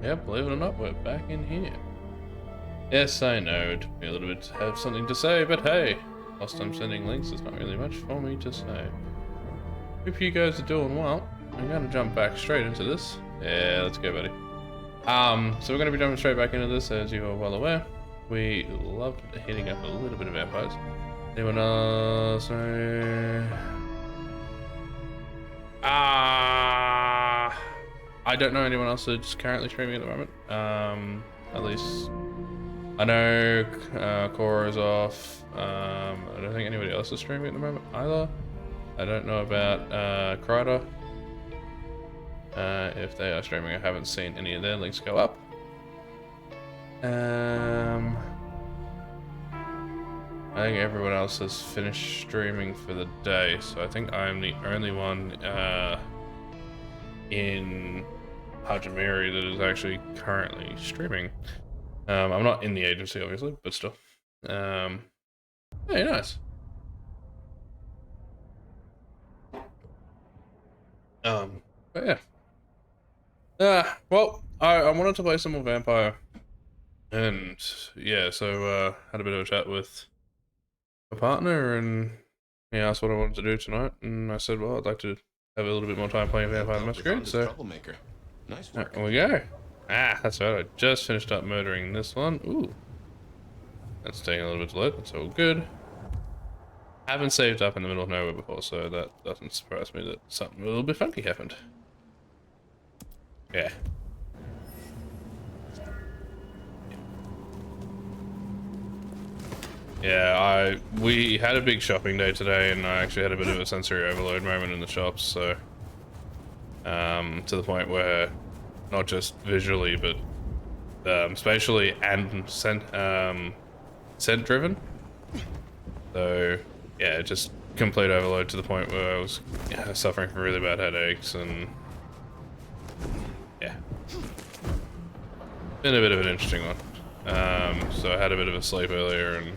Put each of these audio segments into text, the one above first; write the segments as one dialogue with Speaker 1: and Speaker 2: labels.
Speaker 1: Yeah, believe it or not, we're back in here. Yes, I know, it took me a little bit to have something to say, but hey, whilst I'm sending links, there's not really much for me to say. Hope you guys are doing well. I'm gonna jump back straight into this. Yeah, let's go, buddy. So we're gonna be jumping straight back into this, as you are well aware. We loved hitting up a little bit of vampires. Anyone else? I don't know anyone else that's currently streaming at the moment. At least I know Cora is off. I don't think anybody else is streaming at the moment either. I don't know about Kryder. If they are streaming, I haven't seen any of their links go up. I think everyone else has finished streaming for the day, so I think I'm the only one in Hajimiri that is actually currently streaming. I'm not in the agency, obviously, but still. Hey, nice. But yeah. Well, I wanted to play some more Vampire, and yeah, so had a bit of a chat with my partner, and he asked what I wanted to do tonight, and I said, well, I'd like to have a little bit more time playing Vampire the Masquerade, so
Speaker 2: troublemaker. Nice work.
Speaker 1: there we go. That's right, I just finished up murdering this one. Ooh. That's taking a little bit to load, that's all good. Haven't saved up in the middle of nowhere before, so that doesn't surprise me that something a little bit funky happened. Yeah. Yeah, we had a big shopping day today, and I actually had a bit of a sensory overload moment in the shops, so to the point where not just visually but spatially and scent driven. So yeah, just complete overload to the point where I was suffering from really bad headaches, and yeah, been a bit of an interesting one. So I had a bit of a sleep earlier, and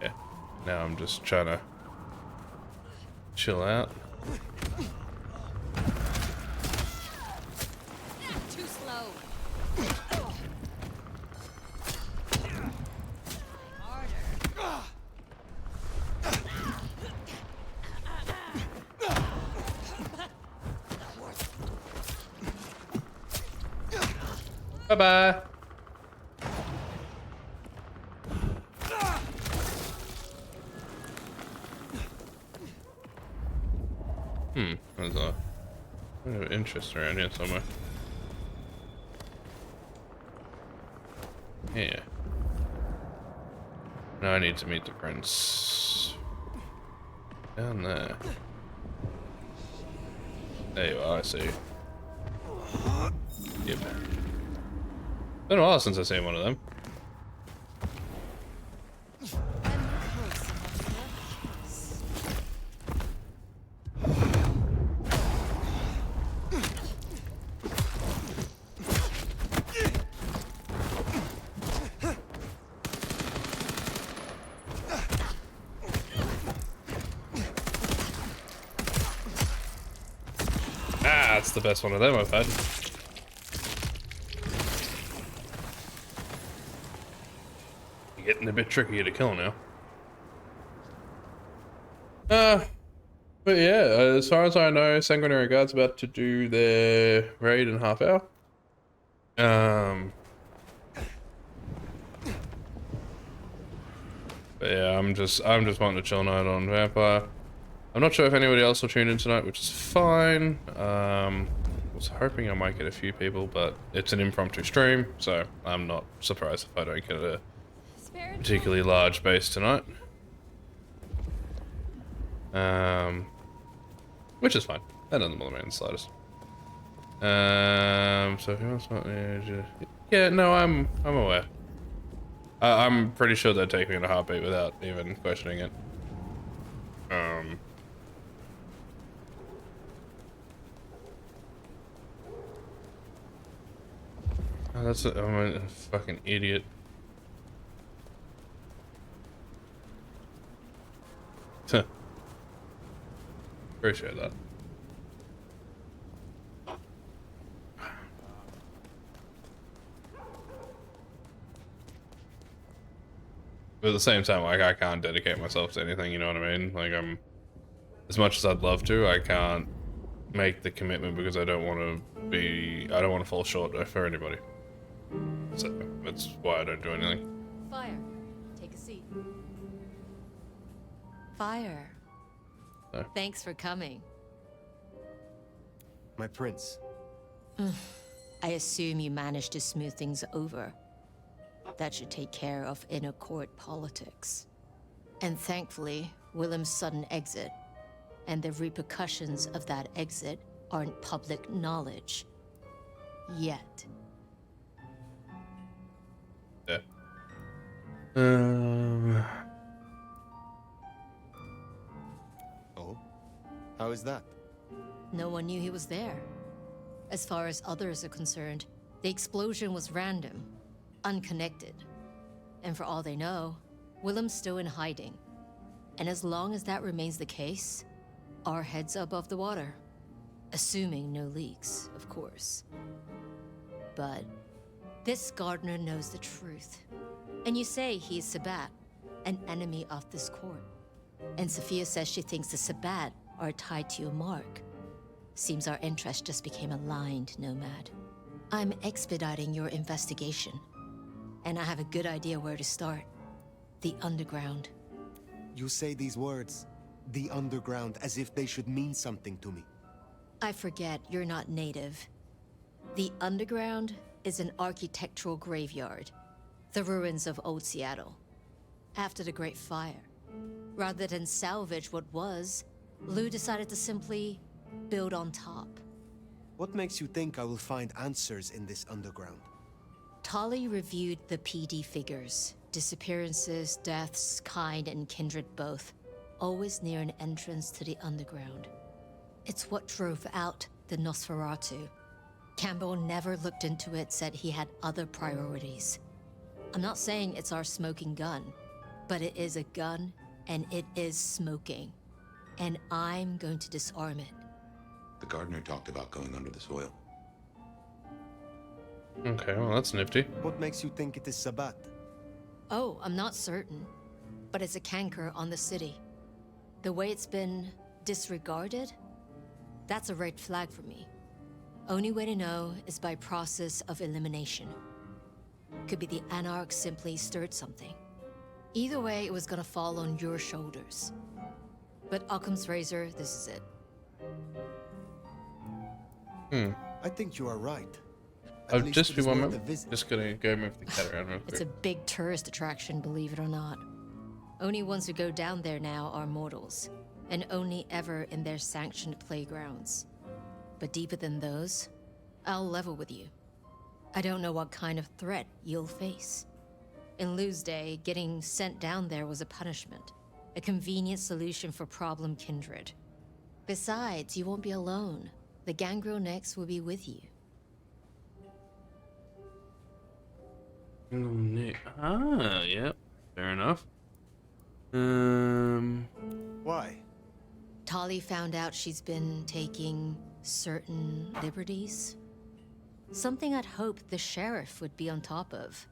Speaker 1: yeah, now I'm just trying to chill out.
Speaker 3: Too slow.
Speaker 1: Bye-bye. There's a bit of interest around here somewhere. Yeah. Now I need to meet the prince. Down there. There you are, I see. Yep. Been a while since I've seen one of them. That's the best one of them I've had. Getting a bit trickier to kill now. But yeah, as far as I know, Sanguinary Guard's about to do their raid in half hour. But yeah, I'm just wanting to chill night on Vampire. I'm not sure if anybody else will tune in tonight, which is fine. Was hoping I might get a few people, but it's an impromptu stream, so I'm not surprised if I don't get a particularly large base tonight. Which is fine. That doesn't bother me in the slightest. So who else might manage? Yeah, no, I'm aware. I'm pretty sure they'd take me in a heartbeat without even questioning it. Oh, I'm a fucking idiot. Appreciate that. But at the same time, like, I can't dedicate myself to anything, you know what I mean? Like, as much as I'd love to, I can't make the commitment because I don't want to fall short for anybody. So, that's why I don't do anything.
Speaker 2: Fire, take a seat. Fire.
Speaker 1: No.
Speaker 2: Thanks for coming.
Speaker 3: My prince.
Speaker 2: I assume you managed to smooth things over. That should take care of inner court politics. And thankfully, Willem's sudden exit and the repercussions of that exit aren't public knowledge. Yet.
Speaker 1: Yeah.
Speaker 3: Oh? How is that?
Speaker 2: No one knew he was there. As far as others are concerned, the explosion was random, unconnected. And for all they know, Willem's still in hiding. And as long as that remains the case, our heads are above the water. Assuming no leaks, of course. But this Gardner knows the truth. And you say he's Sabbat, an enemy of this court. And Sophia says she thinks the Sabbat are tied to your mark. Seems our interests just became aligned, Nomad. I'm expediting your investigation. And I have a good idea where to start. The underground.
Speaker 3: You say these words, the underground, as if they should mean something to me.
Speaker 2: I forget you're not native. The underground is an architectural graveyard. The ruins of old Seattle. After the Great Fire. Rather than salvage what was, Lou decided to simply build on top.
Speaker 3: What makes you think I will find answers in this underground?
Speaker 2: Tali reviewed the PD figures. Disappearances, deaths, kind and kindred both. Always near an entrance to the underground. It's what drove out the Nosferatu. Campbell never looked into it, said he had other priorities. I'm not saying it's our smoking gun, but it is a gun, and it is smoking. And I'm going to disarm it.
Speaker 4: The gardener talked about going under the soil.
Speaker 1: Okay, well, that's nifty.
Speaker 3: What makes you think it is Sabbat?
Speaker 2: Oh, I'm not certain, but it's a canker on the city. The way it's been disregarded, that's a red flag for me. Only way to know is by process of elimination. Could be the Anarchs simply stirred something. Either way, it was gonna fall on your shoulders. But Occam's razor, this is it.
Speaker 3: I think you are right.
Speaker 1: Oh,
Speaker 3: At least
Speaker 1: just
Speaker 3: it
Speaker 1: be
Speaker 3: is
Speaker 1: one
Speaker 3: worth
Speaker 1: moment.
Speaker 3: a visit.
Speaker 1: Just gonna go move the cat around real quick.
Speaker 2: It's a big tourist attraction, believe it or not. Only ones who go down there now are mortals, and only ever in their sanctioned playgrounds. But deeper than those, I'll level with you. I don't know what kind of threat you'll face. In Lou's day, getting sent down there was a punishment, a convenient solution for problem kindred. Besides, you won't be alone. The Gangrel next will be with you.
Speaker 1: Ah, yep. Fair enough.
Speaker 3: Why?
Speaker 2: Tali found out she's been taking certain liberties. Something I'd hoped the sheriff would be on top of.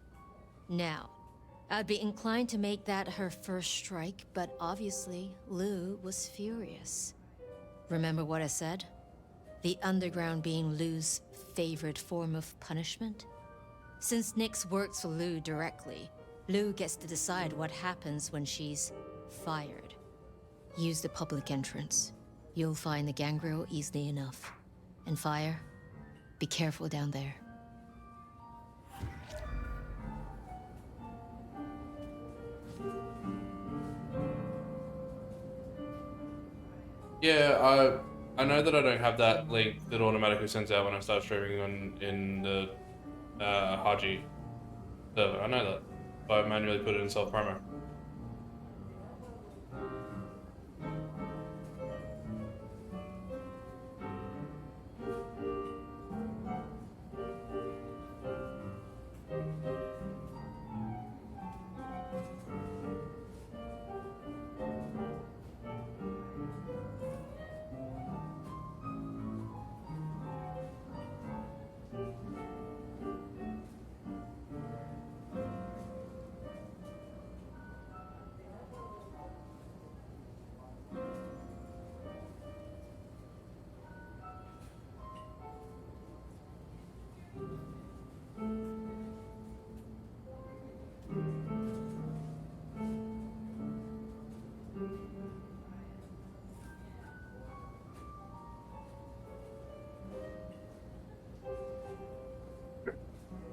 Speaker 2: Now, I'd be inclined to make that her first strike, but obviously, Lou was furious. Remember what I said? The underground being Lou's favorite form of punishment? Since Nyx works for Lou directly, Lou gets to decide what happens when she's fired. Use the public entrance. You'll find the Gangrel easily enough. And Fire, be careful down there.
Speaker 1: Yeah, I know that I don't have that link that automatically sends out when I start streaming in the Haji server. I know that, but I manually put it in self promo.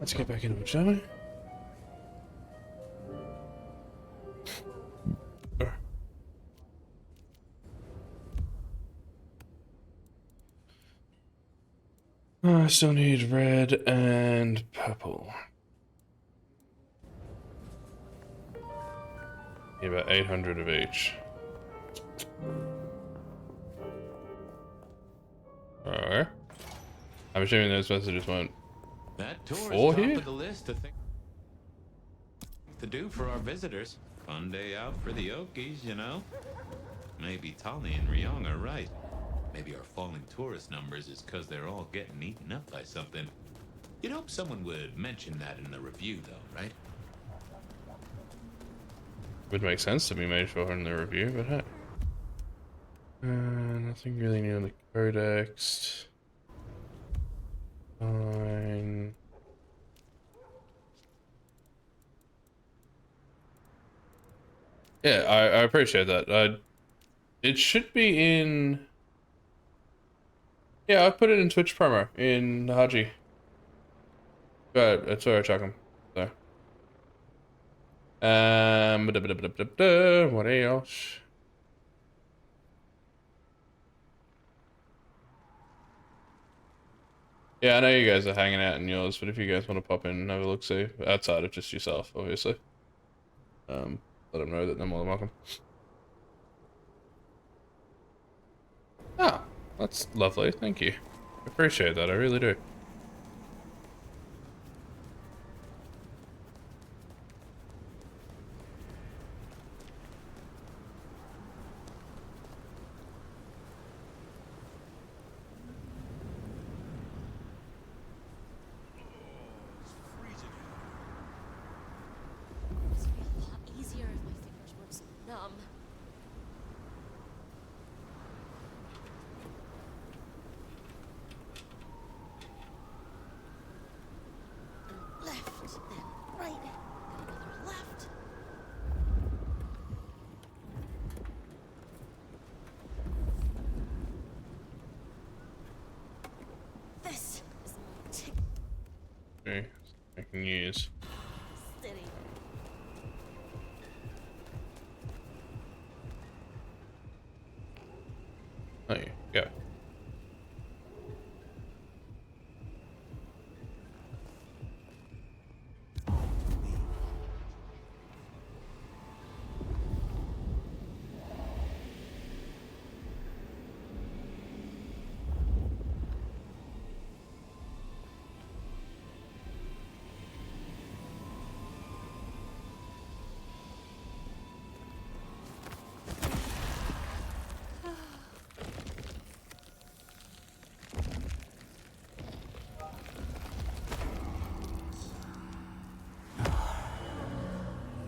Speaker 1: Let's get back into it, shall we? I still need red and purple. Need about 800 of each. Alright. I'm assuming those messages won't.
Speaker 4: That tour
Speaker 1: Four
Speaker 4: is top
Speaker 1: here?
Speaker 4: of the list of things to do for our visitors. Fun day out for the Okies, you know? Maybe Tali and Ryong are right. Maybe our falling tourist numbers is because they're all getting eaten up by something. You'd hope someone would mention that in the review, though, right?
Speaker 1: Would make sense to be made sure in the review, but hey. Nothing really new on the codex. Fine. Yeah, I appreciate that. It should be in. Yeah, I put it in Twitch promo in Haji. But it's where I chuck him. So. What else? Yeah, I know you guys are hanging out in yours, but if you guys want to pop in and have a look, see outside of just yourself, obviously. Let them know that they're more than welcome. Ah, that's lovely. Thank you. Appreciate that. I really do.
Speaker 2: This would be a lot easier if my fingers weren't so numb. Left, then right, another left. This is my tick
Speaker 1: Okay, I can use.
Speaker 2: city.
Speaker 1: There you go.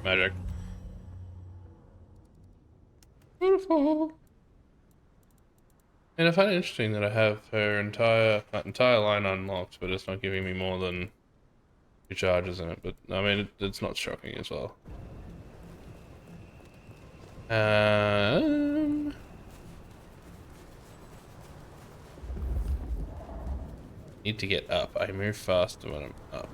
Speaker 1: Magic. Beautiful. And I find it interesting that I have her entire line unlocked, but it's not giving me more than 2 charges in it. But I mean, it's not shocking as well. Need to get up. I move faster when I'm up.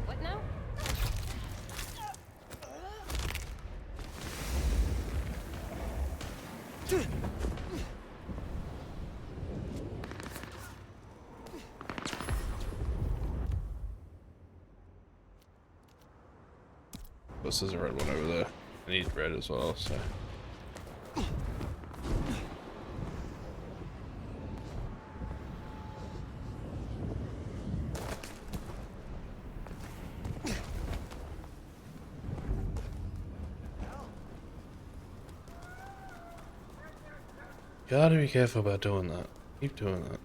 Speaker 2: What now?
Speaker 1: This is a red one over there. I need red as well, so. Gotta be careful about doing that. Keep doing that.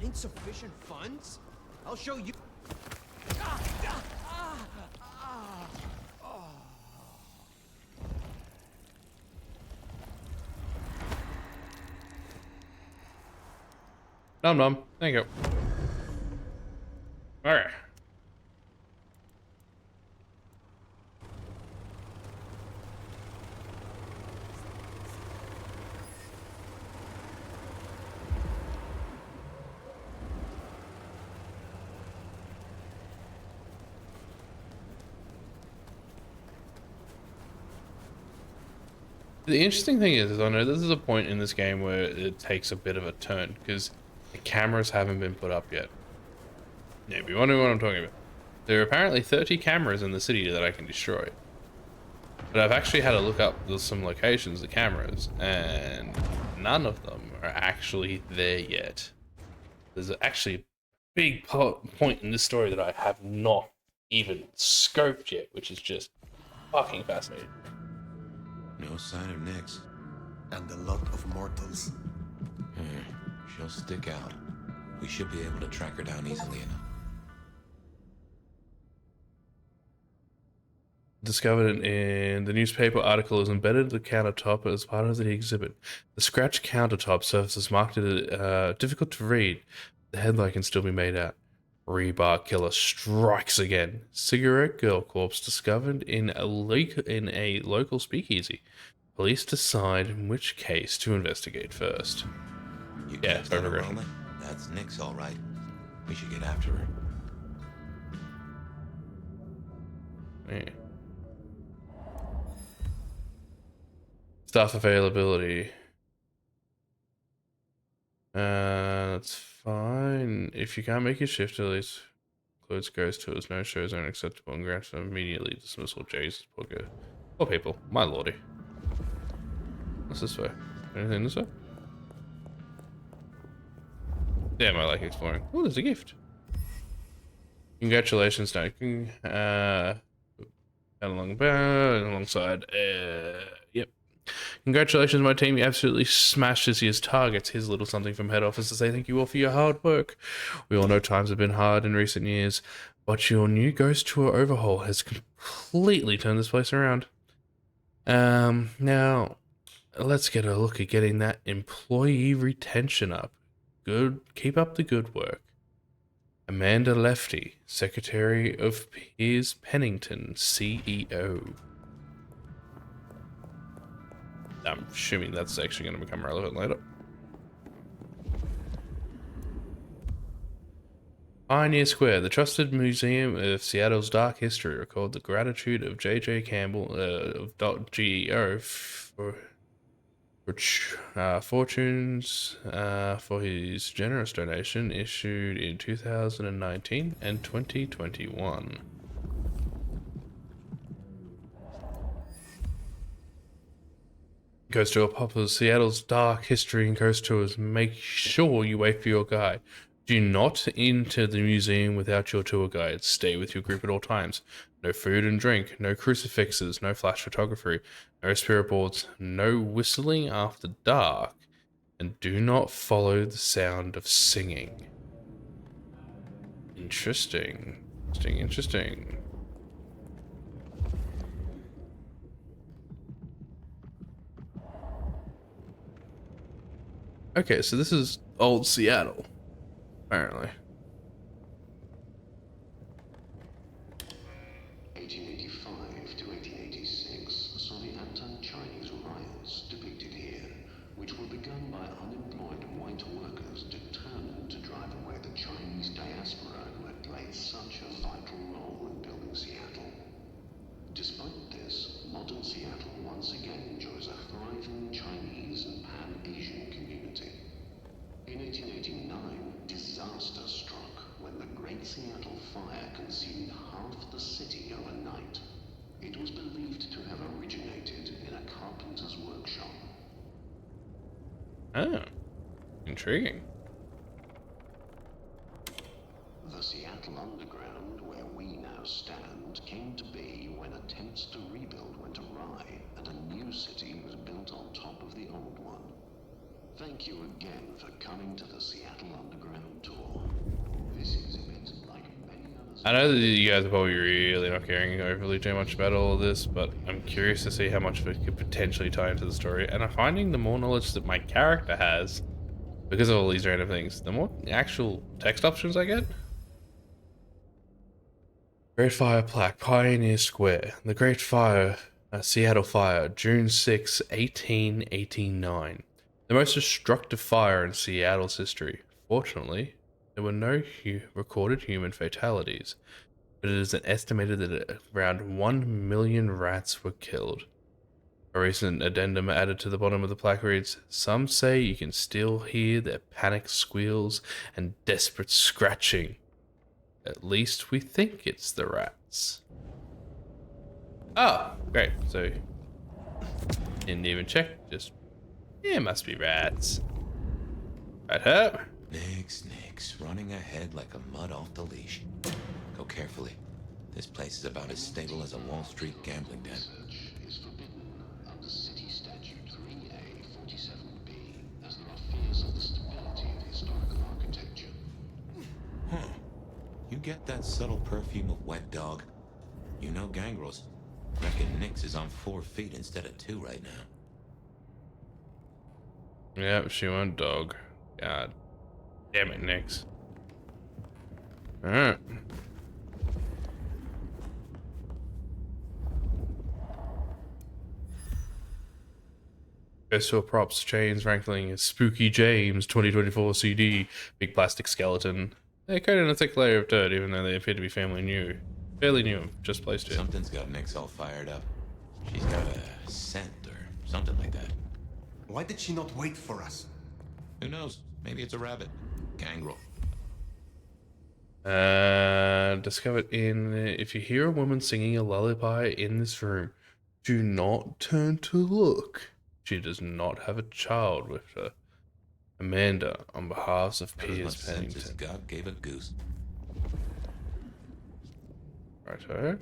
Speaker 5: Insufficient funds? I'll show you.
Speaker 1: Nom nom. Thank you. Alright. The interesting thing is I know this is a point in this game where it takes a bit of a turn because the cameras haven't been put up yet. Yeah, if you're wondering what I'm talking about. There are apparently 30 cameras in the city that I can destroy. But I've actually had a look up some locations of cameras, and none of them are actually there yet. There's actually a big point in this story that I have not even scoped yet, which is just fucking fascinating.
Speaker 4: No sign of Nyx.
Speaker 3: And a lot of mortals.
Speaker 4: She'll stick out. We should be able to track her down easily enough.
Speaker 1: Discovered in the newspaper article is embedded the countertop as part of the exhibit. The scratch countertop serves as marked as difficult to read. The headline can still be made out. Rebar killer strikes again. Cigarette girl corpse discovered in a local speakeasy. Police decide in which case to investigate first.
Speaker 4: You
Speaker 1: Yeah,
Speaker 4: catch that
Speaker 1: photograph.
Speaker 4: aroma? That's Nyx, all right. We should get after her.
Speaker 1: Yeah. Staff availability. That's fine. If you can't make your shift, at least includes ghost tours. No shows are unacceptable and grants immediately dismissal. Jesus, poor people. My lordy. What's this for? Anything this way? Damn, I like exploring. Oh, there's a gift. Congratulations, Dan. Alongside. Yep. Congratulations, my team. You absolutely smashed this year's targets. Here's a little something from head office to say thank you all for your hard work. We all know times have been hard in recent years, but your new ghost tour overhaul has completely turned this place around. Now, let's get a look at getting that employee retention up. Good. Keep up the good work. Amanda Lefty, Secretary of Piers Pennington, CEO. I'm assuming that's actually going to become relevant later. Pioneer Square, the trusted museum of Seattle's dark history, record the gratitude of J.J. Campbell of .geo for fortunes for his generous donation issued in 2019 and 2021. Ghost Tour Poppers, Seattle's dark history and ghost tours. Make sure you wait for your guide. Do not enter the museum without your tour guide. Stay with your group at all times. No food and drink, no crucifixes, no flash photography, no spirit boards, no whistling after dark, and do not follow the sound of singing. Interesting. Interesting. Okay, so this is old Seattle, apparently.
Speaker 6: 1885 to 1886 saw the anti-Chinese riots depicted here, which were begun by unemployed white workers determined to drive away the Chinese diaspora who had played such a vital role in building Seattle. Despite this, modern Seattle once again enjoys a thriving Chinese and Pan-Asian community. In 1889, disaster struck when the Great Seattle Fire consumed half the city overnight. It was believed to have originated in a carpenter's workshop.
Speaker 1: Oh, intriguing.
Speaker 6: The Seattle Underground, where we now stand, attempts to rebuild went awry, and a new city was built on top of the old one. Thank you again for coming to the Seattle Underground Tour. This exhibit, like many others...
Speaker 1: I know that you guys are probably really not caring overly too much about all of this, but I'm curious to see how much of it could potentially tie into the story. And I'm finding the more knowledge that my character has, because of all these random things, the more actual text options I get. Great Fire Plaque, Pioneer Square. The Great Fire, Seattle Fire, June 6, 1889. The most destructive fire in Seattle's history. Fortunately, there were no recorded human fatalities, but it is estimated that around 1 million rats were killed. A recent addendum added to the bottom of the plaque reads, "Some say you can still hear their panic squeals and desperate scratching. At least we think it's the rats." Oh, great. So, didn't even check. Just, yeah, it must be rats. Right up.
Speaker 4: Nix, running ahead like a mud off the leash. Go carefully. This place is about as stable as a Wall Street gambling den.
Speaker 6: Research is forbidden under City Statute 3A 47B, as there are fears of the stability of historical architecture.
Speaker 4: Huh. You get that subtle perfume of wet dog? You know gangrels. Reckon Nix is on 4 feet instead of 2 right now.
Speaker 1: Yep, she went dog. God damn it, Nix. Alright. Festival props, chains, rankling is Spooky James 2024 CD, big plastic skeleton. They're coated in a thick layer of dirt, even though they appear to be fairly new. Just placed it.
Speaker 4: Something's got Nix all fired up. She's got a scent or something like that.
Speaker 3: Why did she not wait for us?
Speaker 4: Who knows? Maybe it's a rabbit. Gangrel.
Speaker 1: Discovered in if you hear a woman singing a lullaby in this room, do not turn to look. She does not have a child with her. Amanda, on behalf of
Speaker 4: Not as
Speaker 1: Piers
Speaker 4: much sense as
Speaker 1: Pennington.
Speaker 4: God gave a goose.
Speaker 1: Righto.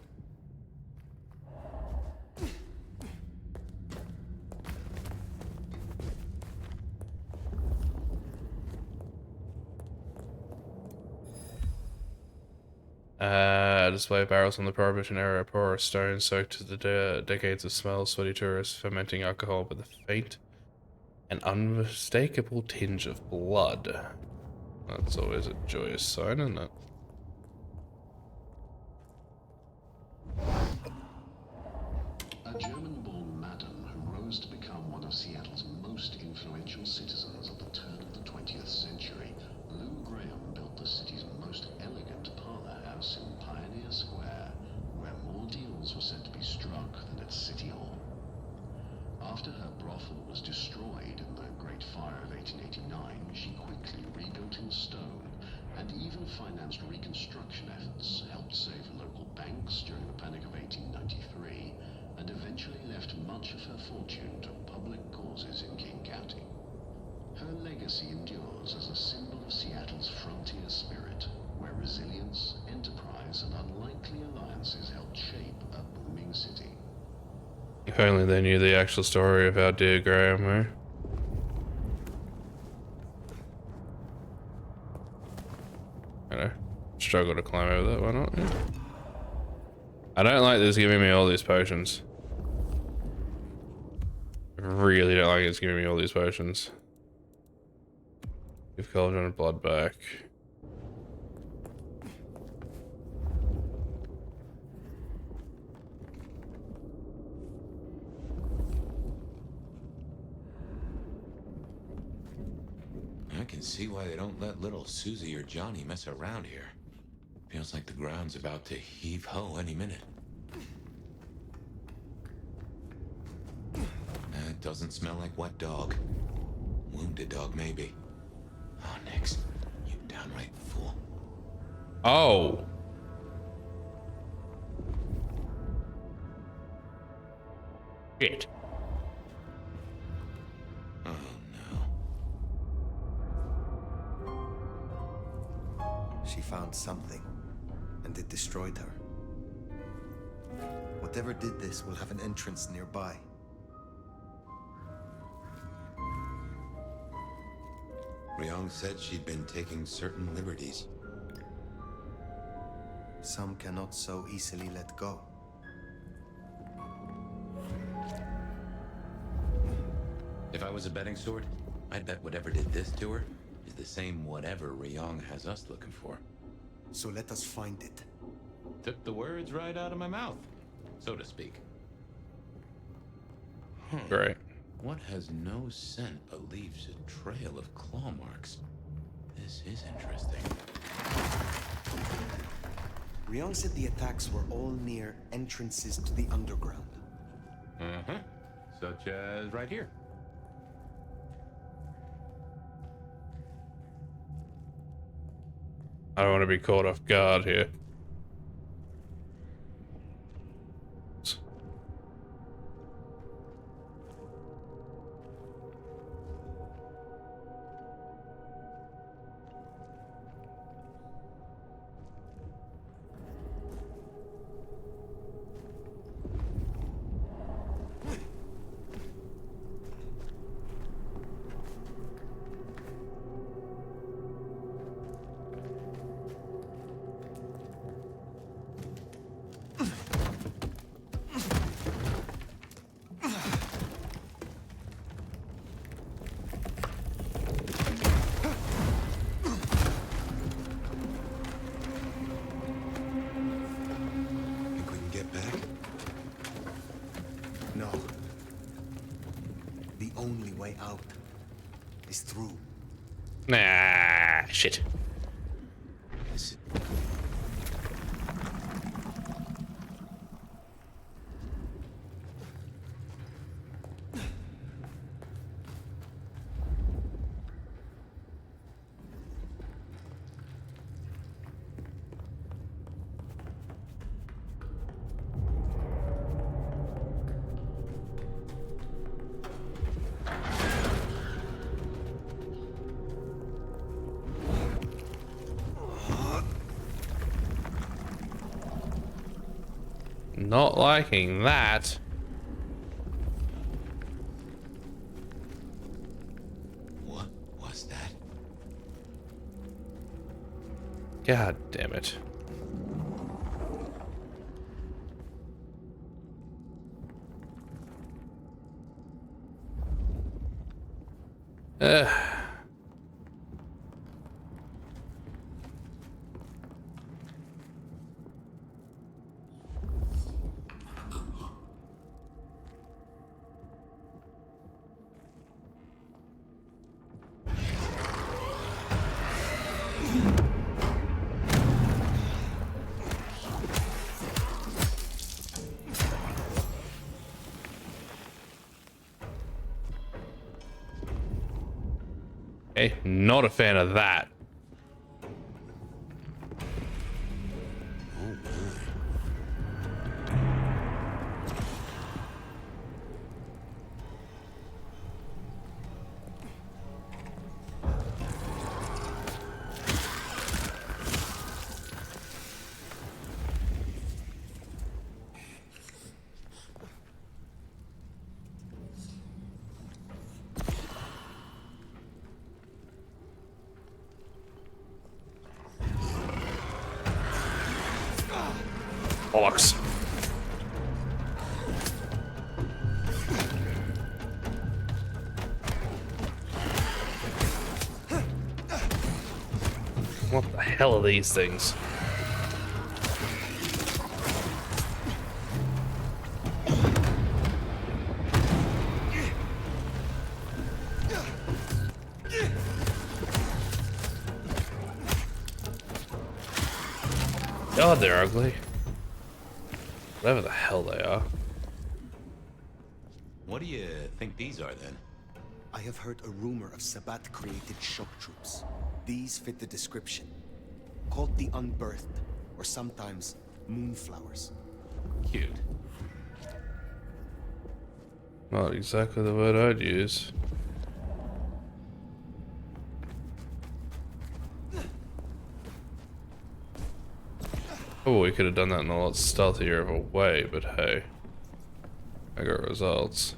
Speaker 1: Display of barrels on the Prohibition era, porous stone soaked to the decades of smell, sweaty tourists, fermenting alcohol with a faint and unmistakable tinge of blood. That's always a joyous sign, isn't it?
Speaker 6: A German-born madam who rose to become one of Seattle's most influential citizens at the turn of the 20th century, Lou Graham built the city's most elegant parlor house in Pioneer Square, where more deals were said to be struck than at City Hall. After her brothel was destroyed in the Great Fire of 1889, she quickly rebuilt in stone and even financed reconstruction efforts, helped save local banks during the Panic of 1893, and eventually left much of her fortune to public causes in King County. Her legacy endures as a symbol of Seattle's frontier spirit, where resilience, enterprise, and unlikely alliances helped shape a booming city.
Speaker 1: If only they knew the actual story of our dear Graham, eh? I know. Struggle to climb over that, why not? Yeah. I don't like this giving me all these potions. I really don't like it's giving me all these potions. Give Cauldron of Blood back.
Speaker 4: I can see why they don't let little Susie or Johnny mess around here. Feels like the ground's about to heave-ho any minute. That doesn't smell like wet dog. Wounded dog, maybe. Oh, Nix, you downright fool.
Speaker 1: Oh! Shit.
Speaker 4: Oh, no.
Speaker 3: She found something, and it destroyed her. What Whatever did this will have an entrance nearby.
Speaker 4: Ryong said she'd been taking certain liberties.
Speaker 3: Some cannot so easily let go.
Speaker 4: If I was a betting sword, I'd bet whatever did this to her is the same whatever Ryong has us looking for.
Speaker 3: So let us find it.
Speaker 4: Took the words right out of my mouth, so to speak.
Speaker 1: Great.
Speaker 4: What has no scent but leaves a trail of claw marks? This is interesting.
Speaker 3: Ryong said the attacks were all near entrances to the underground.
Speaker 4: Uh-huh. Such as right here.
Speaker 1: I don't want to be caught off guard here.
Speaker 4: Think we can get back?
Speaker 3: No. The only way out is through.
Speaker 1: Nah, shit.
Speaker 4: This-
Speaker 1: Not liking that.
Speaker 4: What was that?
Speaker 1: God damn it. Okay, not a fan of that. Bollocks. What the hell are these things? God, they're ugly. Whatever the hell they are.
Speaker 4: What do you think these are then?
Speaker 3: I have heard a rumor of Sabbat-created shock troops. These fit the description. Called the Unbirthed, or sometimes Moonflowers.
Speaker 4: Cute.
Speaker 1: Not exactly the word I'd use. Oh, we could have done that in a lot stealthier of a way, but hey. I got results.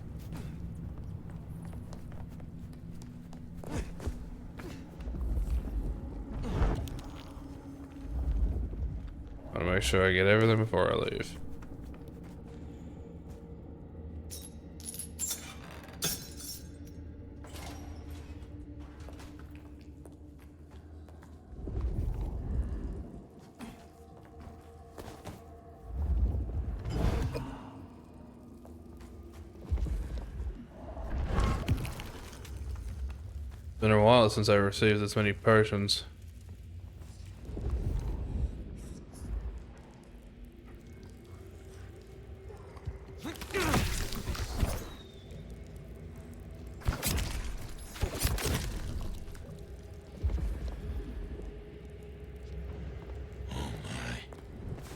Speaker 1: I want to make sure I get everything before I leave. Been a while since I received this many potions.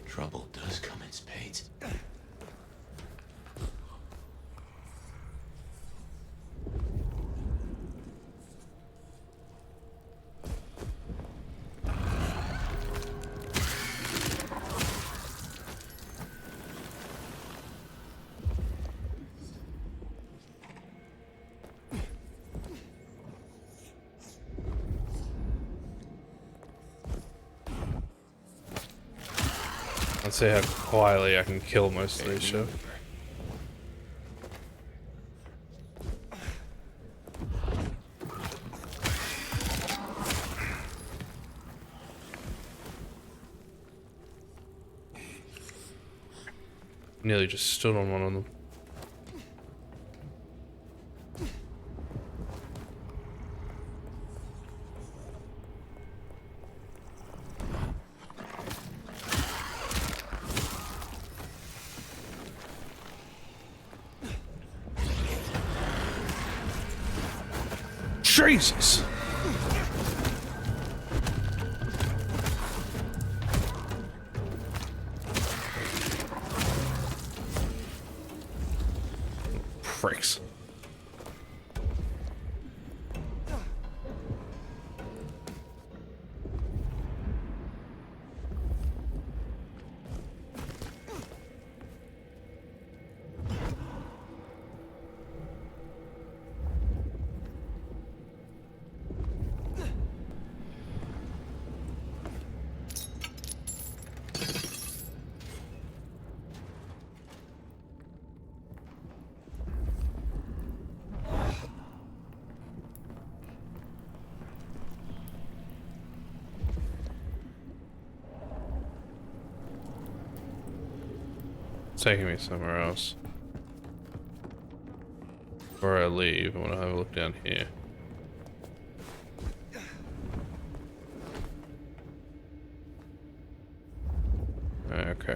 Speaker 4: Trouble does come in spades.
Speaker 1: Let's see how quietly I can kill most of these shit. Nearly just stood on one of them. Jesus! Pricks. It's taking me somewhere else. Before I leave, I want to have a look down here. Okay.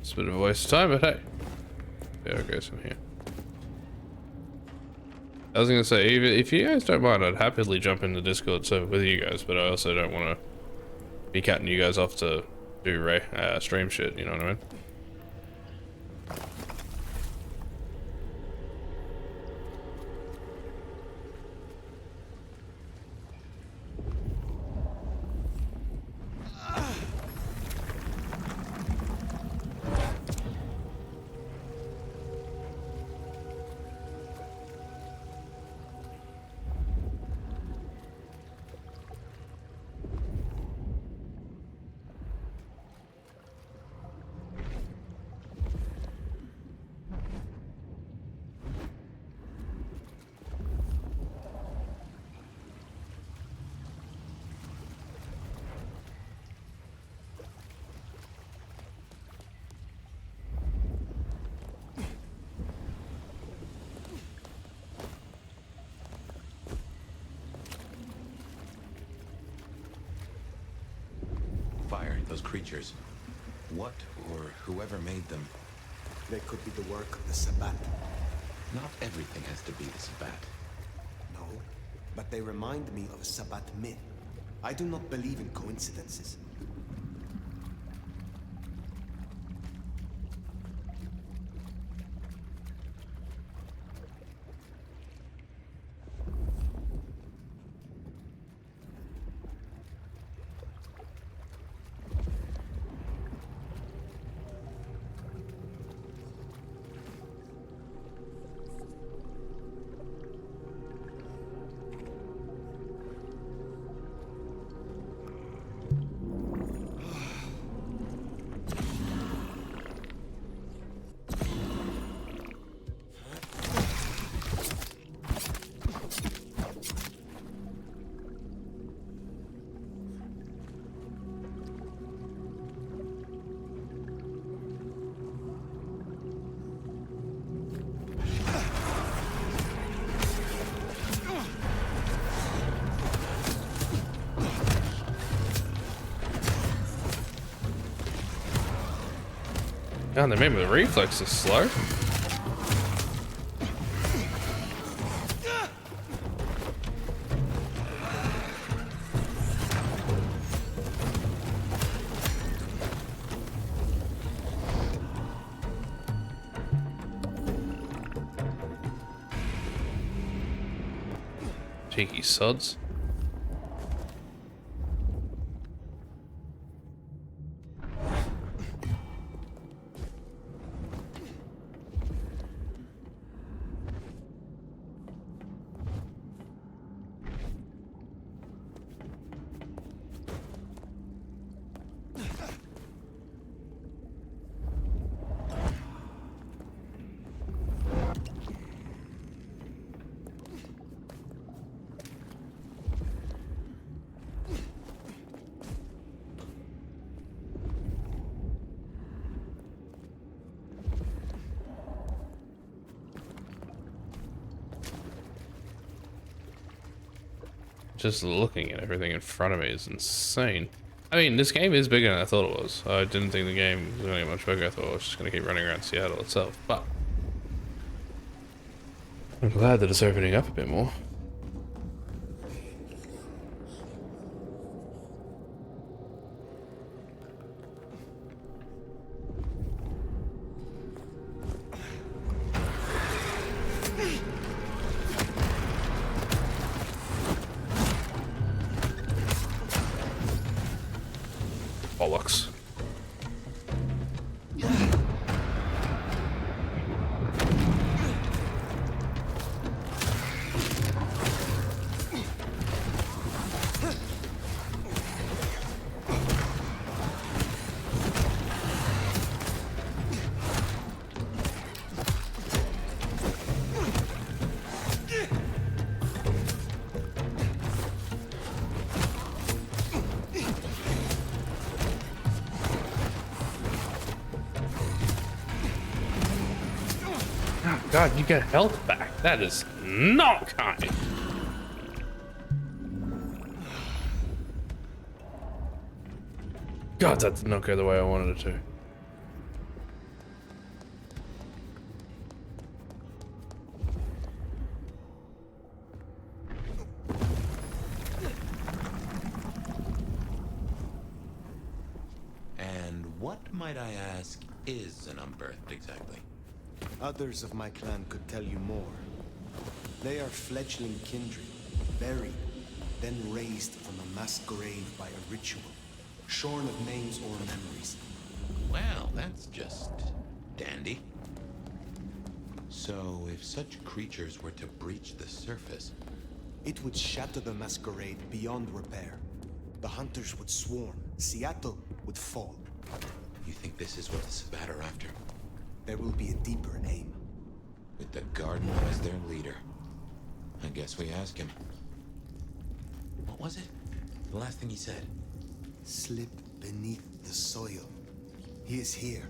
Speaker 1: It's a bit of a waste of time, but hey. Yeah, okay, so here. I was gonna say, if you guys don't mind, I'd happily jump in the Discord server with you guys, but I also don't want to be cutting you guys off to do stream shit, you know what I mean?
Speaker 4: Fire, those creatures. What or whoever made them?
Speaker 3: They could be the work of the Sabbat.
Speaker 4: Not everything has to be the Sabbat.
Speaker 3: No, but they remind me of a Sabbat myth. I do not believe in coincidences.
Speaker 1: God, they made my reflexes slow. Cheeky sods. Just looking at everything in front of me is insane. I mean, this game is bigger than I thought it was. I didn't think the game was going to get much bigger. I thought I was just going to keep running around Seattle itself. But I'm glad that it's opening up a bit more. Bollocks. God, you get health back. That is not kind. God, that did not go the way I wanted it to.
Speaker 4: And what, might I ask, is an Unbirthed exactly?
Speaker 3: Others of my clan could tell you more. They are fledgling kindred, buried, then raised from a mass grave by a ritual, shorn of names or memories.
Speaker 4: Well, that's just dandy. So, if such creatures were to breach the surface,
Speaker 3: It would shatter the masquerade beyond repair. The hunters would swarm. Seattle would fall.
Speaker 4: you think this is what the Sabbat are after?
Speaker 3: There will be a deeper aim.
Speaker 4: With the Garden as their leader. I guess we ask him. What was it? The last thing he said.
Speaker 3: Slip beneath the soil. He is here.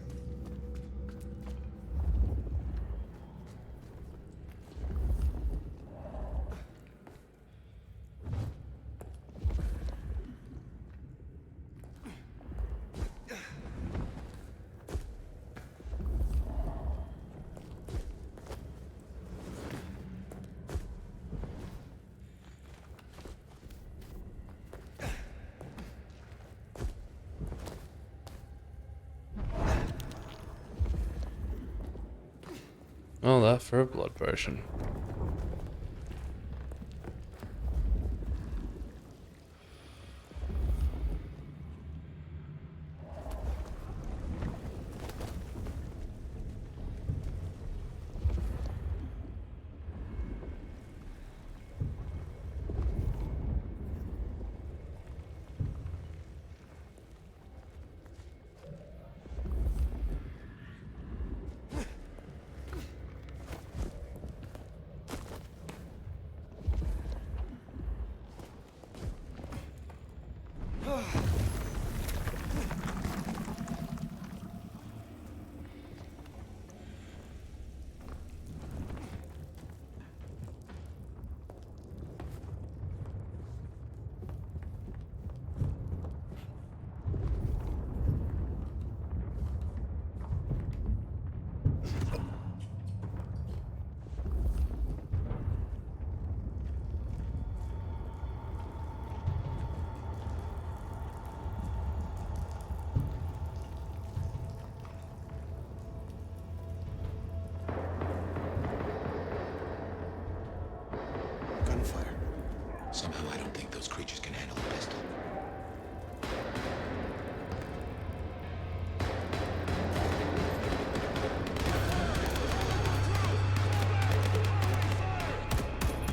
Speaker 1: All that for a blood potion.
Speaker 4: those creatures can handle a pistol.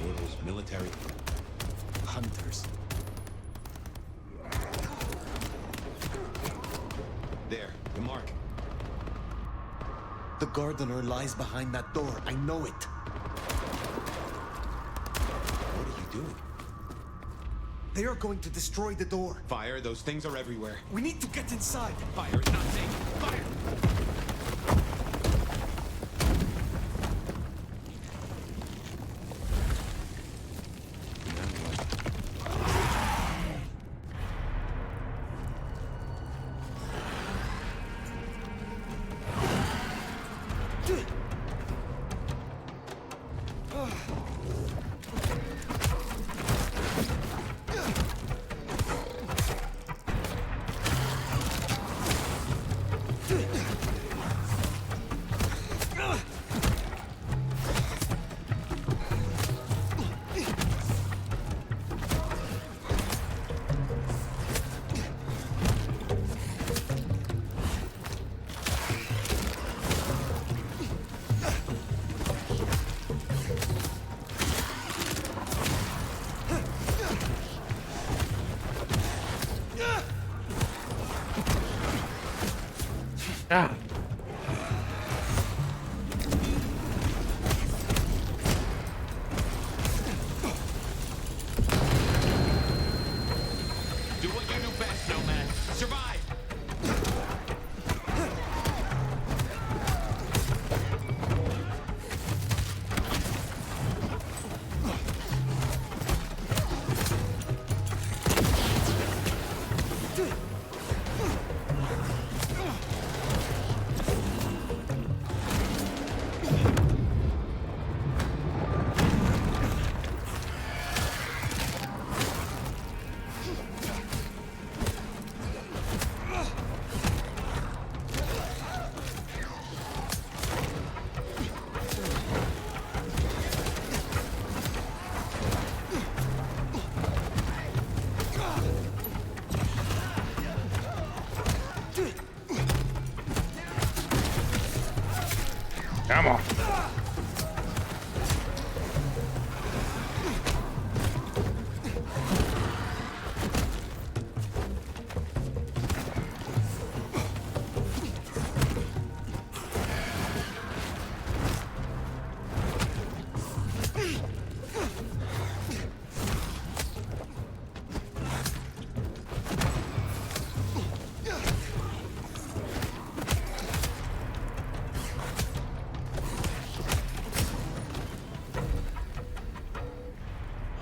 Speaker 4: Mortals, military.
Speaker 3: Hunters.
Speaker 4: There, the mark.
Speaker 3: The gardener lies behind that door. I know it.
Speaker 4: What are you doing?
Speaker 3: They are going to destroy the door.
Speaker 4: Fire, those things are everywhere.
Speaker 3: We need to get inside.
Speaker 4: Fire is not safe. Fire!
Speaker 1: Ah.
Speaker 4: Do what you do best, Nomad. Survive!
Speaker 1: Come on.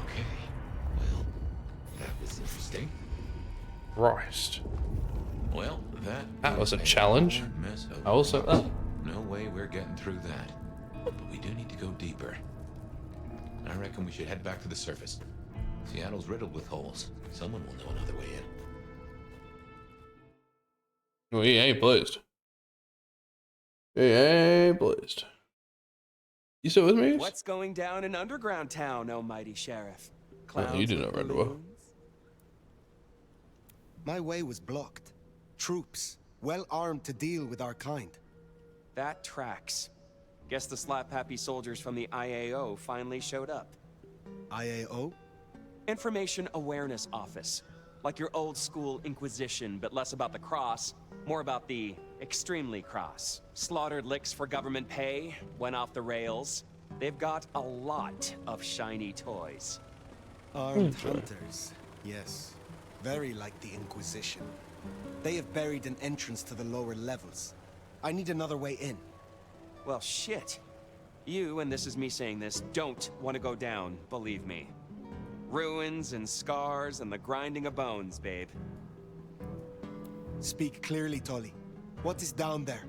Speaker 4: Okay. Well, that was interesting.
Speaker 1: Christ.
Speaker 4: Well,
Speaker 1: That was a
Speaker 4: is
Speaker 1: challenge.
Speaker 4: hard mess of
Speaker 1: I will say that.
Speaker 4: No way we're getting through that. But we do need to go deeper. I reckon we should head back to the surface. Seattle's riddled with holes. Someone will know another way in.
Speaker 1: We ain't pleased. We ain't pleased. You still with me?
Speaker 5: What's going down in Underground Town, oh mighty sheriff?
Speaker 1: Oh, you did
Speaker 5: with
Speaker 1: not run well.
Speaker 5: balloons?
Speaker 3: My way was blocked. Troops, well armed to deal with our kind.
Speaker 5: That tracks. Guess the slap-happy soldiers from the IAO finally showed up.
Speaker 3: IAO?
Speaker 5: Information Awareness Office. Like your old school Inquisition, but less about the cross, more about the extremely cross. Slaughtered licks for government pay, went off the rails. They've got a lot of shiny toys.
Speaker 3: Armed hunters, yes. Very like the Inquisition. They have buried an entrance to the lower levels. I need another way in.
Speaker 5: Well, shit. You, and this is me saying this, don't want to go down, believe me. Ruins and scars and the grinding of bones, babe.
Speaker 3: Speak clearly, Tolly. What is down there?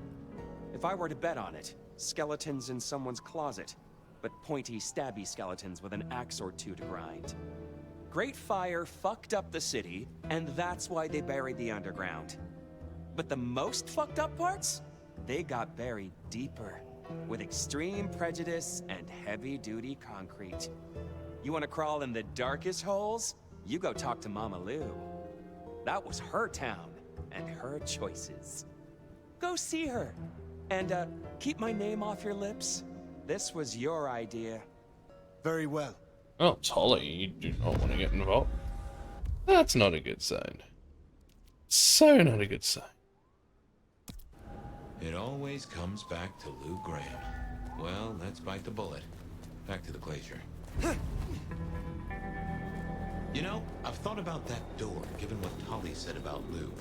Speaker 5: If I were to bet on it, skeletons in someone's closet, but pointy, stabby skeletons with an axe or two to grind. Great Fire fucked up the city, and that's why they buried the underground. But the most fucked up parts? They got buried deeper, with extreme prejudice and heavy-duty concrete. You want to crawl in the darkest holes? You go talk to Mama Lou. That was her town, and her choices. Go see her. And, keep my name off your lips. This was your idea.
Speaker 3: Very well.
Speaker 1: Oh, Tolly, you do not want to get involved. That's not a good sign. So not a good sign.
Speaker 4: It always comes back to Lou Graham. Well, let's bite the bullet. Back to the glacier. You know, I've thought about that door, given what Tolly said about Lou.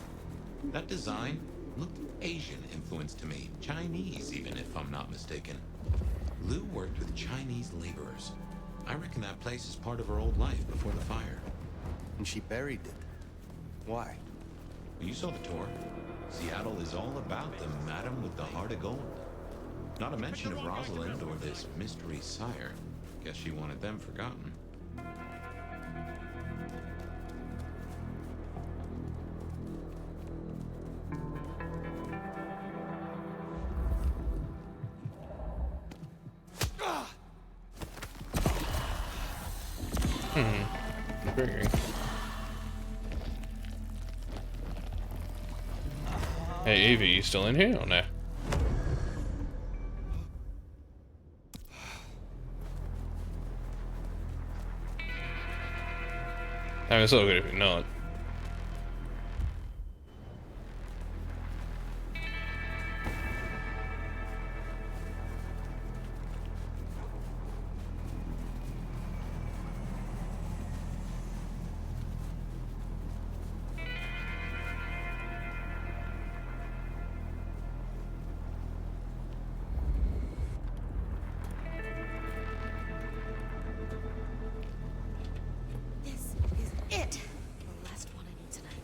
Speaker 4: That design looked Asian influenced to me. Chinese, even, if I'm not mistaken. Lou worked with Chinese laborers. I reckon that place is part of her old life before the fire.
Speaker 3: And she buried it. Why?
Speaker 4: You saw the tour. Seattle is all about the madam with the heart of gold. Not a mention of Rosalind or this mystery sire. Guess she wanted them forgotten.
Speaker 1: Figuring. Hey, Evie, you still in here or no? I mean, it's all good if you're not.
Speaker 2: This is it. The last one I need tonight.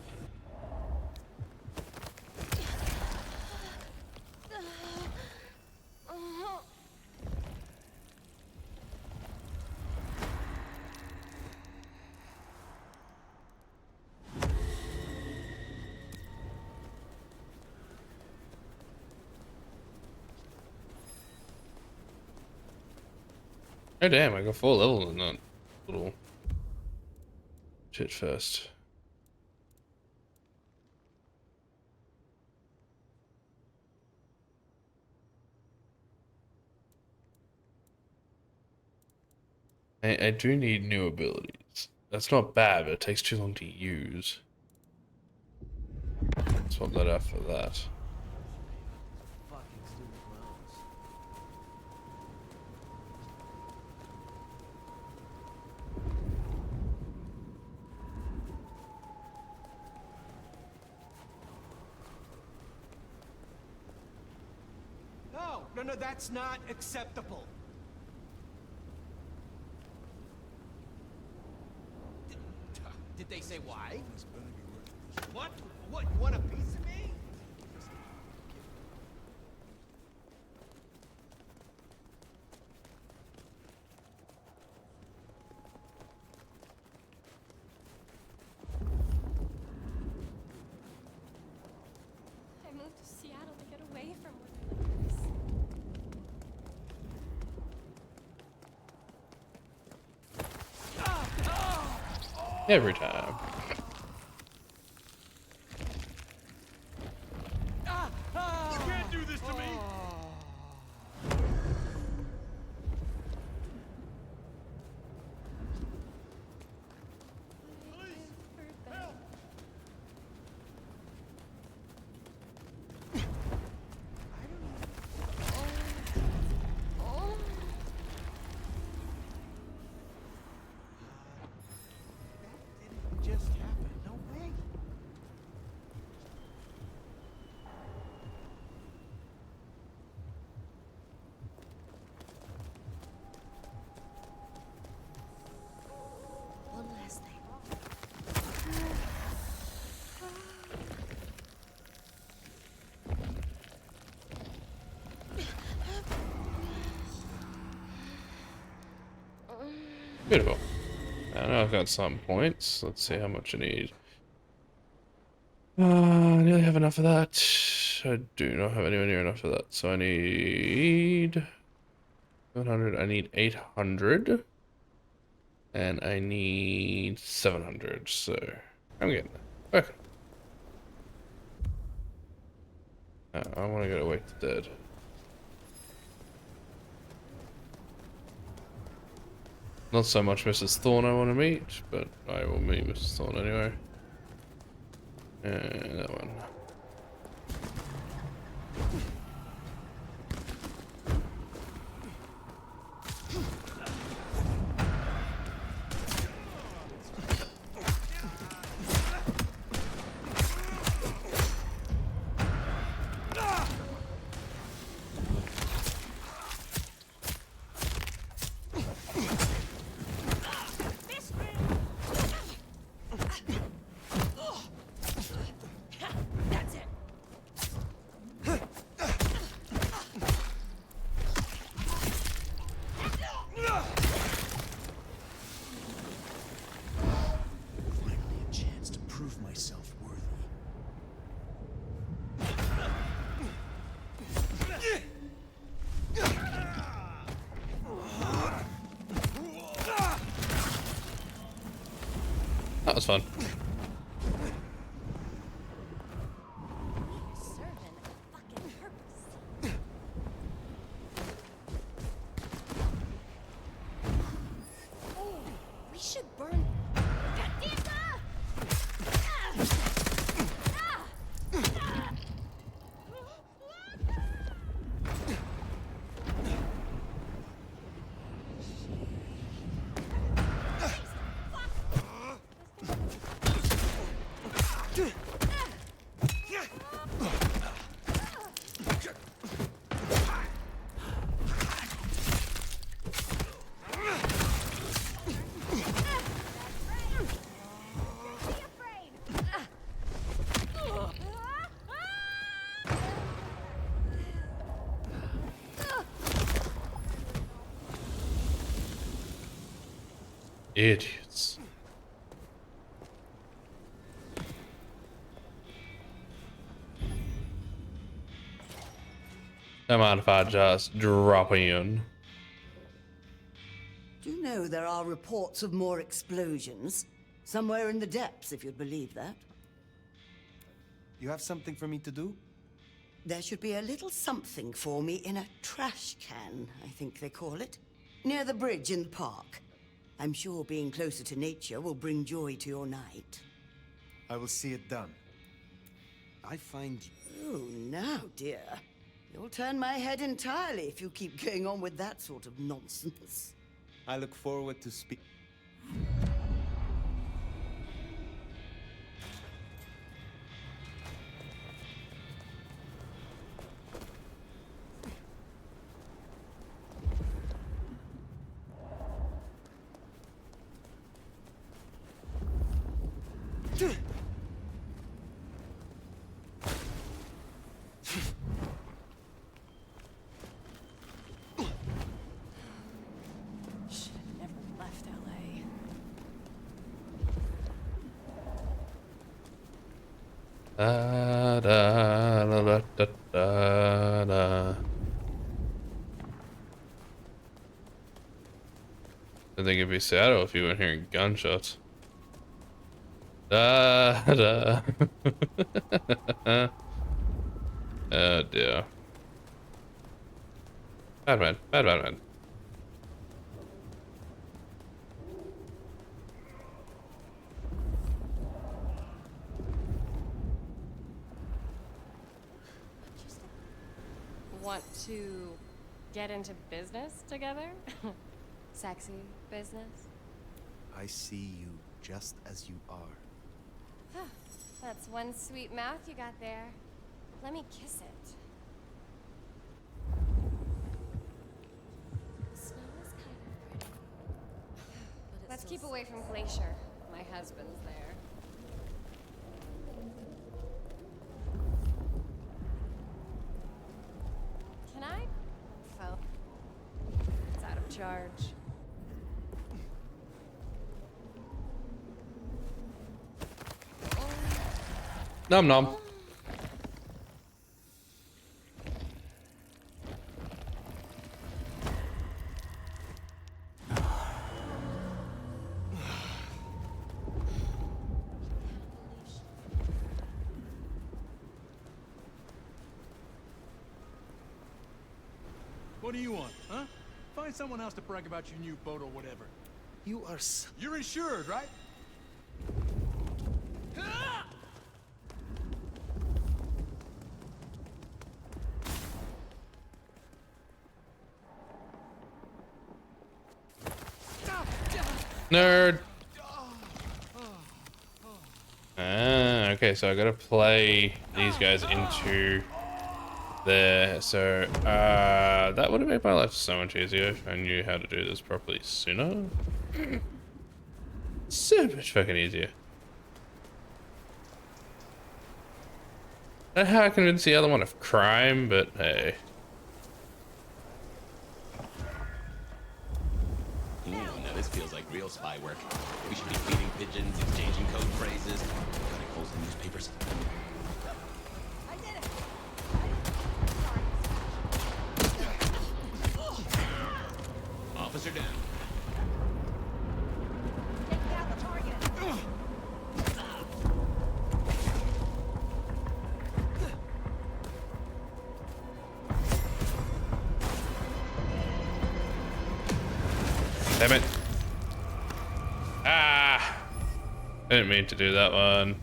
Speaker 1: Oh damn, I got 4 levels in that little shit first. I do need new abilities. That's not bad, but it takes too long to use. Swap that out for that.
Speaker 7: No, that's not acceptable. Did they say why? What? What? You want a piece of me?
Speaker 8: I moved to Seattle to get away from work like this.
Speaker 1: Every time.
Speaker 7: You can't do this to me! Just happened. No way.
Speaker 2: One last thing.
Speaker 1: Beautiful. I know I've got some points. Let's see how much I need. I nearly have enough of that. I do not have anywhere near enough of that. So I need 700. I need 800. And I need 700, so I'm getting there. Okay. I want to go to Wake the Dead. Not so much Mrs. Thorne I want to meet, but I will meet Mrs. Thorne anyway. And that one.
Speaker 7: That's it.
Speaker 3: Finally a chance to prove myself worthy.
Speaker 1: That was fun.
Speaker 8: Serving a fucking purpose. Oh, we should burn. Katinka!
Speaker 1: Idiots. Don't mind if I just drop in.
Speaker 9: Do you know there are reports of more explosions? Somewhere in the depths, if you'd believe that.
Speaker 3: You have something for me to do?
Speaker 9: There should be a little something for me in a trash can, I think they call it. Near the bridge in the park. I'm sure being closer to nature will bring joy to your night.
Speaker 3: I will see it done. I find
Speaker 9: Oh, now, dear. You'll turn my head entirely if you keep going on with that sort of nonsense.
Speaker 3: I look forward to speak.
Speaker 8: Should have never left LA.
Speaker 1: Da, da, da, da, da, da, da. I think it'd be Seattle if you weren't hearing gunshots. Da, da. Oh dear. Bad man, bad man.
Speaker 8: Want to get into business together? Sexy business?
Speaker 3: I see you just as you are.
Speaker 8: That's one sweet mouth you got there. Let me kiss it. The snow is kind of pretty. But let's keep away from Glacier. My husband's there. Can I? Phone. It's out of charge.
Speaker 1: Nom nom.
Speaker 10: What do you want, huh? Find someone else to brag about your new boat or whatever.
Speaker 3: You are
Speaker 10: You're insured, right?
Speaker 1: Nerd. Ah, okay, so I gotta play these guys into there. So, that would have made my life so much easier if I knew how to do this properly sooner. So much fucking easier. I don't know how I convinced the other one of crime, but hey.
Speaker 4: Ooh, now this feels like real spy work. We should be feeding pigeons, exchanging code phrases, cutting holes in newspapers.
Speaker 8: I did it.
Speaker 4: Officer down.
Speaker 8: Taking out the target.
Speaker 1: Damn it. Ah! I didn't mean to do that one.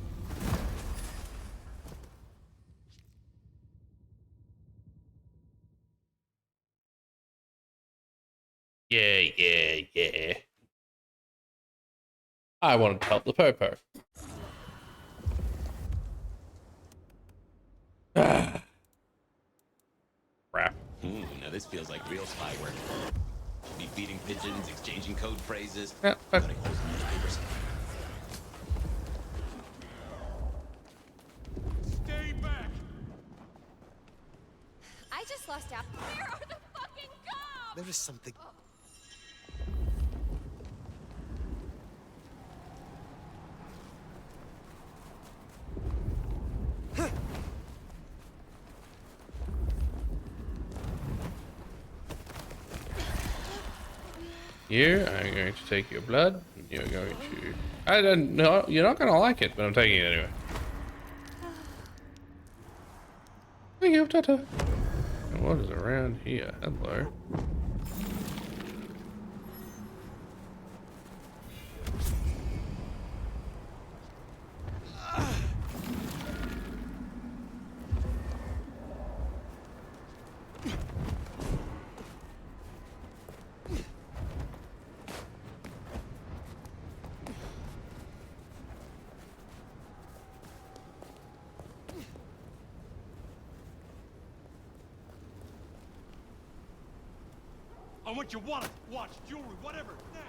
Speaker 1: Yeah. I wanted to help the Popo. Ah. Crap.
Speaker 4: Ooh, now this feels like real spy work. Should be feeding pigeons, exchanging code phrases,
Speaker 1: Yeah, fuck.
Speaker 4: cutting holes in newspapers.
Speaker 10: Stay back!
Speaker 8: I just lost out. Where are the fucking cops?
Speaker 3: There is something.
Speaker 1: You I'm going to take your blood. You're going to. I don't know. You're not going to like it, but I'm taking it anyway. Thank you, Tata. And what is around here? Hello.
Speaker 10: I want your wallet, watch, jewelry, whatever, now!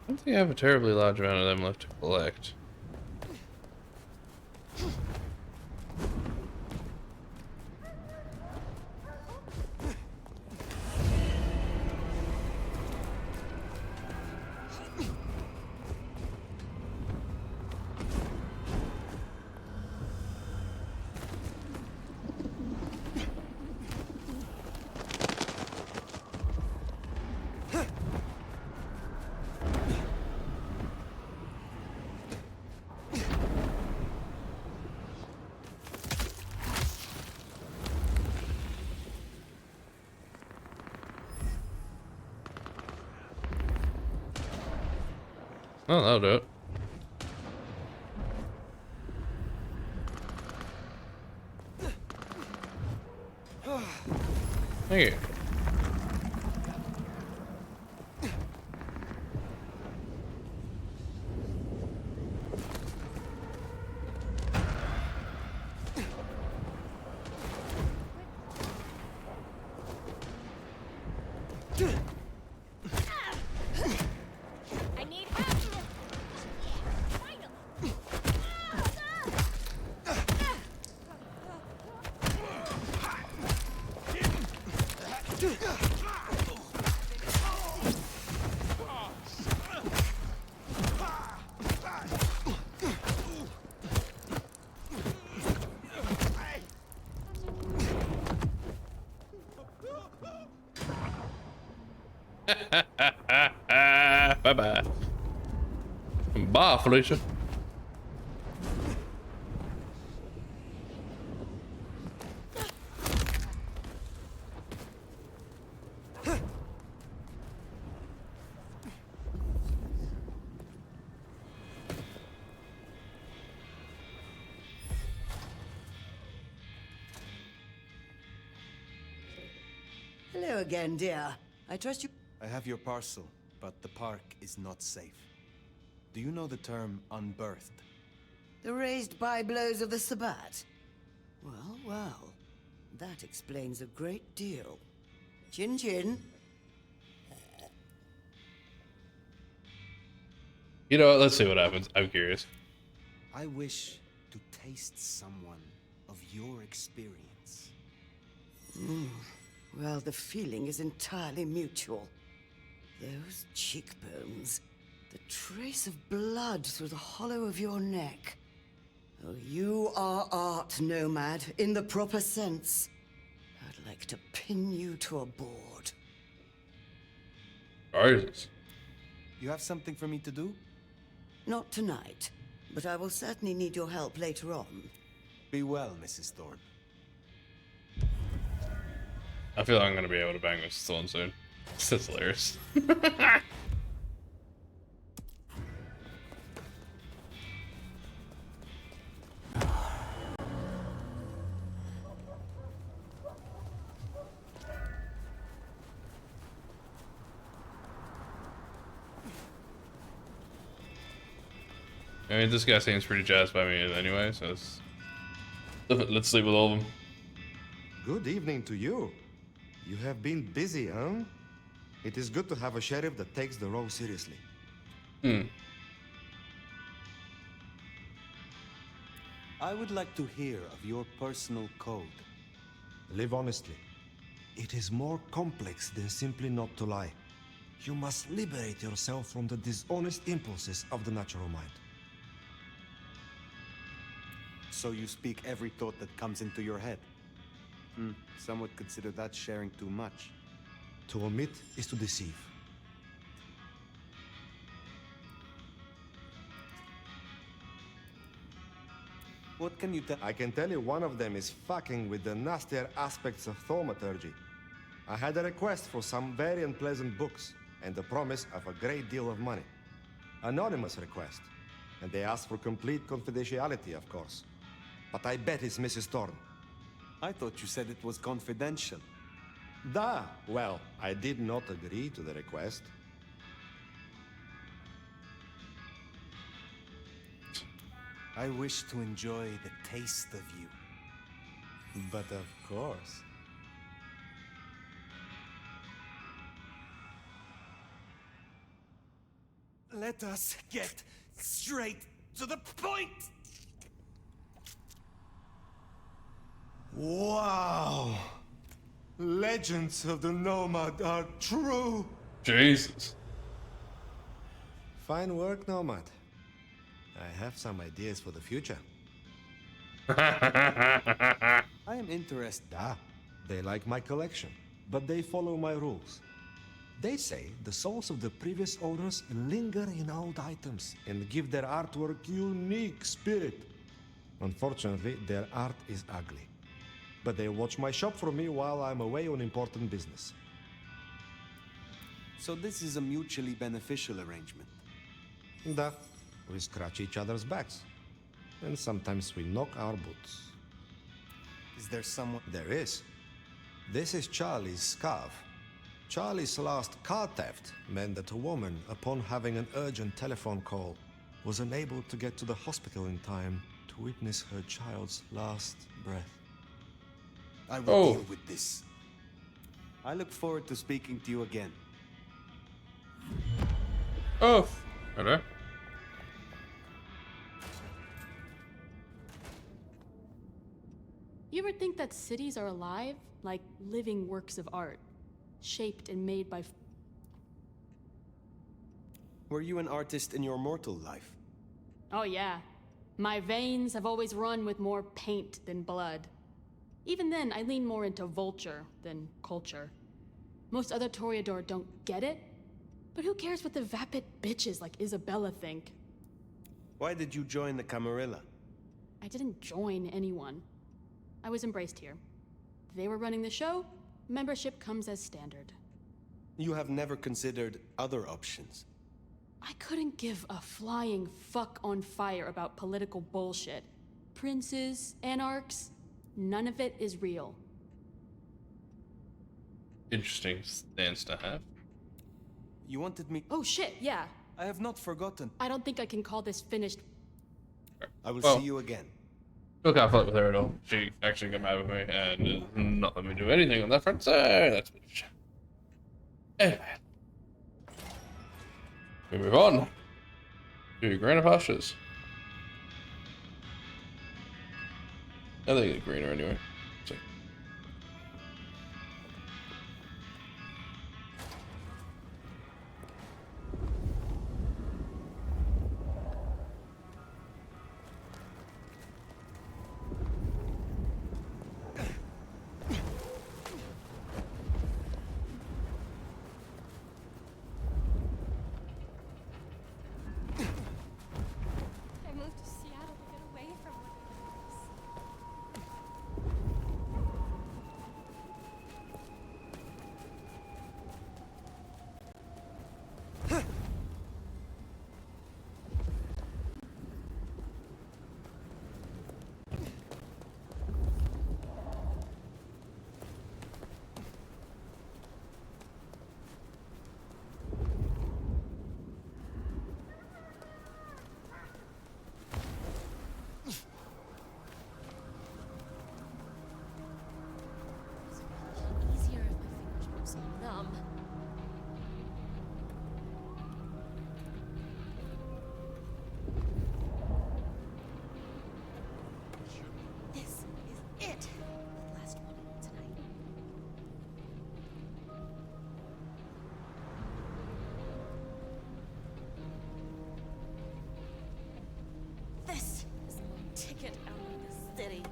Speaker 1: I don't think I have a terribly large amount of them left to collect. Oh, that'll do it. Thank you.
Speaker 8: I need help.
Speaker 1: Bye bye. Bye, Felicia.
Speaker 9: Hello again, dear. I trust you.
Speaker 3: I have your parcel, but the park is not safe. Do you know the term unbirthed?
Speaker 9: The raised by blows of the Sabbat. Well, well. That explains a great deal. Chin chin.
Speaker 1: You know what? Let's see what happens. I'm curious.
Speaker 3: I wish to taste someone of your experience.
Speaker 9: Well, the feeling is entirely mutual. Those cheekbones. The trace of blood through the hollow of your neck. Oh, you are art, Nomad, in the proper sense. I'd like to pin you to a board.
Speaker 1: Jesus.
Speaker 3: You have something for me to do?
Speaker 9: Not tonight, but I will certainly need your help later on.
Speaker 3: Be well, Mrs. Thorne.
Speaker 1: I feel like I'm gonna be able to bang Mrs. Thorne soon. This is hilarious. I mean, this guy seems pretty jazzed by me anyway, so let's sleep with all of them.
Speaker 11: Good evening to you. You have been busy, huh? It is good to have a sheriff that takes the role seriously.
Speaker 3: I would like to hear of your personal code.
Speaker 11: Live honestly. It is more complex than simply not to lie. You must liberate yourself from the dishonest impulses of the natural mind.
Speaker 3: So you speak every thought that comes into your head? Some would consider that sharing too much.
Speaker 11: To omit is to deceive.
Speaker 3: What can you tell?
Speaker 11: I can tell you one of them is fucking with the nastier aspects of thaumaturgy. I had a request for some very unpleasant books, and the promise of a great deal of money. Anonymous request, and they asked for complete confidentiality, of course. But I bet it's Mrs. Thorne.
Speaker 3: I thought you said it was confidential.
Speaker 11: Da! Well, I did not agree to the request.
Speaker 3: I wish to enjoy the taste of you.
Speaker 11: But of course.
Speaker 3: Let us get straight to the point!
Speaker 11: Wow! Legends of the Nomad are true!
Speaker 1: Jesus.
Speaker 11: Fine work, Nomad. I have some ideas for the future.
Speaker 3: I am interested.
Speaker 11: Ah, they like my collection, but they follow my rules. They say the souls of the previous owners linger in old items and give their artwork unique spirit. Unfortunately, their art is ugly. But they watch my shop for me while I'm away on important business.
Speaker 3: So this is a mutually beneficial arrangement.
Speaker 11: Da. We scratch each other's backs. And sometimes we knock our boots.
Speaker 3: Is there someone?
Speaker 11: There is. This is Charlie's scarf. Charlie's last car theft meant that a woman, upon having an urgent telephone call, was unable to get to the hospital in time to witness her child's last breath.
Speaker 3: I will deal with this. I look forward to speaking to you again.
Speaker 1: Oh, hello.
Speaker 12: You ever think that cities are alive, like living works of art? shaped and made by...
Speaker 3: Were you an artist in your mortal life?
Speaker 12: Oh yeah. My veins have always run with more paint than blood. Even then, I lean more into vulture than culture. Most other Toreador don't get it, but who cares what the vapid bitches like Isabella think?
Speaker 3: Why did you join the Camarilla?
Speaker 12: I didn't join anyone. I was embraced here. They were running the show, membership comes as standard.
Speaker 3: You have never considered other options.
Speaker 12: I couldn't give a flying fuck on fire about political bullshit. Princes, anarchs, none of it is real.
Speaker 1: Interesting stance to have.
Speaker 3: You wanted me...
Speaker 12: Oh shit, yeah.
Speaker 3: I have not forgotten.
Speaker 12: I don't think I can call this finished.
Speaker 3: I will
Speaker 1: Well,
Speaker 3: see you again.
Speaker 1: Still can't flirt with her at all. She actually got mad with me and is not letting me do anything on that front, so that's bitch. Anyway. We move on to greener pastures. I think it's greener anyway. So.
Speaker 8: I moved to Seattle to get away from this.
Speaker 2: Easier if my fingers weren't so numb. This is it. The last one tonight. This is my ticket out of the city.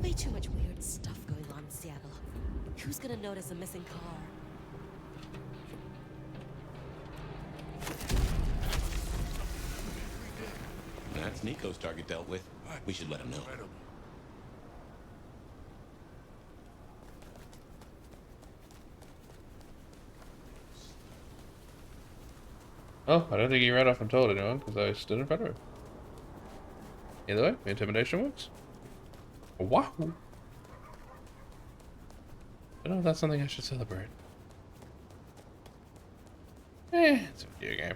Speaker 2: Way too much weird stuff going on in Seattle. Who's gonna notice a missing car?
Speaker 4: That's Nico's target dealt with. We should let him know.
Speaker 1: Oh, I don't think he ran off and told anyone because I stood in front of him. Either way, intimidation works. Wow. I don't know if that's something I should celebrate. It's a video game.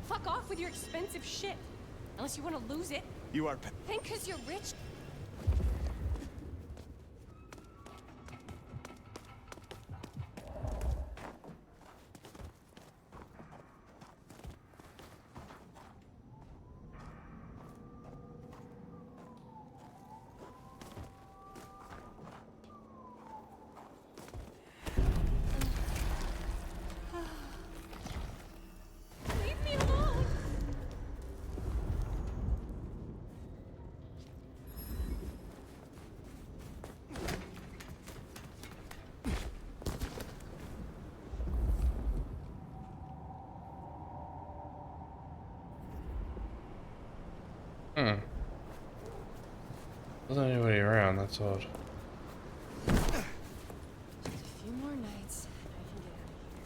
Speaker 8: Fuck off with your expensive shit. Unless you want to lose it.
Speaker 3: You are...
Speaker 8: Think 'cause you're rich? Leave me alone.
Speaker 1: Wasn't anybody around, that's odd.
Speaker 8: Just a few more nights. I can get out of here.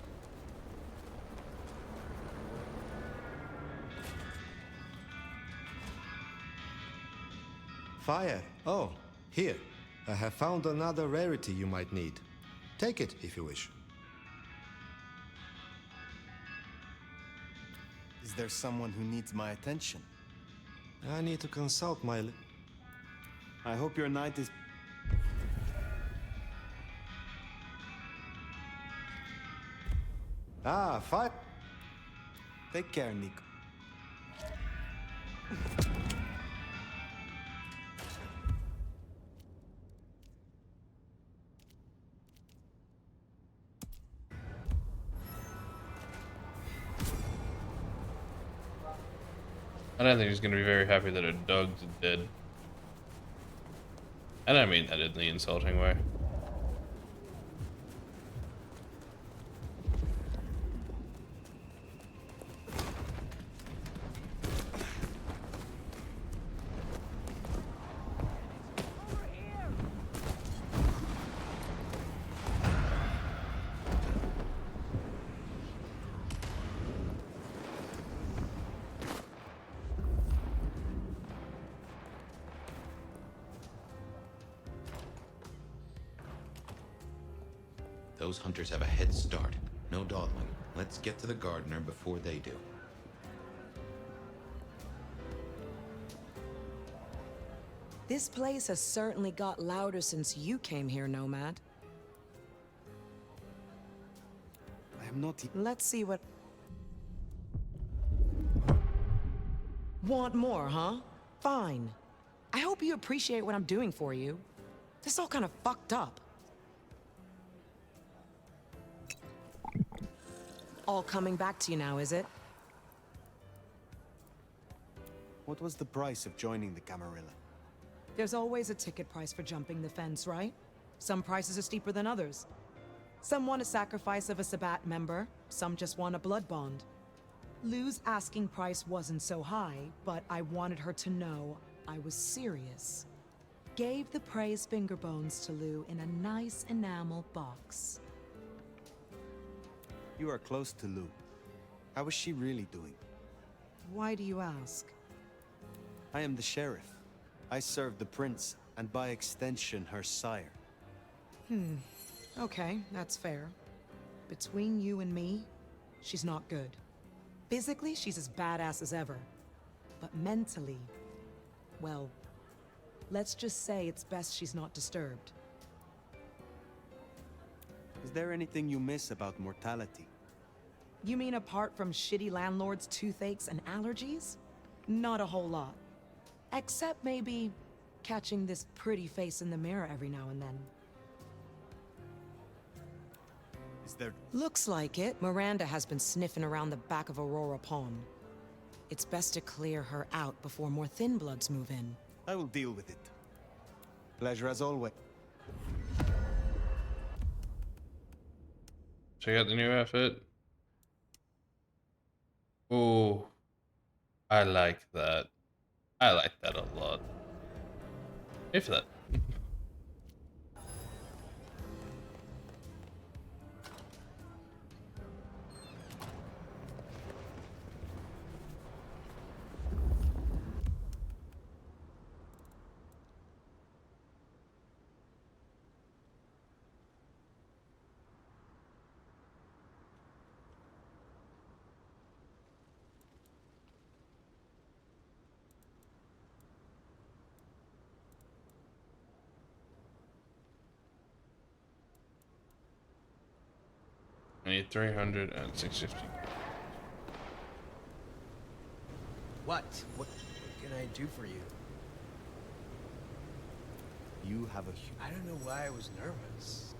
Speaker 3: Fire. Oh,
Speaker 11: Here, I have found another rarity you might need. Take it if you wish.
Speaker 3: Is there someone who needs my attention?
Speaker 11: I need to consult my...
Speaker 3: I hope your night is...
Speaker 11: Ah, fine.
Speaker 3: Take care, Nico.
Speaker 1: I don't think he's gonna be very happy that a dog's dead. I don't mean that in the insulting way.
Speaker 4: Those hunters have a head start. No dawdling. Let's get to the gardener before they do.
Speaker 13: This place has certainly got louder since you came here, Nomad.
Speaker 3: I am not...
Speaker 13: Let's see what... Want more, huh? Fine. I hope you appreciate what I'm doing for you. This all kind of fucked up. All coming back to you now, is it?
Speaker 3: What was the price of joining the Camarilla?
Speaker 13: There's always a ticket price for jumping the fence, right? Some prices are steeper than others. Some want a sacrifice of a Sabbat member, some just want a blood bond. Lou's asking price wasn't so high, but I wanted her to know I was serious. Gave the praise finger bones to Lou in a nice enamel box.
Speaker 3: You are close to Lou. How is she really doing?
Speaker 13: Why do you ask?
Speaker 3: I am the sheriff. I serve the prince, and by extension, her sire.
Speaker 13: Okay, that's fair. Between you and me, she's not good. Physically, she's as badass as ever. But mentally, well, let's just say it's best she's not disturbed.
Speaker 3: Is there anything you miss about mortality?
Speaker 13: You mean apart from shitty landlords, toothaches, and allergies? Not a whole lot. Except maybe catching this pretty face in the mirror every now and then.
Speaker 3: Is there...
Speaker 13: Looks like it. Miranda has been sniffing around the back of Aurora Pond. It's best to clear her out before more thin bloods move in.
Speaker 3: I will deal with it. Pleasure as always.
Speaker 1: Check out the new outfit. Oh, I like that. I like that a lot. Pay for that. I need 300 and 650.
Speaker 7: What? What can I do for you?
Speaker 3: You have a...
Speaker 7: I don't know why I was nervous.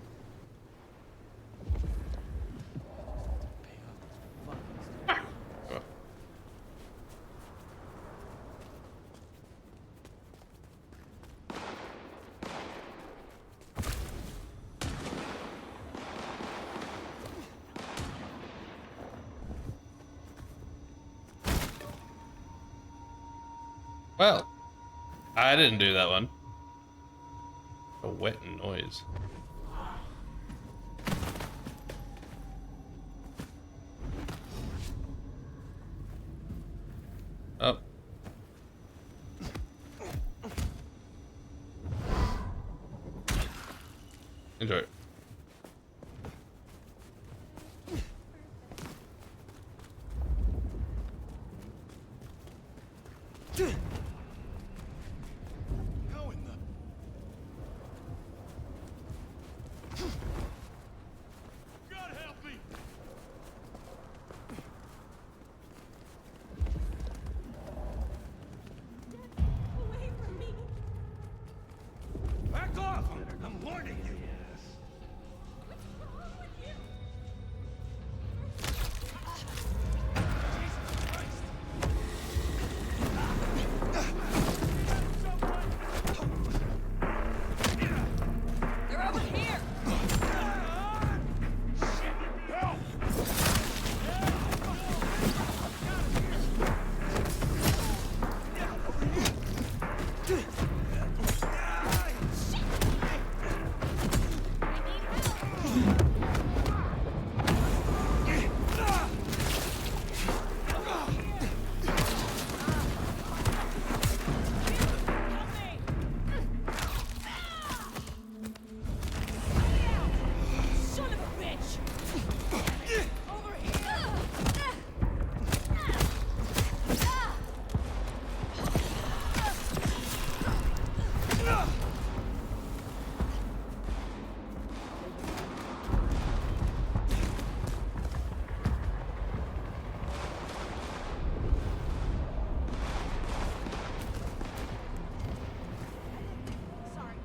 Speaker 1: Well, I didn't do that one. A wet noise. Oh. Enjoy.
Speaker 10: How in the... God help me!
Speaker 8: Away from me!
Speaker 10: Back off! I'm warning you!
Speaker 8: What's wrong with you? They're over here! Son of a bitch! Over here! Sorry.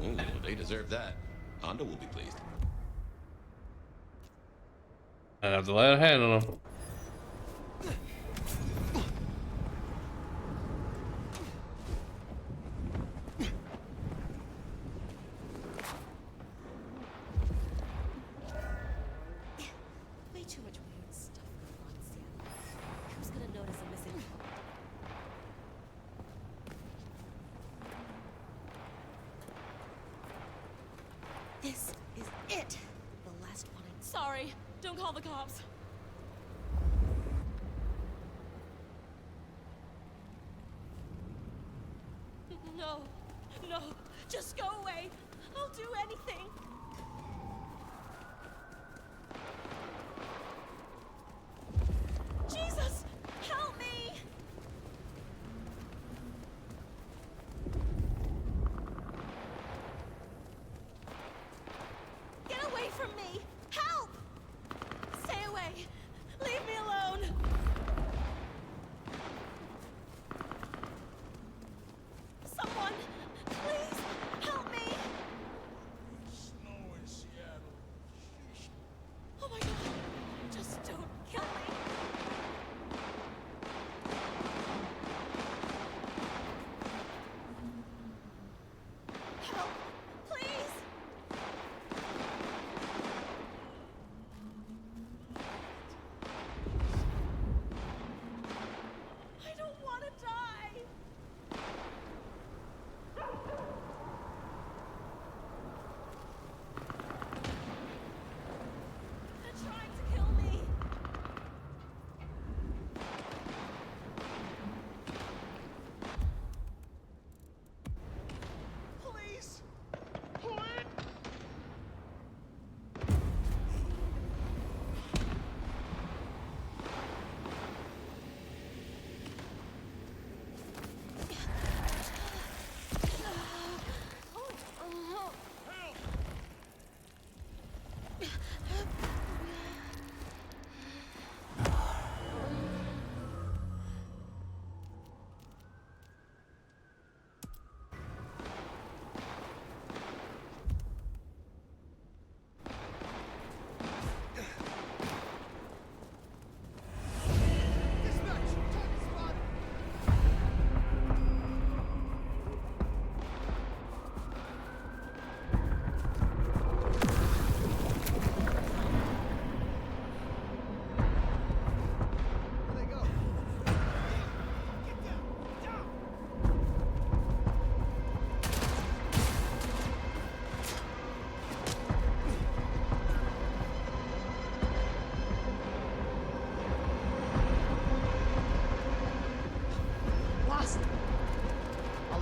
Speaker 4: Ooh, they deserve that. Hondo will be pleased.
Speaker 1: I have to lay a hand on him.
Speaker 8: Way too much weird stuff going on, Sam. Who's gonna notice a missing? This is it. The last one. Sorry. Don't call the cops. No. No. Just go away. I'll do anything. Jesus! Help me! Get away from me! Help! Stay away! Leave me alone! Someone, please help me!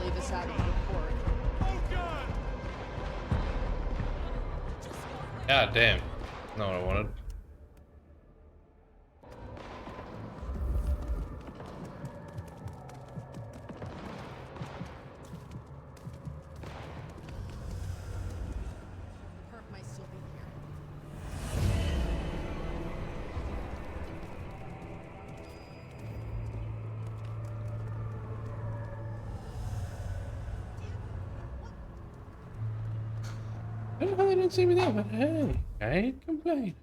Speaker 12: leave us out of the report.
Speaker 1: God damn. Not what I wanted.
Speaker 13: Perk might still be here.
Speaker 1: I don't know how they didn't see me there, but hey, I ain't complain.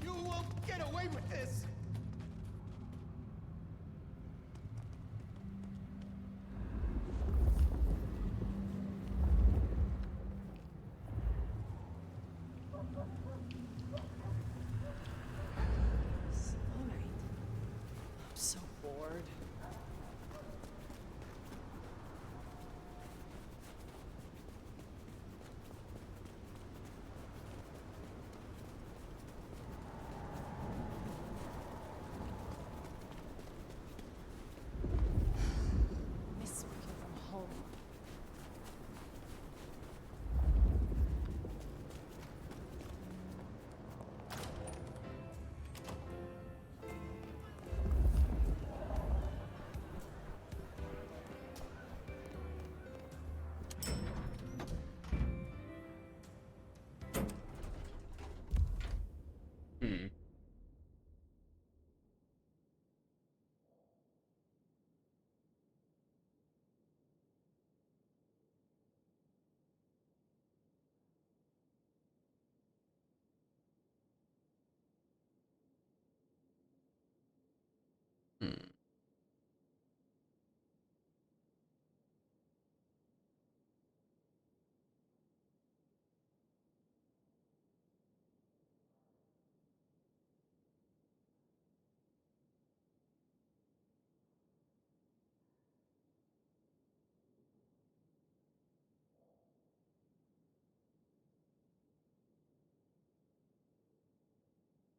Speaker 7: You won't get away with this!
Speaker 13: I'm so bored. Miss working from home.
Speaker 1: Hmm. Hmm.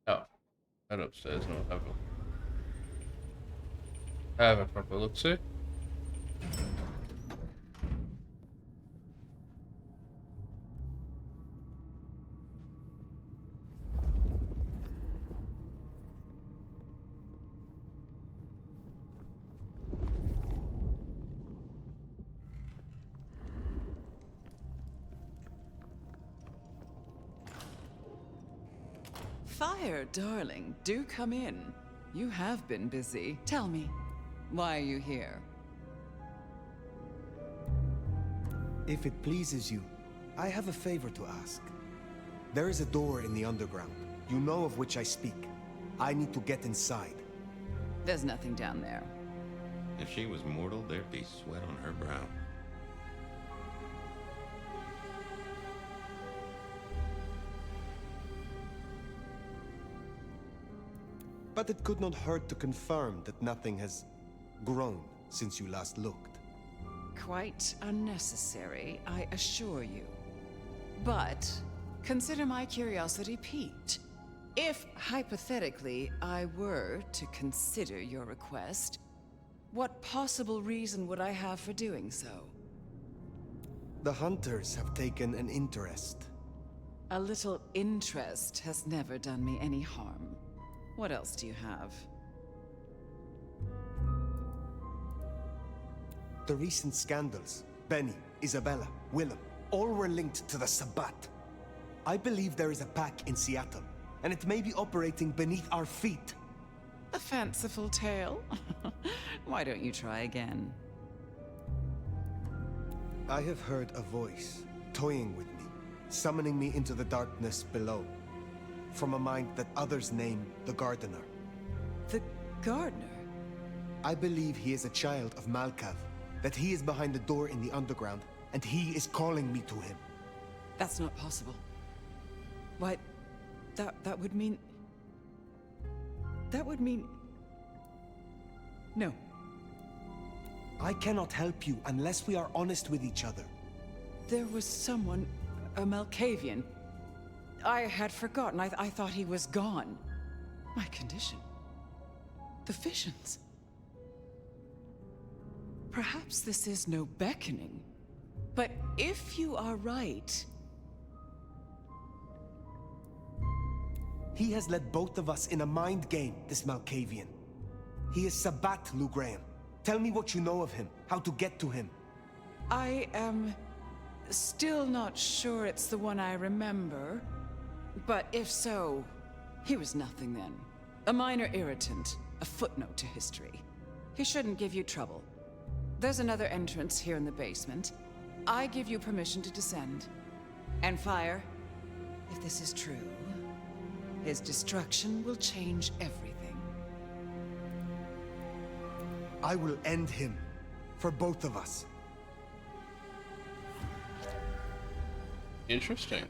Speaker 1: Oh, that upstairs, no, I have a proper look, see?
Speaker 14: Fire, darling, do come in. You have been busy. Tell me, why are you here?
Speaker 3: If it pleases you, I have a favor to ask. There is a door in the underground. You know of which I speak. I need to get inside.
Speaker 14: There's nothing down there.
Speaker 4: If she was mortal, there'd be sweat on her brow.
Speaker 3: But it could not hurt to confirm that nothing has grown since you last looked.
Speaker 14: Quite unnecessary, I assure you. But consider my curiosity piqued. If, hypothetically, I were to consider your request, what possible reason would I have for doing so?
Speaker 3: The hunters have taken an interest.
Speaker 14: A little interest has never done me any harm. What else do you have?
Speaker 3: The recent scandals, Benny, Isabella, Willem, all were linked to the Sabbat. I believe there is a pack in Seattle, and it may be operating beneath our feet.
Speaker 14: A fanciful tale? Why don't you try again?
Speaker 3: I have heard a voice, toying with me, summoning me into the darkness below, from a mind that others name the Gardener.
Speaker 14: The Gardener?
Speaker 3: I believe he is a child of Malkav, that he is behind the door in the underground, and he is calling me to him.
Speaker 14: That's not possible. Why, that would mean... that would mean... No.
Speaker 3: I cannot help you unless we are honest with each other.
Speaker 14: There was someone, a Malkavian. I had forgotten. I thought he was gone. My condition. The visions. Perhaps this is no beckoning. But if you are right...
Speaker 3: He has led both of us in a mind game, this Malkavian. He is Sabbat, Lou Graham. Tell me what you know of him, how to get to him.
Speaker 14: I am still not sure it's the one I remember. But if so, he was nothing then. A minor irritant, a footnote to history. He shouldn't give you trouble. There's another entrance here in the basement. I give you permission to descend. And Fire, if this is true, his destruction will change everything.
Speaker 3: I will end him. For both of us.
Speaker 1: Interesting.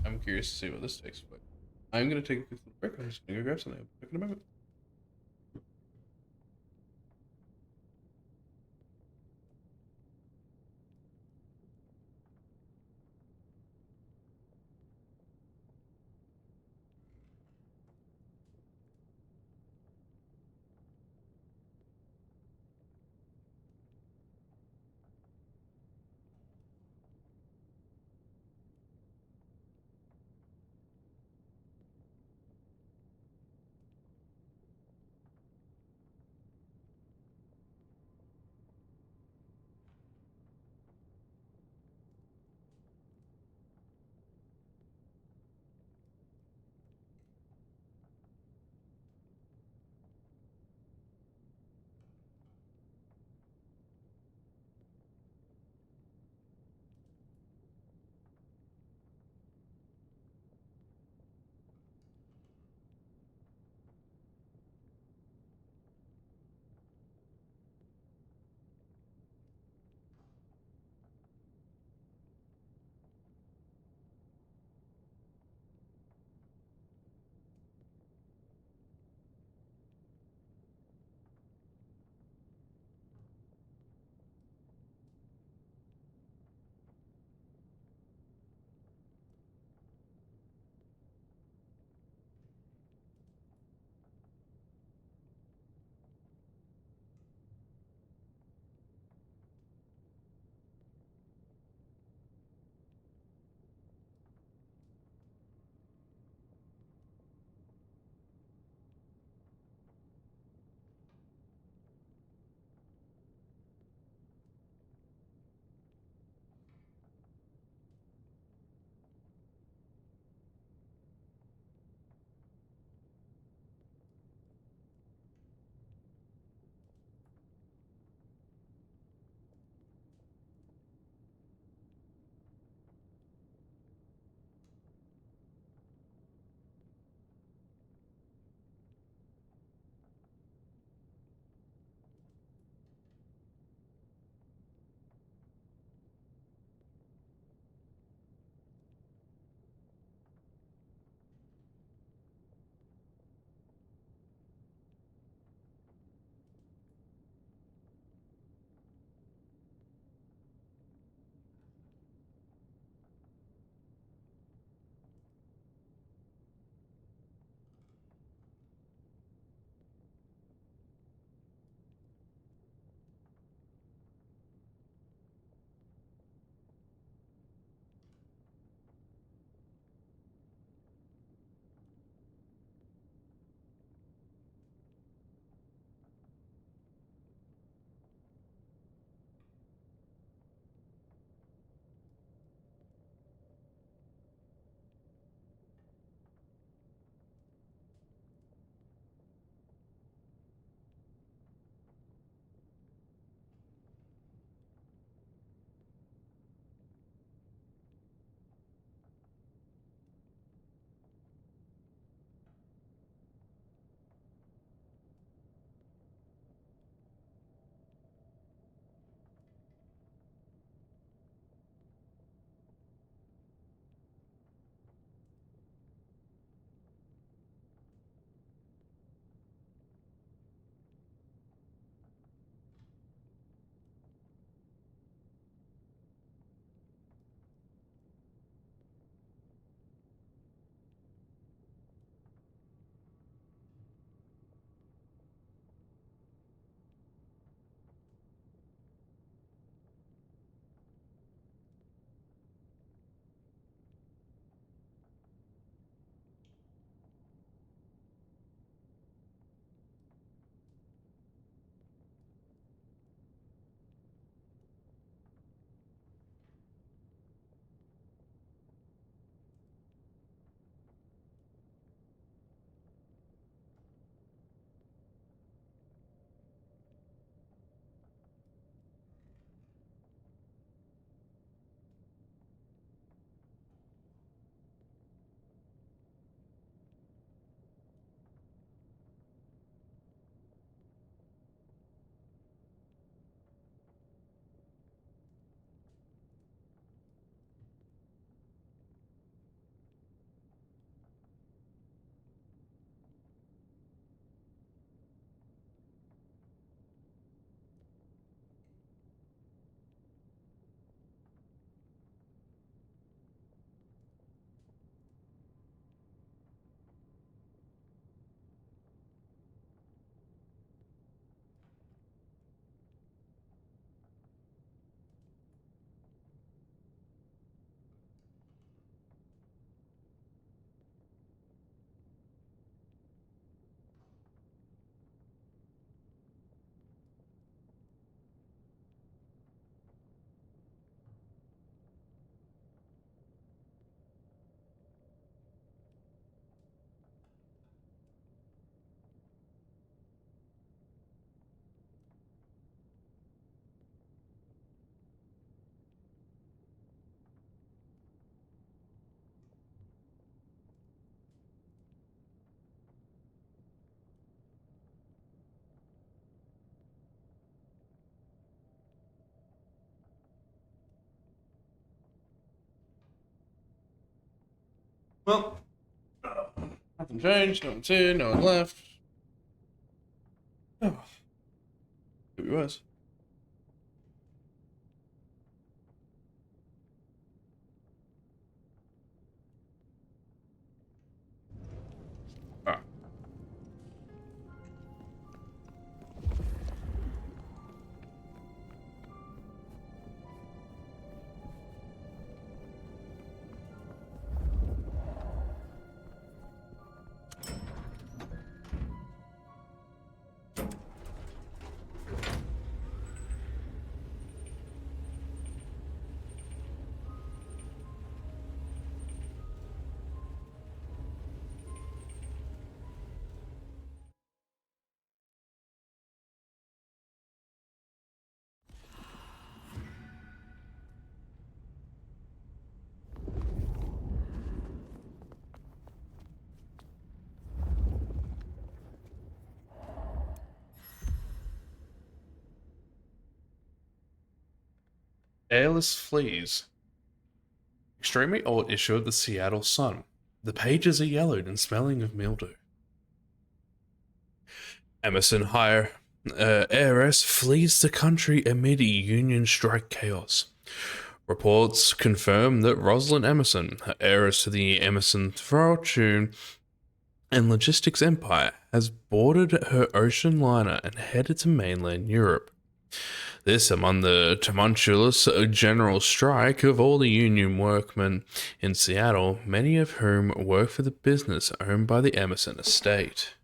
Speaker 1: I'm curious to see what this takes place. I'm gonna take a quick little break. I'm just gonna go grab something. I'll be back in a moment. Well, nothing changed, no one's here, no one left. Oh, could be worse. Ah. Airless fleas. Extremely old issue of the Seattle Sun. The pages are yellowed and smelling of mildew. Emerson Hire heiress flees the country amid union strike chaos. Reports confirm that Rosalind Emerson, heiress to the Emerson fortune and logistics empire, has boarded her ocean liner and headed to mainland Europe. This among the tumultuous general strike of all the union workmen in Seattle, many of whom work for the business owned by the Emerson estate.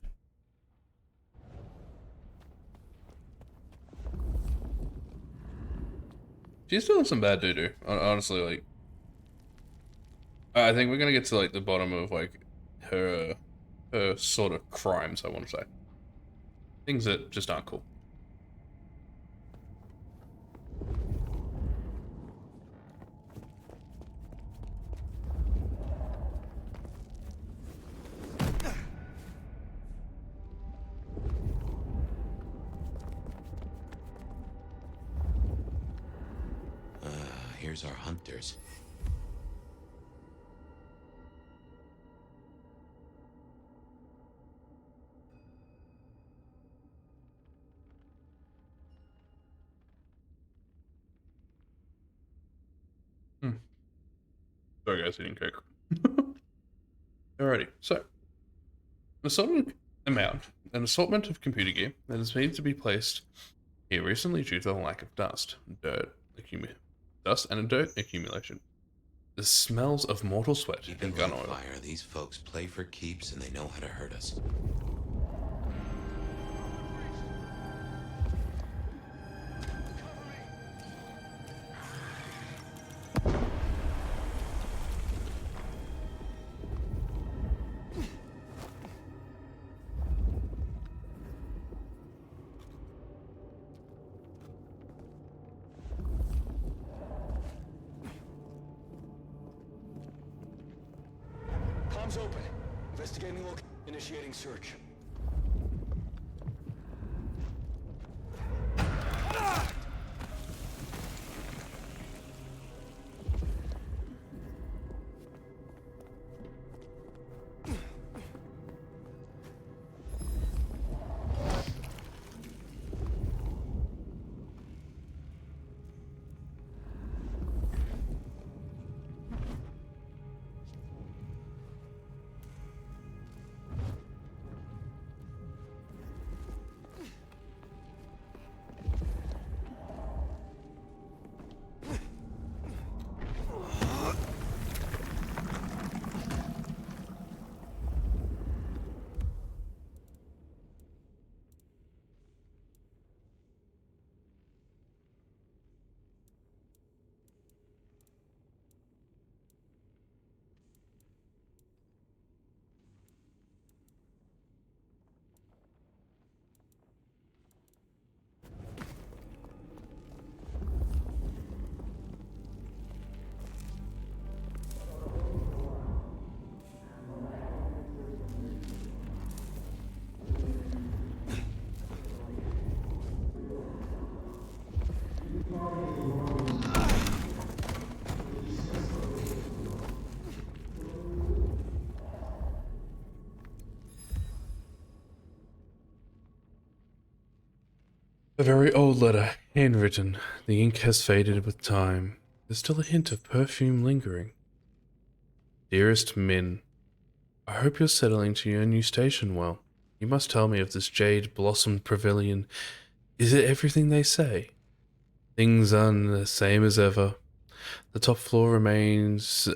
Speaker 1: She's doing some bad doo-doo, honestly. Like, I think we're gonna get to like the bottom of like her sort of crimes. I want to say things that just aren't cool.
Speaker 4: Here's our hunters.
Speaker 1: Sorry guys, eating cake. Alrighty, so an assortment of computer gear that is needed to be placed here recently due to the lack of dust and dirt accumulation. The smells of mortal sweat and gun oil.
Speaker 4: Fire. These folks play for keeps and they know how to hurt us.
Speaker 15: Comms open. Investigating location. Initiating search.
Speaker 1: A very old letter, handwritten. The ink has faded with time. There's still a hint of perfume lingering. Dearest Min, I hope you're settling to your new station well. You must tell me of this jade blossomed pavilion. Is it everything they say? Things are the same as ever. The top floor remains...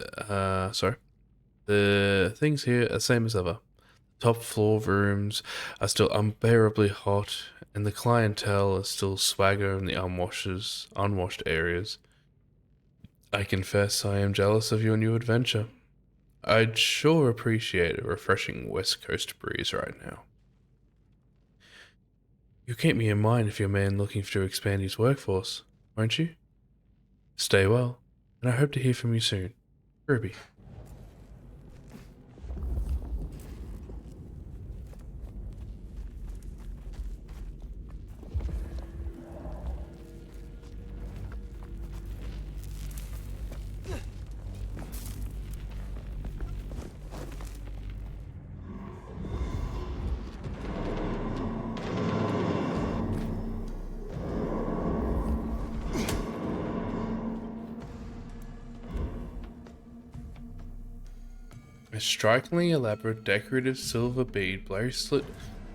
Speaker 1: The things here are the same as ever. Top floor rooms are still unbearably hot, and the clientele is still swagger in the unwashed areas. I confess I am jealous of your new adventure. I'd sure appreciate a refreshing West Coast breeze right now. You'll keep me in mind if you're a man looking to expand his workforce, won't you? Stay well, and I hope to hear from you soon. Ruby. A strikingly elaborate decorative silver bead bracelet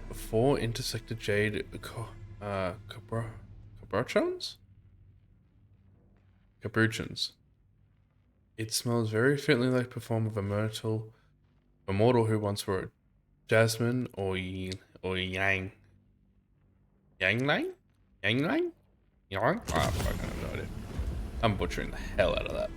Speaker 1: with 4 intersected jade capuchons. It smells very faintly like the perform of a mortal who once wore it. Jasmine or Yang. Yang? Yang? Ah, fuck, I have no idea. I'm butchering the hell out of that.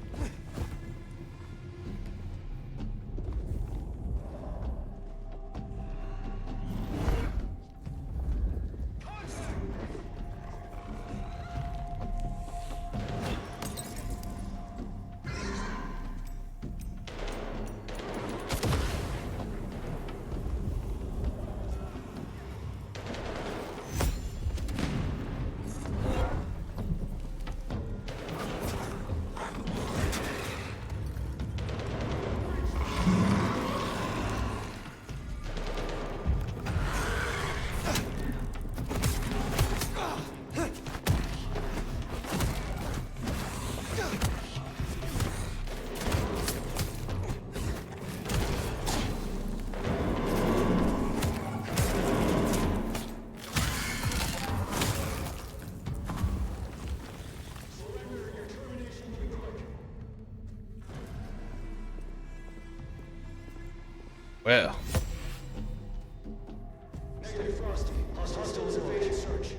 Speaker 1: Well.
Speaker 15: Negative, Frosty. Hostiles evading search.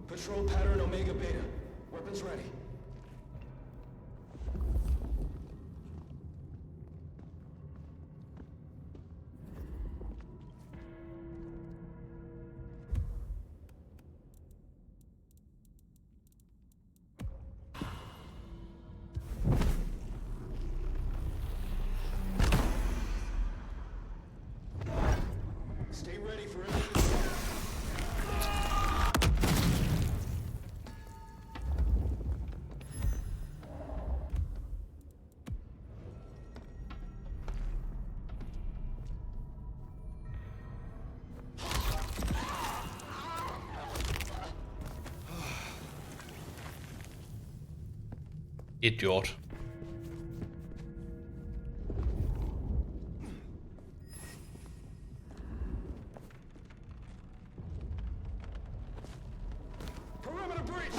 Speaker 15: Patrol pattern Omega Beta. Weapons ready. Stay ready for anything.
Speaker 1: Idiot.
Speaker 15: Perimeter breach.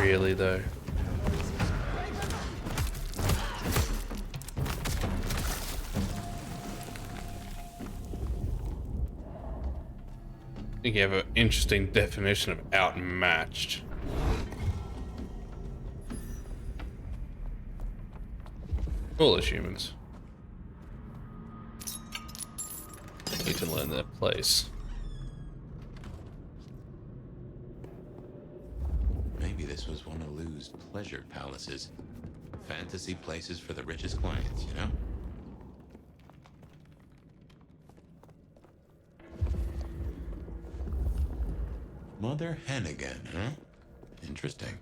Speaker 1: really, though. I think you have an interesting definition of outmatched. Foolish humans. Need to learn their place.
Speaker 4: Maybe this was one of Lou's pleasure palaces. Fantasy places for the richest clients, you know? Mother hen again, huh? Interesting.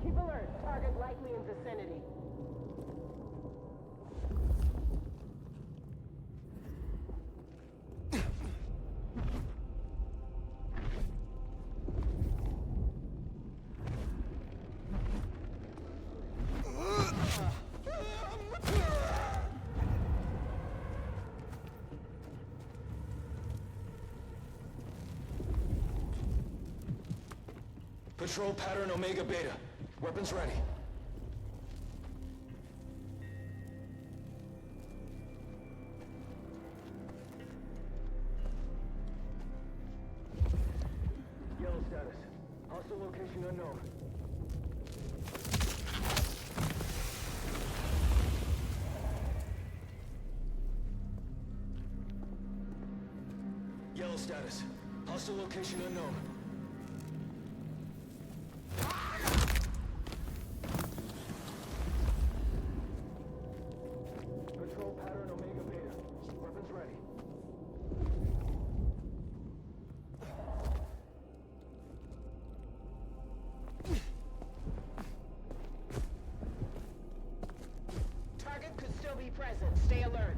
Speaker 16: Keep alert. Target likely in vicinity.
Speaker 15: Patrol pattern Omega Beta. Weapons ready. Yellow status. Hostile location unknown. Yellow status. Hostile location unknown. Patrol pattern Omega Beta. Weapons ready.
Speaker 16: Target could still be present. Stay alert.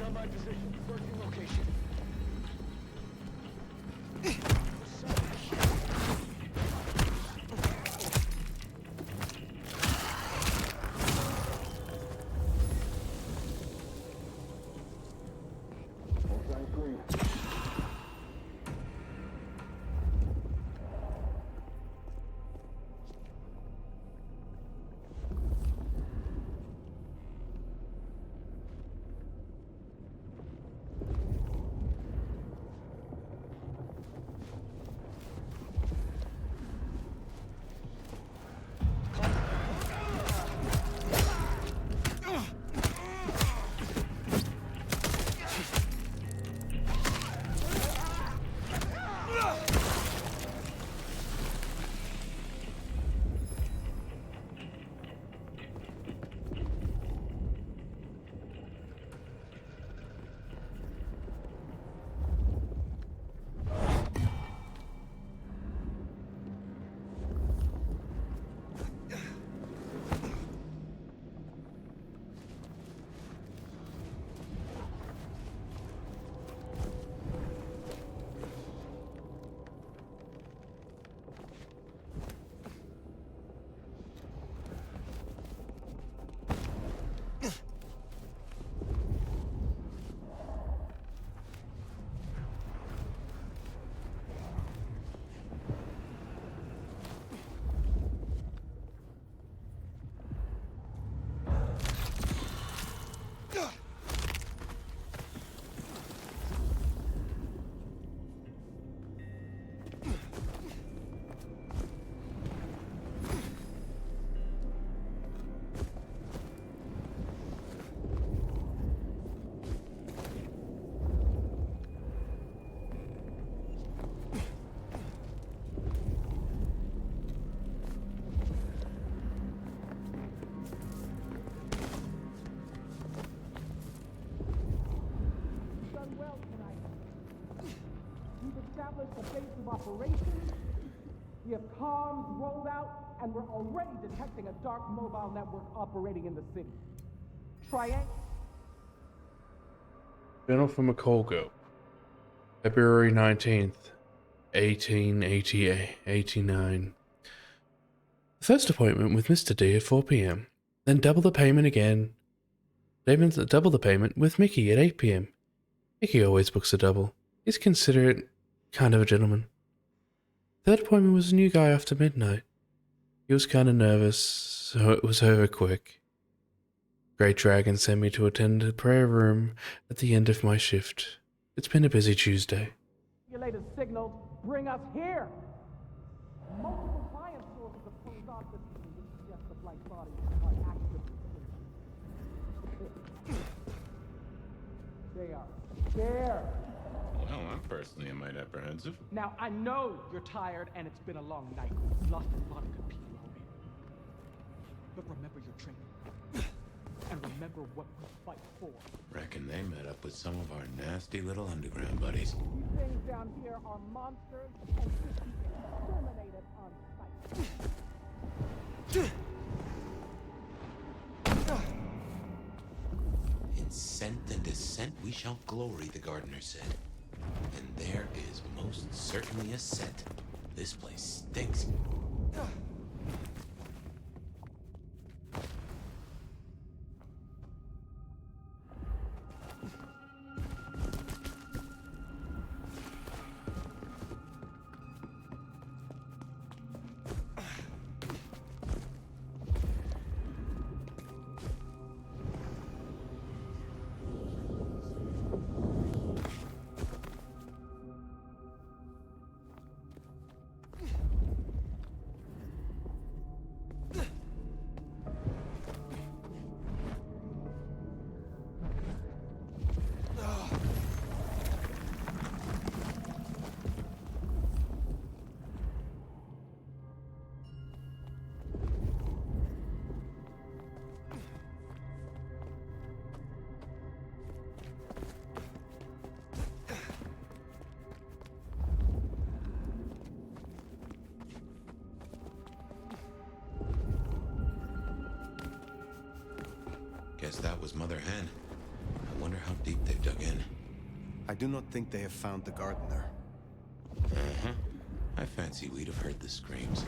Speaker 15: Eyes on my position. Working location.
Speaker 17: The base of operations. We have comms rolled out, and we're already detecting a dark mobile network operating in the city.
Speaker 1: Journal from a Call Girl. February 19th, 1889. The first appointment with Mr. D at 4 p.m. Then double the payment again. Double the payment with Mickey at 8 p.m. Mickey always books a double. He's considerate, kind of a gentleman. Third appointment was a new guy after midnight. He was kind of nervous, so it was over quick. Great Dragon sent me to attend a prayer room at the end of my shift. It's been a busy Tuesday.
Speaker 17: Regulated signals bring us here. Multiple client sources have closed off this meeting, which suggests the flight bodies are actively sleeping. They are scared.
Speaker 4: Well, I'm personally might apprehensive.
Speaker 17: Now, I know you're tired and it's been a long night. You lost a lot of good people already. But remember your training. And remember what we fight for.
Speaker 4: Reckon they met up with some of our nasty little underground buddies.
Speaker 17: These things down here are monsters and should be exterminated on sight.
Speaker 4: In scent and descent we shall glory, the gardener said. And there is most certainly a scent. This place stinks. Guess that was Mother Hen. I wonder how deep they've
Speaker 3: I do not think they have found the gardener.
Speaker 4: Uh-huh. I fancy we'd have heard the screams.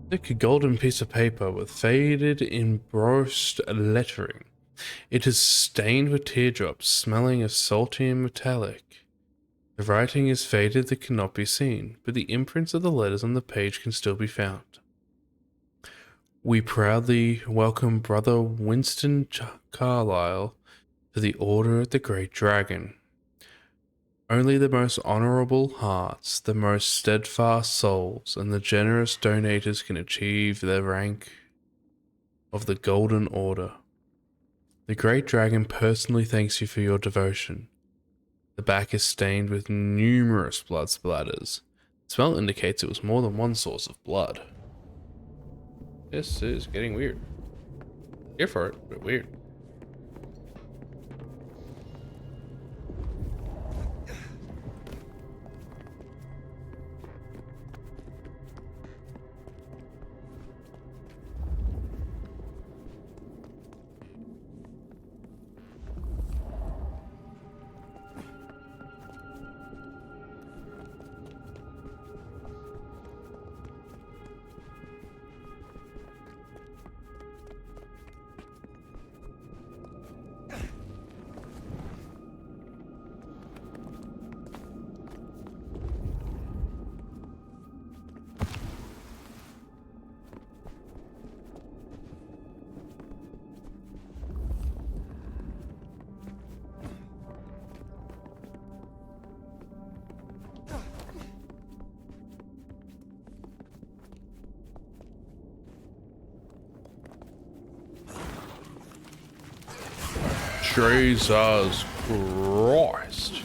Speaker 1: Thick golden piece of paper with faded embossed lettering. It is stained with teardrops, smelling of salty and metallic. The writing is faded that cannot be seen, but the imprints of the letters on the page can still be found. We proudly welcome Brother Winston Carlyle to the Order of the Great Dragon. Only the most honorable hearts, the most steadfast souls, and the generous donators can achieve the rank of the Golden Order. The Great Dragon personally thanks you for your devotion. The back is stained with numerous blood splatters. The smell indicates it was more than one source of blood. This is getting weird. Here for it, but weird. Jesus Christ.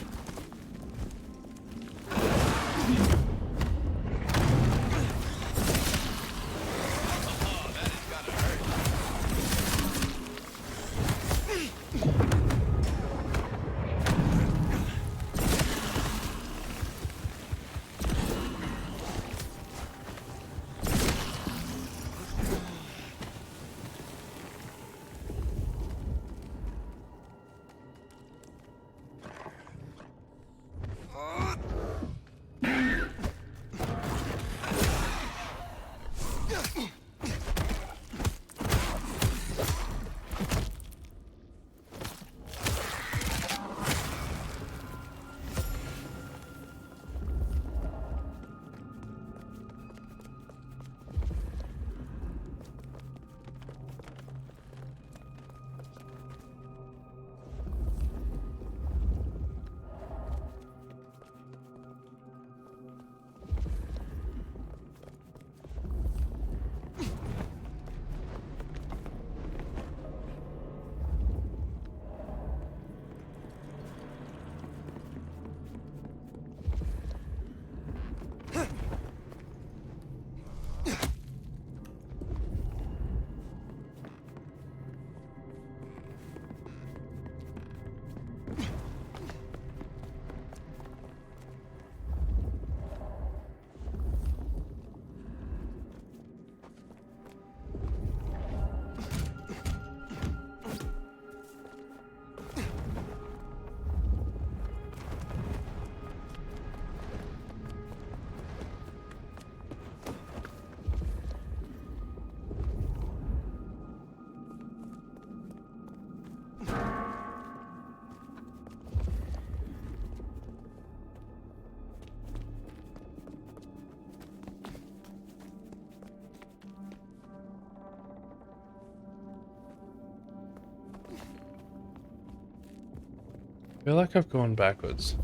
Speaker 1: I feel like I've gone backwards.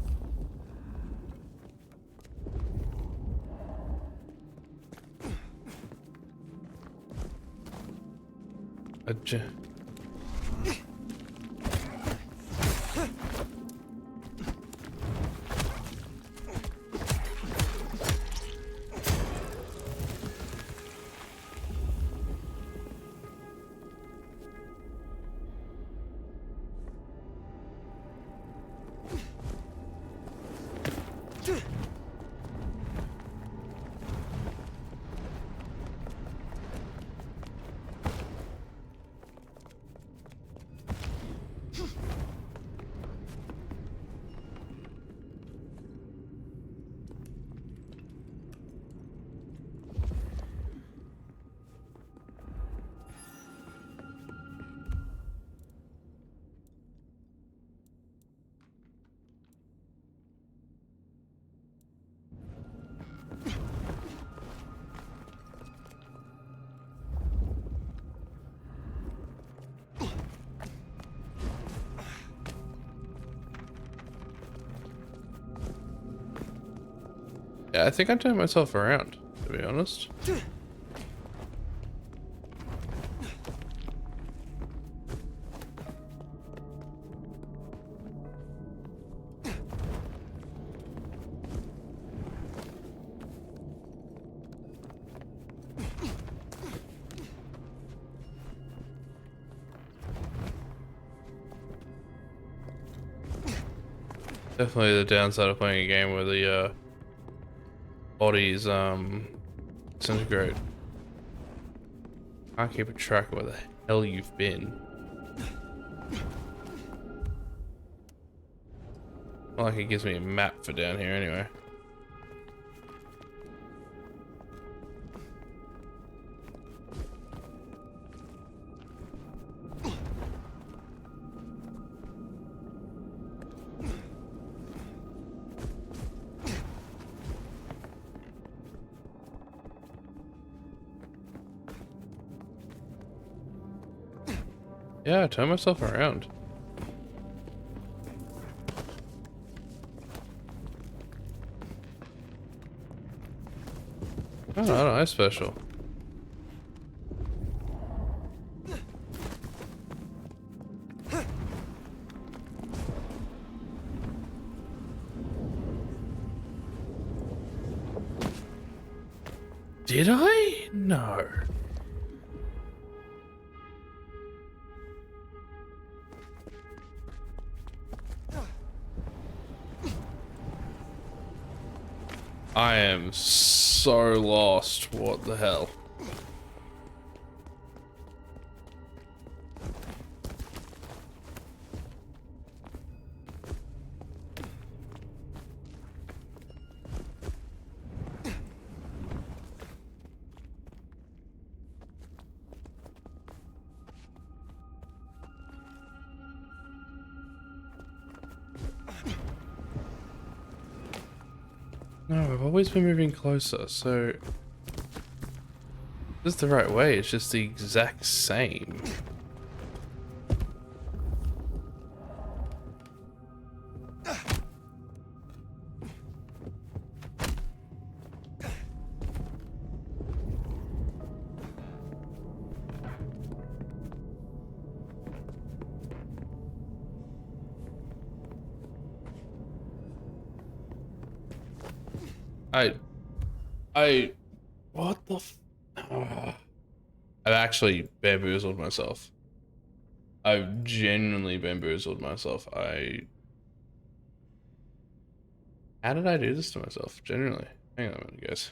Speaker 1: Yeah, I think I turned myself around, to be honest. Definitely the downside of playing a game where the bodies disintegrate. Can't keep a track of where the hell you've been. Not like it gives me a map for down here anyway. Yeah, turn myself around. Oh, I don't know, special. Did I? No. I am so lost. What the hell? No, I've always been moving closer, so this is the right way, it's just the exact same. What the I've actually bamboozled myself. I've genuinely bamboozled myself. How did I do this to myself? Genuinely. Hang on a minute, guys.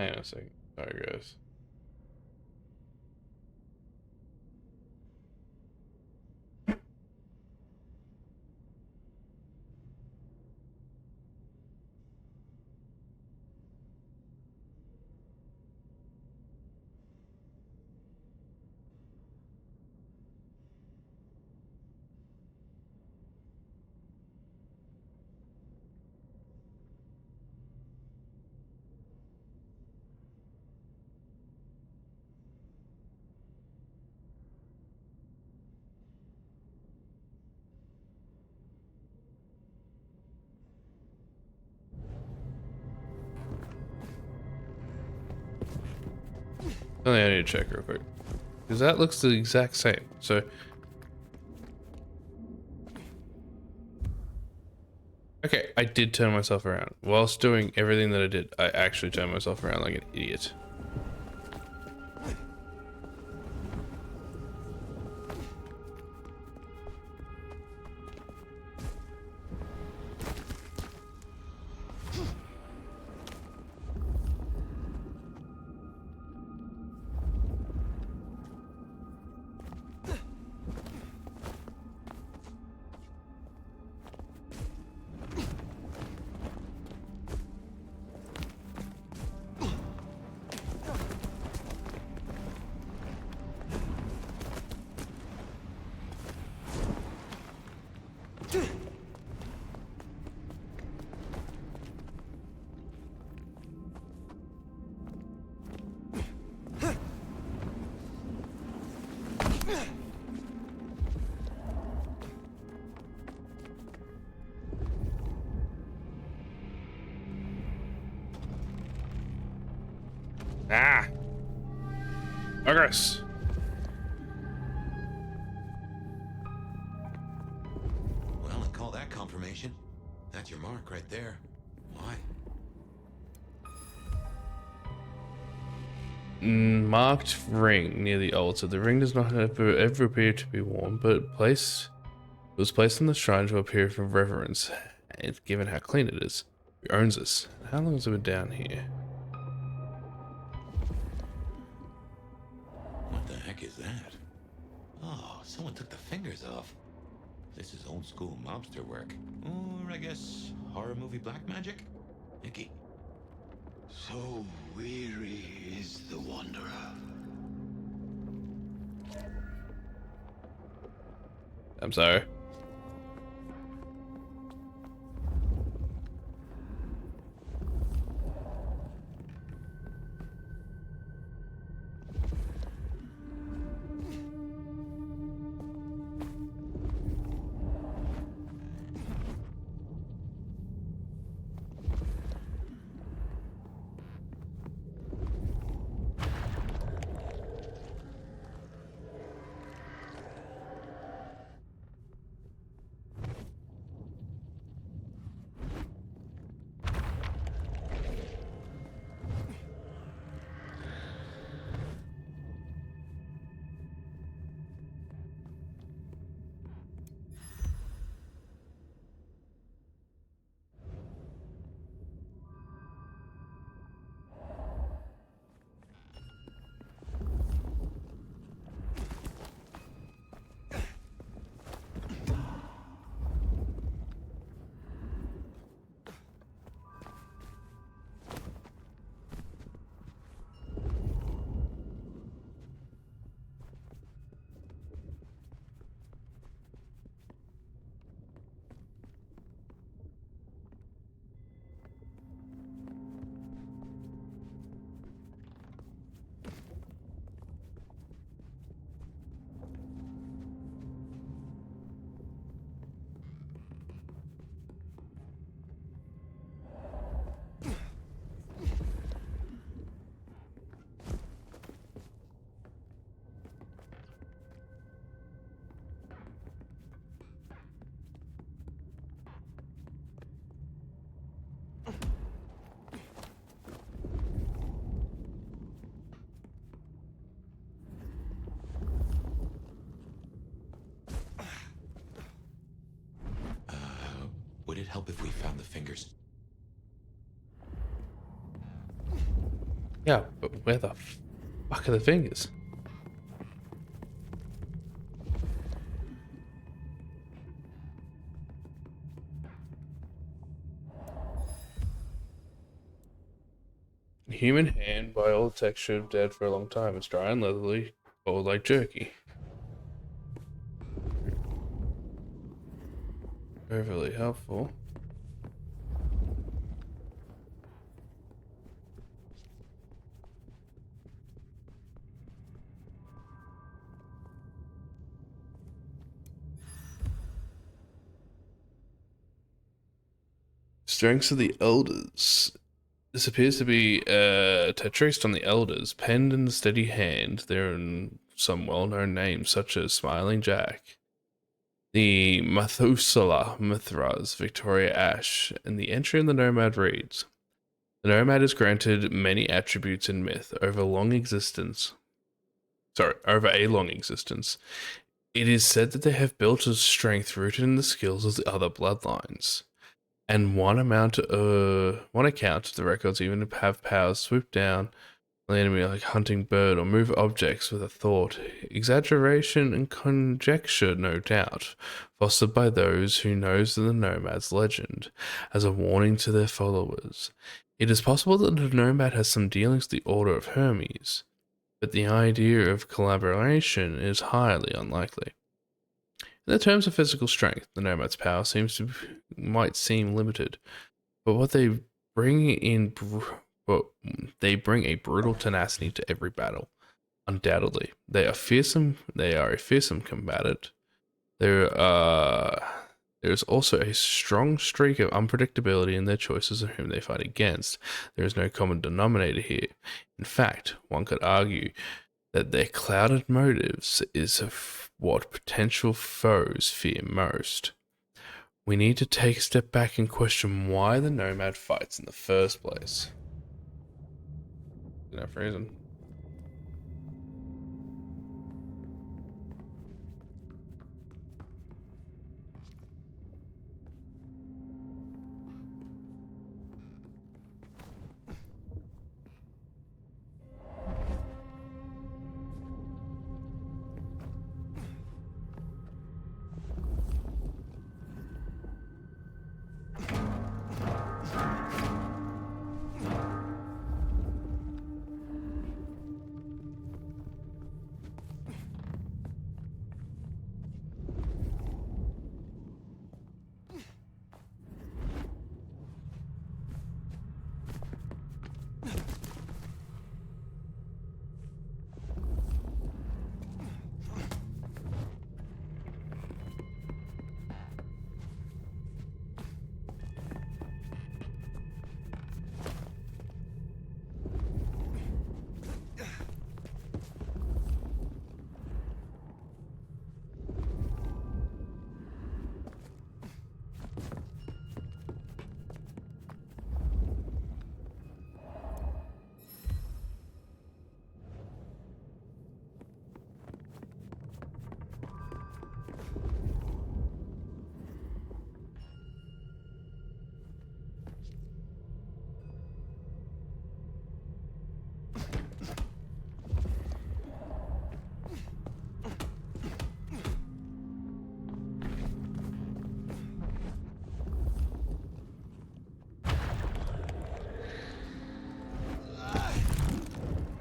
Speaker 1: Hang on a second. Sorry, guys. Something I need to check real quick. Because that looks the exact same. So. Okay, I did turn myself around. Whilst doing everything that I did, I actually turned myself around like an idiot. Ah! Progress!
Speaker 4: Well, I call that confirmation. That's your mark right there. Why?
Speaker 1: Marked ring near the altar. The ring does not ever appear to be worn, but it was placed in the shrine to appear for reverence. And given how clean it is, who owns this? How long has it been down here?
Speaker 4: What the heck is that? Oh, someone took the fingers off. This is old school mobster work. Or I guess horror movie black magic? Icky.
Speaker 6: So weary is the wanderer.
Speaker 1: I'm sorry.
Speaker 4: Would it help if we found the fingers?
Speaker 1: Yeah, but where the fuck are the fingers? Human hand, by all texture, dead for a long time. It's dry and leathery, cold like jerky. Overly helpful. Strengths of the Elders. This appears to be traced on the Elders, penned in a steady hand. There are some well-known names, such as Smiling Jack, the Methuselah Mithras, Victoria Ash, and the entry in the Nomad reads, the Nomad is granted many attributes in myth over a long existence. It is said that they have built a strength rooted in the skills of the other bloodlines. And one account of the records even have powers swoop down on the enemy like a hunting bird or move objects with a thought. Exaggeration and conjecture, no doubt, fostered by those who knows the Nomad's legend, as a warning to their followers. It is possible that the Nomad has some dealings with the Order of Hermes, but the idea of collaboration is highly unlikely. In the terms of physical strength, the Nomad's power might seem limited, but they bring a brutal tenacity to every battle. Undoubtedly, they are a fearsome combatant. There is also a strong streak of unpredictability in their choices of whom they fight against. There is no common denominator here. In fact, one could argue that their clouded motives is what potential foes fear most. We need to take a step back and question why the Nomad fights in the first place. Enough reason.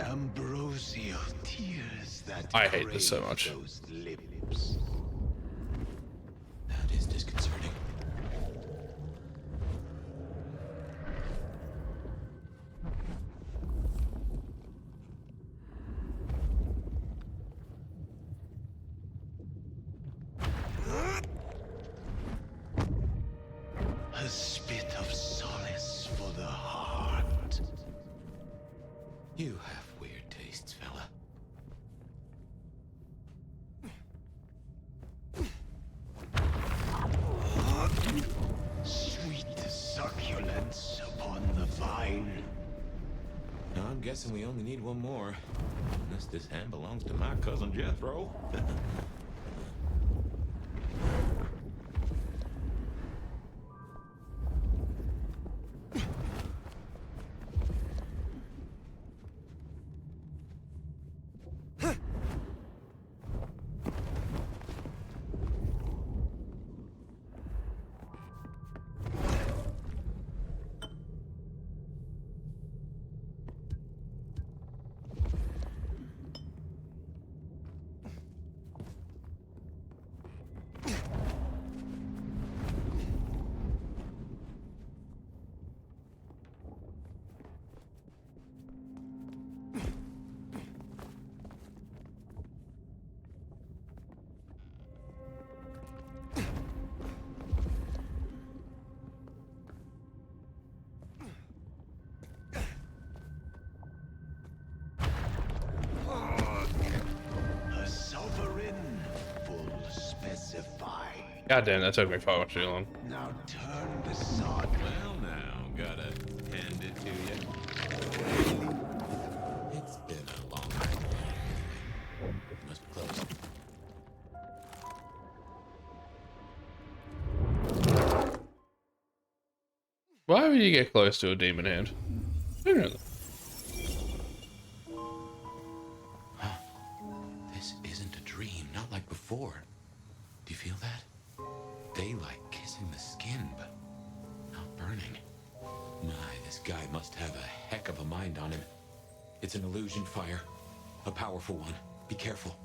Speaker 6: Ambrosio tears that
Speaker 1: I hate this so much.
Speaker 6: those lips. That is disconcerting. A spit of solace for the heart. You have weird tastes, fella. Sweet succulence upon the vine.
Speaker 4: Now, I'm guessing we only need one more. Unless this hand belongs to my cousin Jethro.
Speaker 1: God damn, that took me far much too long.
Speaker 4: Now turn the sod. Well, now, gotta hand it to you. It's been a long night. Must be close.
Speaker 1: Why would you get close to a demon hand? Generally.
Speaker 4: This isn't a dream, not like before. Do you feel that? Daylight kissing the skin, but not burning. My, this guy must have a heck of a mind on him. It's an illusion fire. A powerful one. Be careful.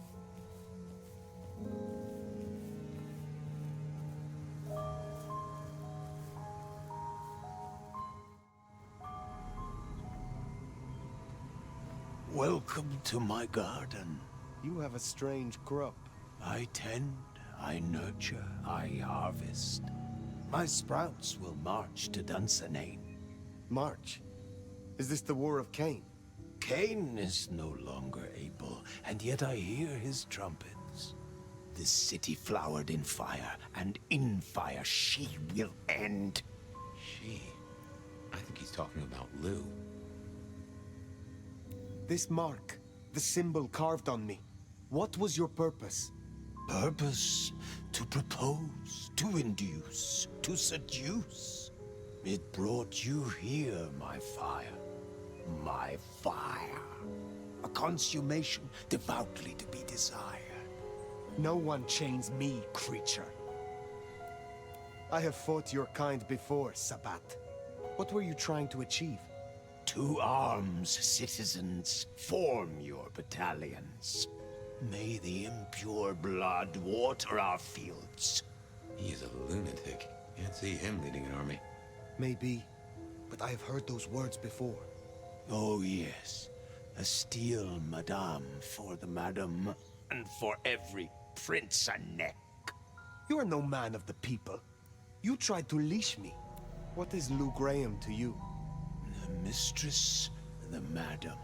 Speaker 3: Welcome to my garden. You have a strange crop. I tend, I nurture, I harvest. My sprouts will march to Dunsinane. March? Is this the War of Cain? Cain is no longer able, and yet I hear his trumpets. This city flowered in fire, and in fire she will end.
Speaker 4: She? I think he's talking about Lou.
Speaker 3: This mark, the symbol carved on me, what was your purpose? Purpose? To propose, to induce, to seduce. It brought you here, my fire. My fire. A consummation devoutly to be desired. No one chains me, creature. I have fought your kind before, Sabbat. What were you trying to achieve? To arms, citizens. Form your battalions. May the impure blood water our fields.
Speaker 4: He's a lunatic. Can't see him leading an army.
Speaker 3: Maybe, but I have heard those words before. Oh yes, a steel madame for the madam, and for every prince a neck. You are no man of the people. You tried to leash me. What is Lou Graham to you? The mistress, the madam.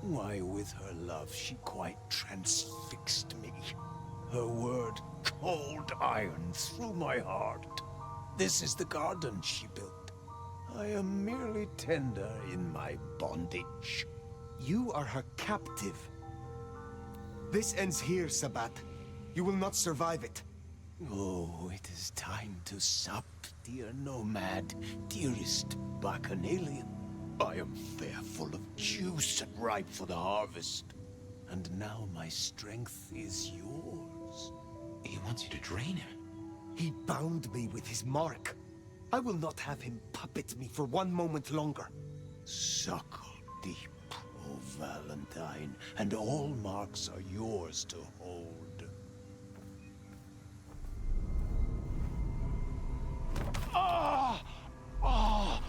Speaker 3: Why, with her love, she quite transfixed me. Her word, cold iron through my heart. This is the garden she built. I am merely tender in my bondage. You are her captive. This ends here, Sabbat. You will not survive it. Oh, it is time to sup, dear nomad, dearest bacchanalian. I am fair, full of juice and ripe for the harvest. And now my strength is yours.
Speaker 4: He wants you to drain him.
Speaker 3: He bound me with his mark. I will not have him puppet me for one moment longer. Suckle deep, O Valentine, and all marks are yours to hold. Ah! Ah!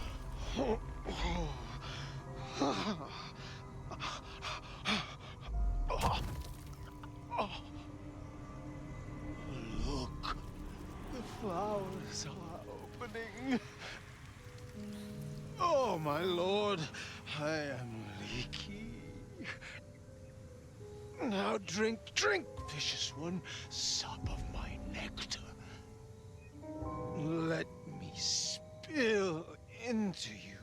Speaker 3: Look, the flowers are opening. Oh, my lord, I am leaky. Now drink, drink, vicious one, sup of my nectar. Let me spill into you.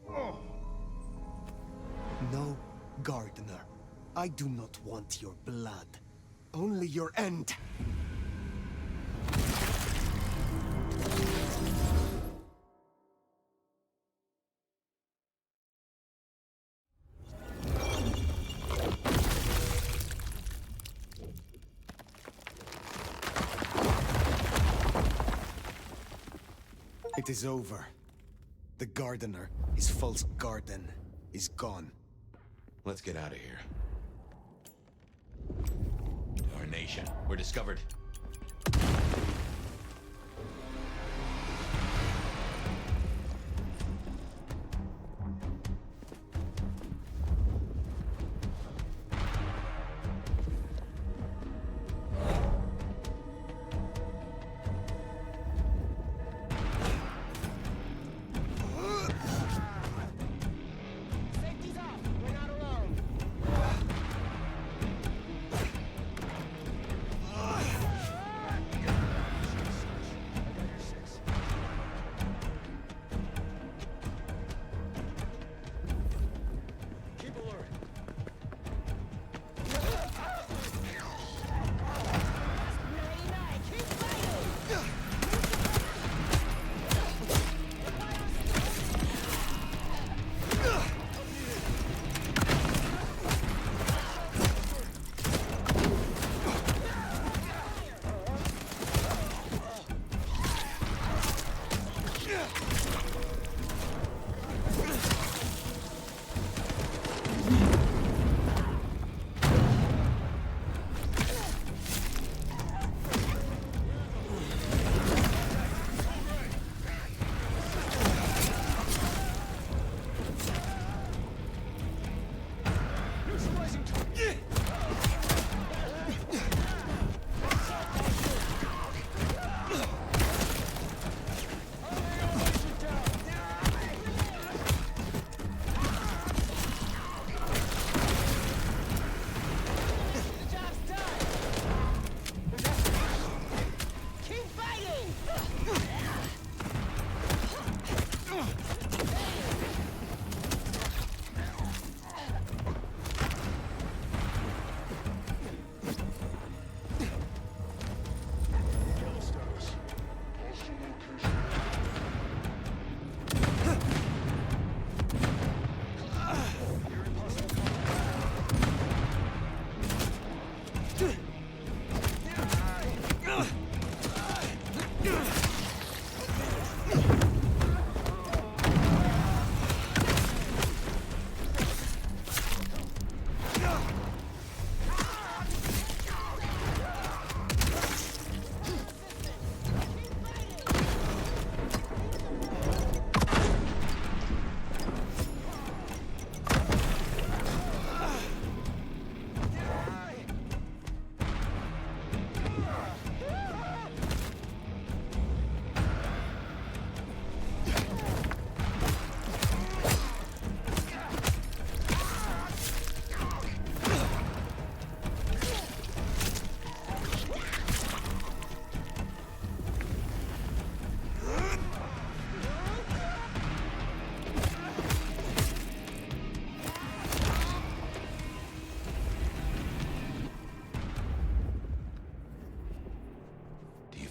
Speaker 3: Oh. No, gardener. I do not want your blood. Only your end. It is over. The gardener, his false garden, is gone.
Speaker 4: Let's get out of here. Our nation, we're discovered.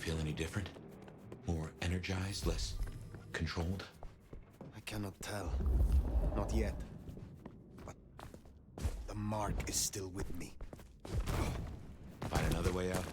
Speaker 4: feel any different? More energized, less controlled?
Speaker 3: I cannot tell. Not yet. But the mark is still with me.
Speaker 4: Find another way out?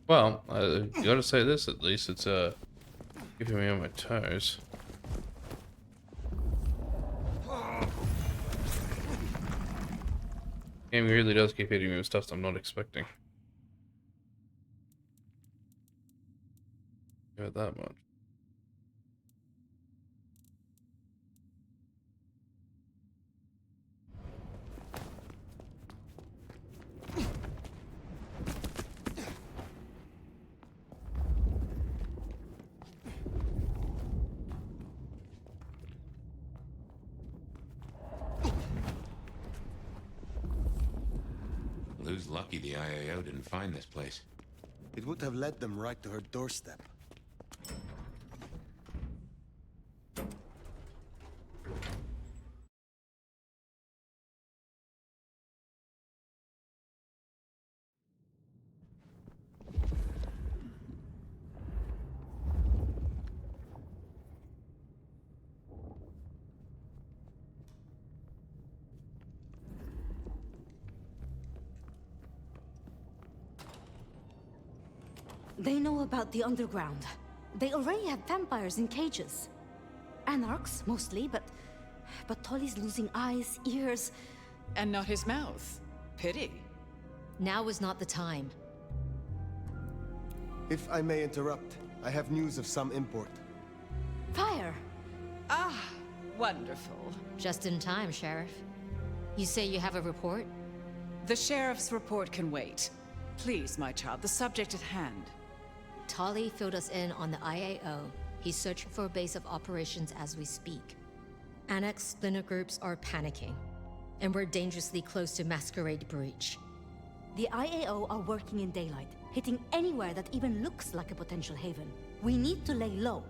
Speaker 1: Well, I gotta say this at least, it's keeping me on my toes. Game really does keep hitting me with stuff I'm not expecting. Give it that much.
Speaker 4: Lou's lucky the IAO didn't find this place.
Speaker 3: It would have led them right to her doorstep.
Speaker 18: They know about the underground. They already have vampires in cages. Anarchs, mostly, but Tolly's losing eyes, ears...
Speaker 14: And not his mouth. Pity.
Speaker 2: Now is not the time.
Speaker 3: If I may interrupt, I have news of some import.
Speaker 18: Fire!
Speaker 14: Ah, wonderful.
Speaker 2: Just in time, Sheriff. You say you have a report?
Speaker 14: The Sheriff's report can wait. Please, my child, the subject at hand.
Speaker 2: Tolly filled us in on the IAO. He's searching for a base of operations as we speak. Annex splinter groups are panicking, and we're dangerously close to Masquerade Breach.
Speaker 18: The IAO are working in daylight, hitting anywhere that even looks like a potential haven. We need to lay low.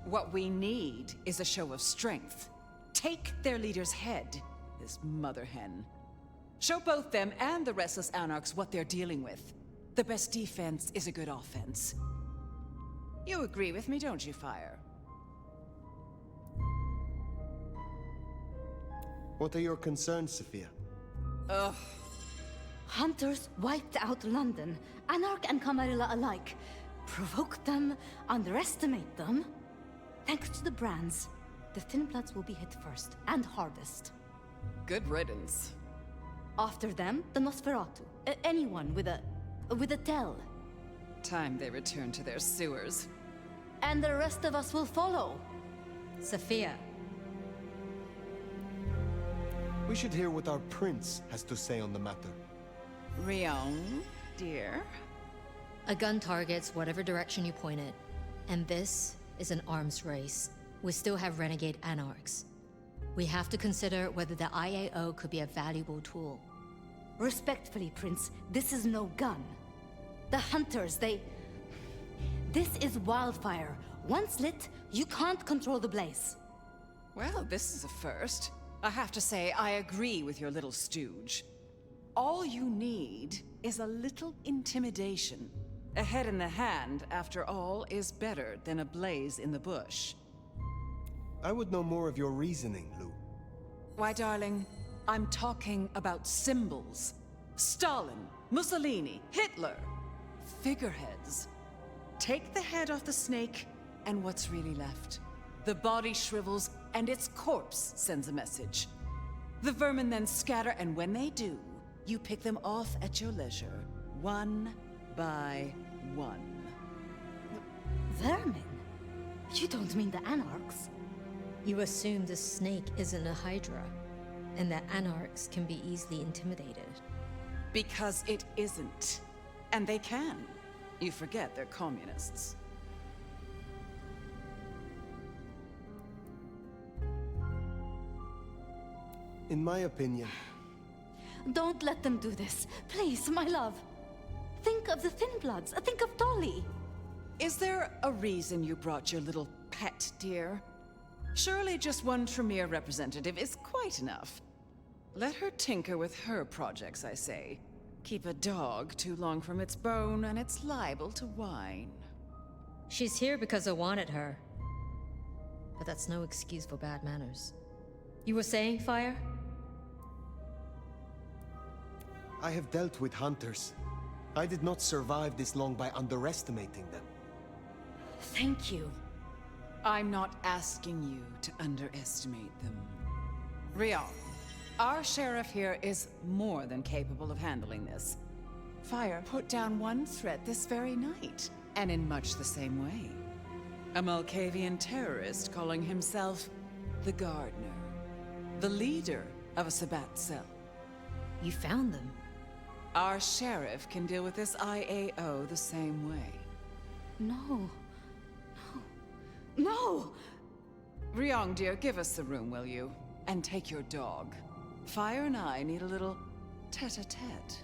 Speaker 14: What we need is a show of strength. Take their leader's head, this mother hen. Show both them and the restless Anarchs what they're dealing with. The best defense is a good offense. You agree with me, don't you, Fire?
Speaker 3: What are your concerns, Sophia?
Speaker 14: Ugh.
Speaker 18: Hunters wiped out London, Anarch and Camarilla alike. Provoke them, underestimate them. Thanks to the brands, the Thin Bloods will be hit first and hardest.
Speaker 14: Good riddance.
Speaker 18: After them, the Nosferatu. Anyone with a tell.
Speaker 14: Time they return to their sewers.
Speaker 18: And the rest of us will follow.
Speaker 2: Sophia.
Speaker 3: We should hear what our prince has to say on the matter.
Speaker 14: Rion, dear?
Speaker 2: A gun targets whatever direction you point it. And this is an arms race. We still have renegade Anarchs. We have to consider whether the IAO could be a valuable tool.
Speaker 18: Respectfully, Prince, this is no gun. The Hunters, This is wildfire. Once lit, you can't control the blaze.
Speaker 14: Well, this is a first. I have to say, I agree with your little stooge. All you need is a little intimidation. A head in the hand, after all, is better than a blaze in the bush.
Speaker 3: I would know more of your reasoning, Lou.
Speaker 14: Why, darling, I'm talking about symbols. Stalin, Mussolini, Hitler. Figureheads. Take the head off the snake, and what's really left? The body shrivels, and its corpse sends a message. The vermin then scatter, and when they do, you pick them off at your leisure, one by one.
Speaker 18: Vermin? You don't mean the Anarchs?
Speaker 2: You assume the snake isn't a Hydra, and that Anarchs can be easily intimidated.
Speaker 14: Because it isn't. And they can. You forget they're communists.
Speaker 3: In my opinion...
Speaker 18: Don't let them do this. Please, my love. Think of the Thinbloods. Think of Dolly.
Speaker 14: Is there a reason you brought your little pet, dear? Surely just one Tremere representative is quite enough. Let her tinker with her projects, I say. Keep a dog too long from its bone, and it's liable to whine.
Speaker 2: She's here because I wanted her. But that's no excuse for bad manners. You were saying, Fire?
Speaker 3: I have dealt with hunters. I did not survive this long by underestimating them.
Speaker 18: Thank you.
Speaker 14: I'm not asking you to underestimate them. Rion, our sheriff here is more than capable of handling this. Fire put down one threat this very night, and in much the same way. A Malkavian terrorist calling himself the Gardener. The leader of a Sabbat cell.
Speaker 2: You found them?
Speaker 14: Our sheriff can deal with this IAO the same way.
Speaker 18: No. No!
Speaker 14: Ryong, dear, give us the room, will you? And take your dog. Fire and I need a little tete-a-tete.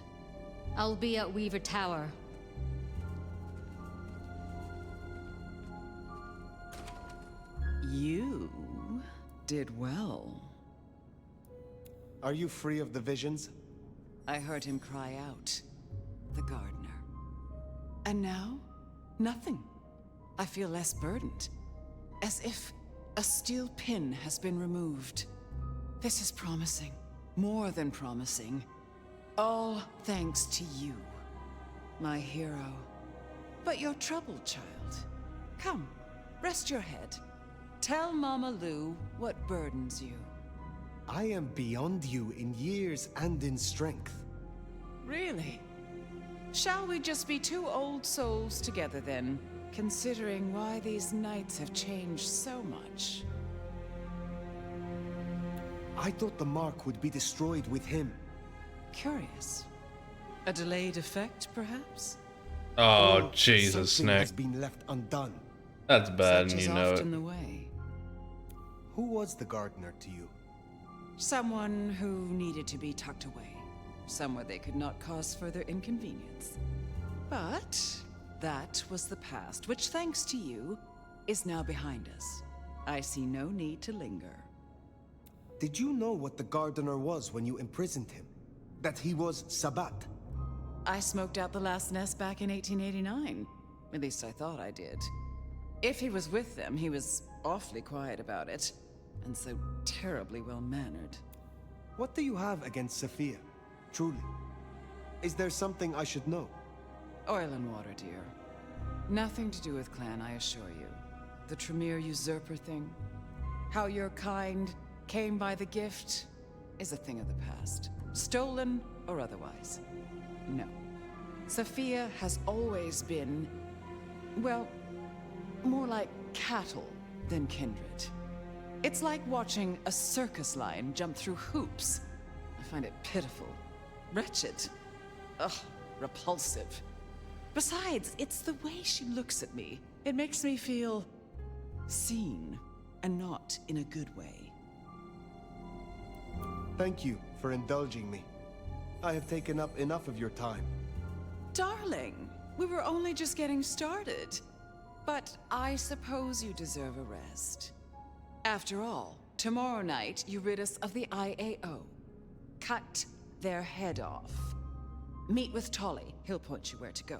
Speaker 2: I'll be at Weaver Tower.
Speaker 14: You did well.
Speaker 3: Are you free of the visions?
Speaker 14: I heard him cry out. The Gardener. And now? Nothing. I feel less burdened. As if a steel pin has been removed. This is promising. More than promising. All thanks to you, my hero. But you're troubled, child. Come, rest your head. Tell Mama Lou what burdens you.
Speaker 3: I am beyond you in years and in strength.
Speaker 14: Really? Shall we just be two old souls together then? Considering why these nights have changed so much.
Speaker 3: I thought the mark would be destroyed with him.
Speaker 14: Curious. A delayed effect, perhaps?
Speaker 1: Oh,
Speaker 3: Or
Speaker 1: Jesus,
Speaker 3: something has
Speaker 1: Snake.
Speaker 3: been left undone.
Speaker 1: That's bad,
Speaker 14: Such
Speaker 1: and
Speaker 14: is
Speaker 1: you know
Speaker 14: often
Speaker 1: it.
Speaker 14: the way.
Speaker 3: Who was the Gardener to you?
Speaker 14: Someone who needed to be tucked away. Somewhere they could not cause further inconvenience. But that was the past, which, thanks to you, is now behind us. I see no need to linger.
Speaker 3: Did you know what the Gardener was when you imprisoned him? That he was Sabbat?
Speaker 14: I smoked out the last nest back in 1889. At least I thought I did. If he was with them, he was awfully quiet about it. And so terribly well-mannered.
Speaker 3: What do you have against Sophia? Truly. Is there something I should know?
Speaker 14: Oil and water, dear. Nothing to do with Clan, I assure you. The Tremere usurper thing. How your kind came by the gift is a thing of the past. Stolen or otherwise. No. Sophia has always been, well, more like cattle than kindred. It's like watching a circus lion jump through hoops. I find it pitiful. Wretched. Ugh, repulsive. Besides, it's the way she looks at me. It makes me feel seen, and not in a good way.
Speaker 3: Thank you for indulging me. I have taken up enough of your time.
Speaker 14: Darling, we were only just getting started. But I suppose you deserve a rest. After all, tomorrow night you rid us of the IAO. Cut their head off. Meet with Tolly. He'll point you where to go.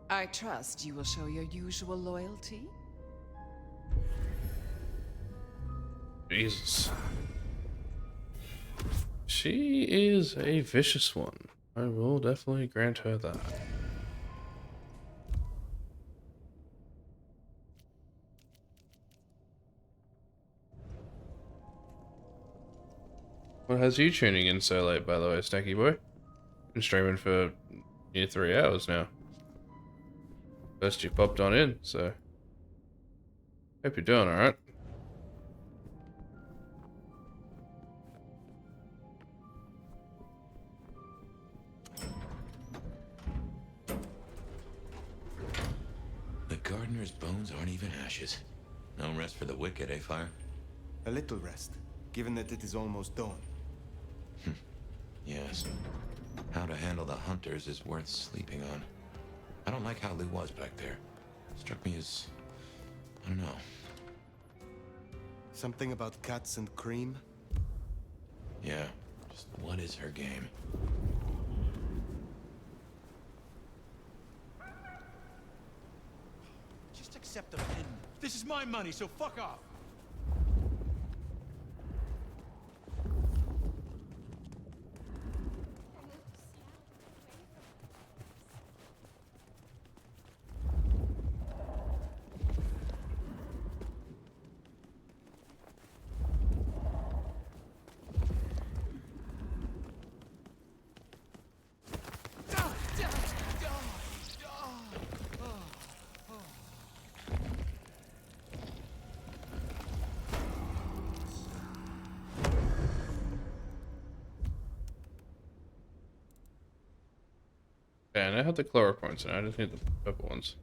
Speaker 14: I trust you will show your usual loyalty.
Speaker 1: Jesus. She is a vicious one. I will definitely grant her that. What has you tuning in so late, by the way, Snacky Boy? Been streaming for near 3 hours now. First you popped on in, so hope you're doing alright.
Speaker 4: The Gardener's bones aren't even ashes. No rest for the wicked, eh, Fire?
Speaker 3: A little rest, given that it is almost dawn.
Speaker 4: Yes. How to handle the hunters is worth sleeping on. I don't like how Lou was back there. Struck me as... I don't know.
Speaker 3: Something about cats and cream?
Speaker 4: Yeah, just what is her game?
Speaker 10: Just accept the pin. This is my money, so fuck off.
Speaker 1: Okay, and I have the chloropoints, and I just need the purple ones.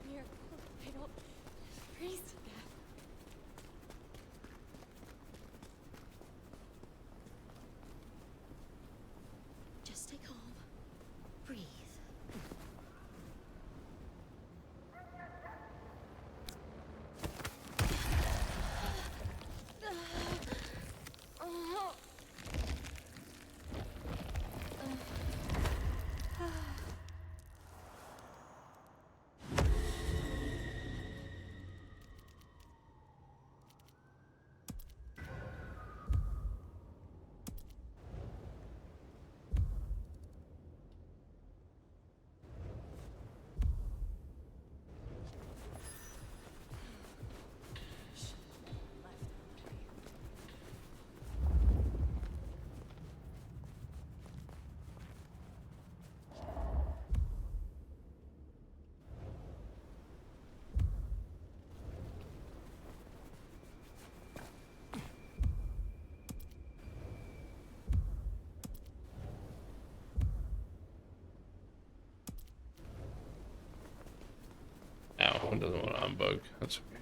Speaker 8: Miracle, I don't freeze to death.
Speaker 2: Just stay calm. Breathe.
Speaker 1: Ow, one doesn't want to unbug. That's okay.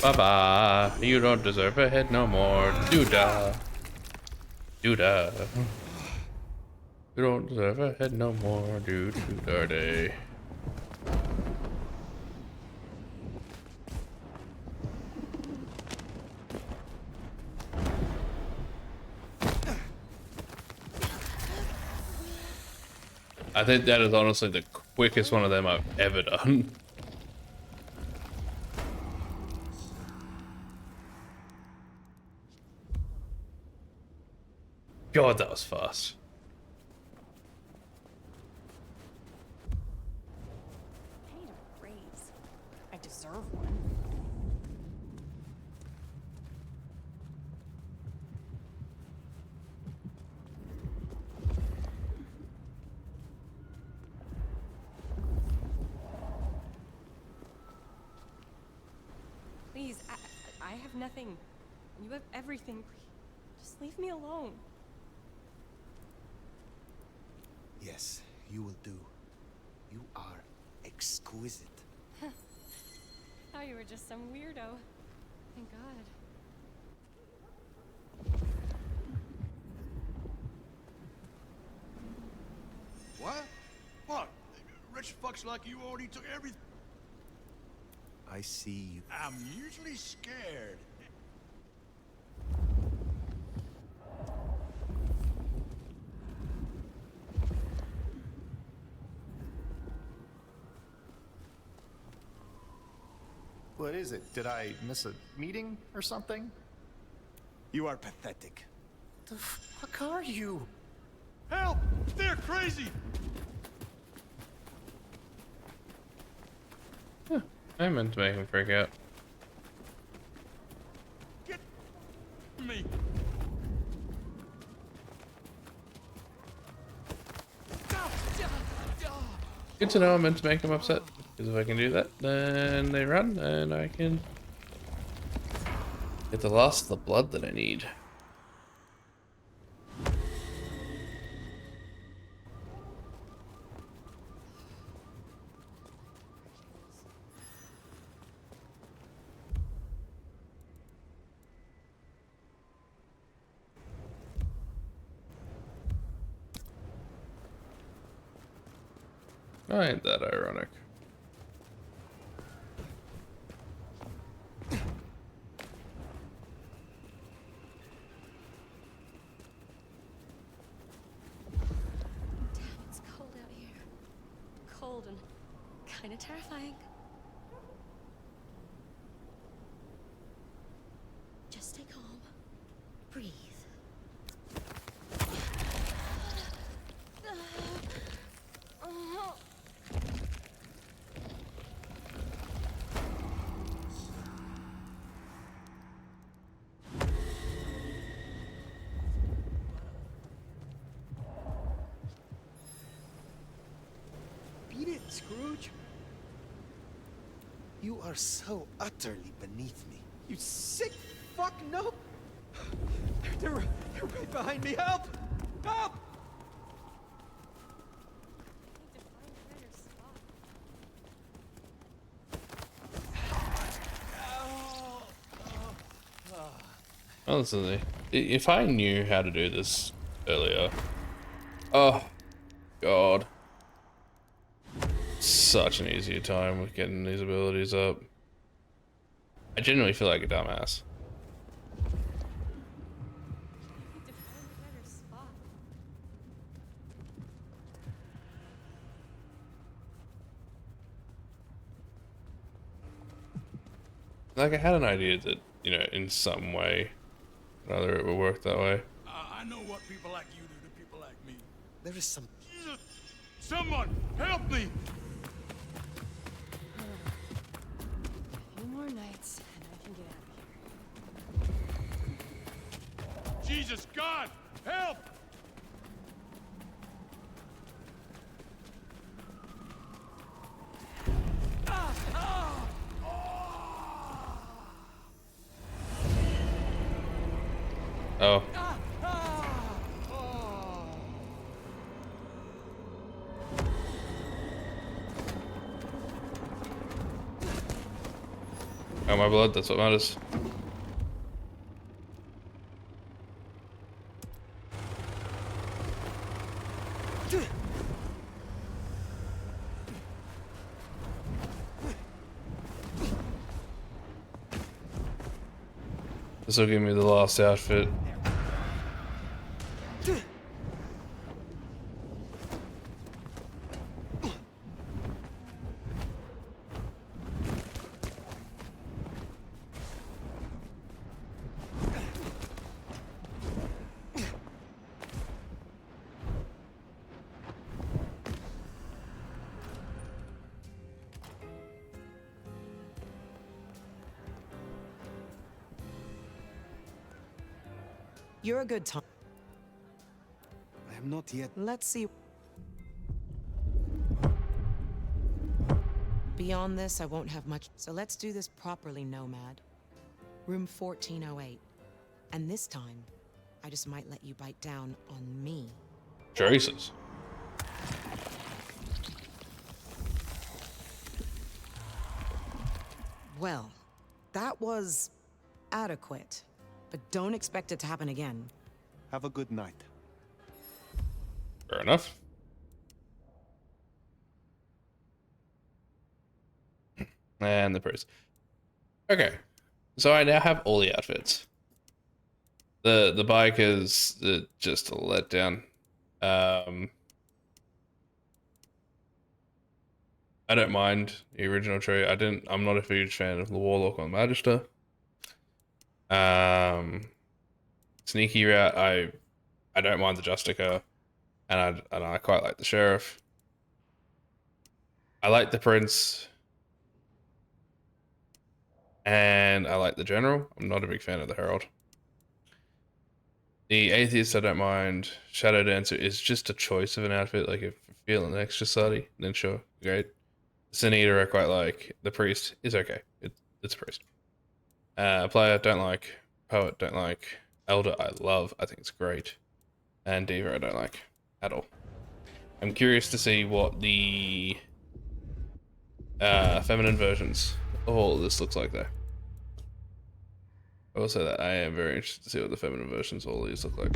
Speaker 1: Bye-bye. You don't deserve a head no more. Doodah. Doodah. You don't deserve a head no more. Doo-doo-da day. I think that is honestly the quickest one of them I've ever done. God, that was fast.
Speaker 8: I need a raise. I deserve one. Please, I have nothing. You have everything. Just leave me alone.
Speaker 3: Yes, you will do. You are exquisite.
Speaker 8: Thought you were just some weirdo. Thank God.
Speaker 10: What? Fuck. Rich fucks like you already took everything.
Speaker 3: I see you.
Speaker 10: I'm usually scared.
Speaker 19: What is it? Did I miss a meeting or something?
Speaker 3: You are pathetic.
Speaker 19: The fuck are you?
Speaker 10: Help! They're crazy!
Speaker 1: I meant to make him freak out.
Speaker 10: Get me!
Speaker 1: Good to know I meant to make him upset. Because if I can do that, then they run and I can get the last of the blood that I need. Oh, ain't that ironic?
Speaker 2: Damn, it's cold out here. Cold and kind of terrifying. Just stay calm. Breathe.
Speaker 3: Beat it, Scrooge. You are so utterly beneath me.
Speaker 7: You sick fuck, no! They're right behind me. Help! Help!
Speaker 1: Honestly, if I knew how to do this earlier, oh god, such an easier time with getting these abilities up. I genuinely feel like a dumbass. Like, I had an idea that, you know, in some way or other it would work that way.
Speaker 10: I know what people like you do to people like me.
Speaker 3: There is some...
Speaker 10: Jesus! Someone, help me!
Speaker 8: A few more nights, and I can get out of here.
Speaker 10: Jesus, God, help!
Speaker 1: Oh. Oh, my blood, that's what matters. This will give me the last outfit.
Speaker 13: You're a good time.
Speaker 3: I am not yet...
Speaker 13: Let's see. Beyond this, I won't have much. So let's do this properly, Nomad. Room 1408. And this time, I just might let you bite down on me.
Speaker 1: Jesus.
Speaker 13: Well, that was adequate. But don't expect it to happen again.
Speaker 3: Have a good night.
Speaker 1: Fair enough. And the priest. Okay. So I now have all the outfits. The bike is just a letdown. I don't mind the original tree. I'm not a huge fan of the Warlock or the Magister. Sneaky route, I don't mind the Justica, and I quite like the Sheriff. I like the Prince, and I like the General. I'm not a big fan of the Herald. The Atheist I don't mind. Shadow Dancer is just a choice of an outfit. Like if you're feeling extra slutty, then sure, great. Sin Eater I quite like. The Priest is okay. It's a priest. Player don't like. Poet don't like. Elder I love. I think it's great. And Diva I don't like at all. I'm curious to see what the feminine versions of all of this looks like though. I will say that I am very interested to see what the feminine versions of all these look like.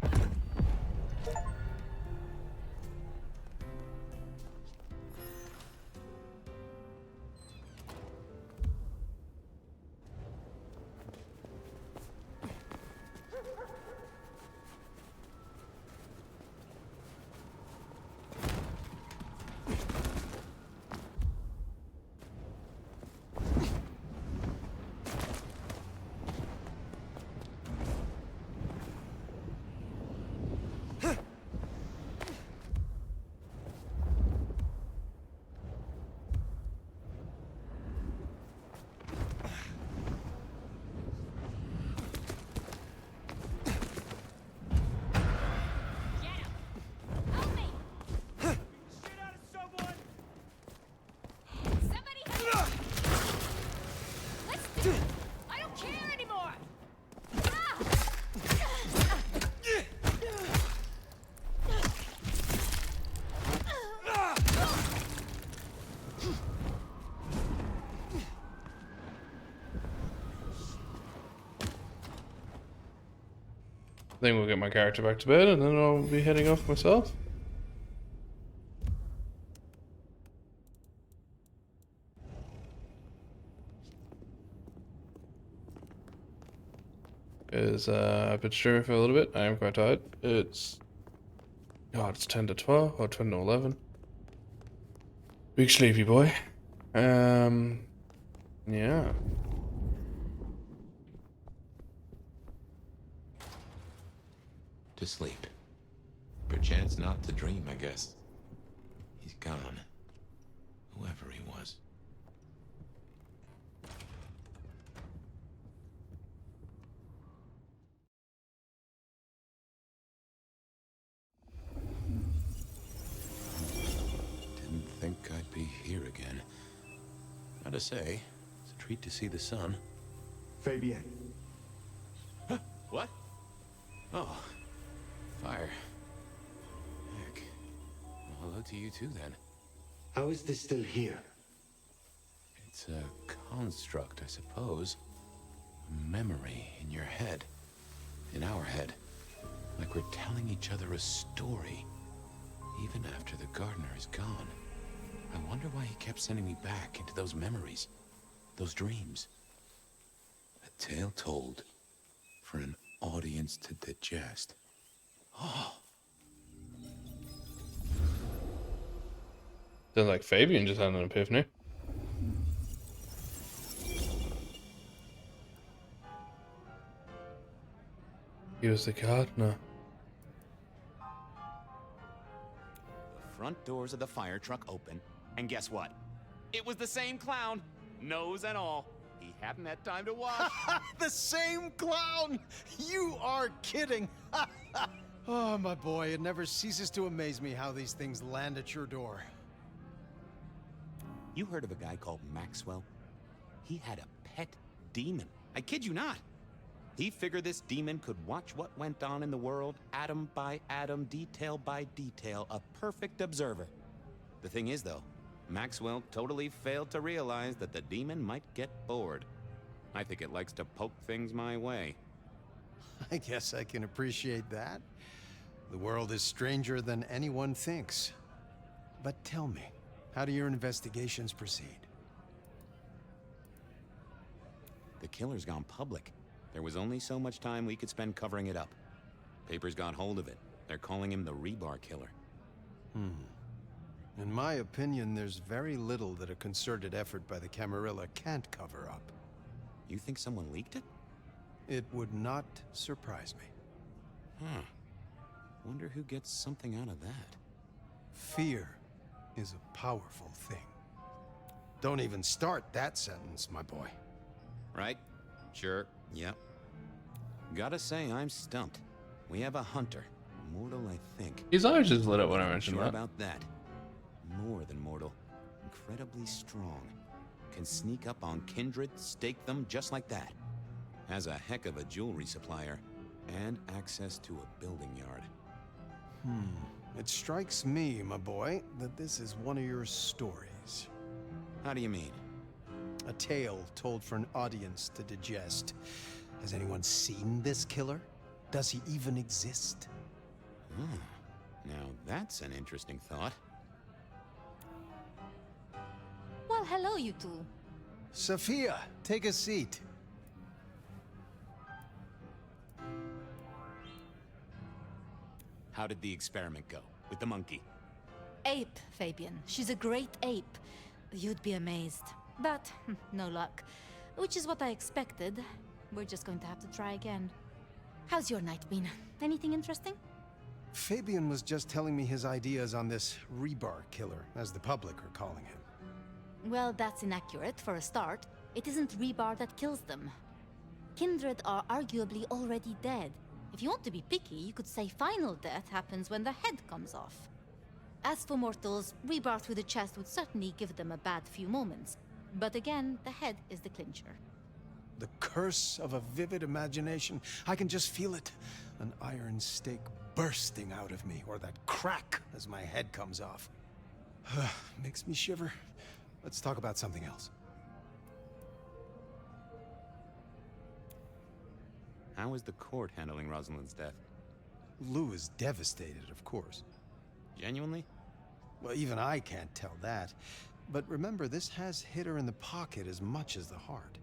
Speaker 1: I think we'll get my character back to bed and then I'll be heading off myself. Because I've been streaming for a little bit. I am quite tired. It's 10 to 12 or 10 to 11. Big sleepy boy. Yeah.
Speaker 4: To sleep. Perchance not to dream, I guess. He's gone. Whoever he was. Didn't think I'd be here again. Gotta say, it's a treat to see the sun.
Speaker 3: Fabien.
Speaker 4: Huh? What? Oh. Fire. Heck. Well, hello to you too, then.
Speaker 3: How is this still here?
Speaker 4: It's a construct, I suppose. A memory in your head. In our head. Like we're telling each other a story. Even after the gardener is gone. I wonder why he kept sending me back into those memories. Those dreams. A tale told for an audience to digest. Oh.
Speaker 1: Sounds like Fabien just had an epiphany. He was the gardener.
Speaker 7: The front doors of the fire truck open, and guess what? It was the same clown, nose and all. He hadn't had time to wash.
Speaker 10: The same clown! You are kidding! Oh, my boy, it never ceases to amaze me how these things land at your door.
Speaker 7: You heard of a guy called Maxwell? He had a pet demon. I kid you not. He figured this demon could watch what went on in the world, atom by atom, detail by detail, a perfect observer. The thing is, though, Maxwell totally failed to realize that the demon might get bored. I think it likes to poke things my way.
Speaker 10: I guess I can appreciate that. The world is stranger than anyone thinks. But tell me, how do your investigations proceed?
Speaker 7: The killer's gone public. There was only so much time we could spend covering it up. Papers got hold of it. They're calling him the Rebar Killer.
Speaker 10: In my opinion, there's very little that a concerted effort by the Camarilla can't cover up.
Speaker 7: You think someone leaked it?
Speaker 10: It would not surprise me.
Speaker 7: Huh. Wonder who gets something out of that.
Speaker 10: Fear is a powerful thing. Don't even start that sentence, my boy.
Speaker 7: Right? Sure. Yep. Gotta say, I'm stumped. We have a hunter. Mortal, I think.
Speaker 1: His eyes just lit up when I mentioned
Speaker 7: Sure
Speaker 1: that.
Speaker 7: about that. More than mortal. Incredibly strong. Can sneak up on kindred, stake them just like that. Has a heck of a jewelry supplier. And access to a building yard.
Speaker 10: It strikes me, my boy, that this is one of your stories.
Speaker 7: How do you mean?
Speaker 10: A tale told for an audience to digest. Has anyone seen this killer? Does he even exist?
Speaker 7: Now that's an interesting thought.
Speaker 18: Well, hello, you two.
Speaker 10: Sophia, take a seat.
Speaker 7: How did the experiment go with the monkey?
Speaker 18: Ape, Fabian. She's a great ape. You'd be amazed. But, no luck. Which is what I expected. We're just going to have to try again. How's your night been? Anything interesting?
Speaker 10: Fabian was just telling me his ideas on this Rebar Killer, as the public are calling him.
Speaker 18: Well, that's inaccurate for a start. It isn't Rebar that kills them. Kindred are arguably already dead. If you want to be picky, you could say final death happens when the head comes off. As for mortals, Rebar through the chest would certainly give them a bad few moments. But again, the head is the clincher.
Speaker 10: The curse of a vivid imagination. I can just feel it. An iron stake bursting out of me, or that crack as my head comes off. Makes me shiver. Let's talk about something else.
Speaker 7: How is the court handling Rosalind's death?
Speaker 10: Lou is devastated, of course.
Speaker 7: Genuinely?
Speaker 10: Well, even I can't tell that. But remember, this has hit her in the pocket as much as the heart.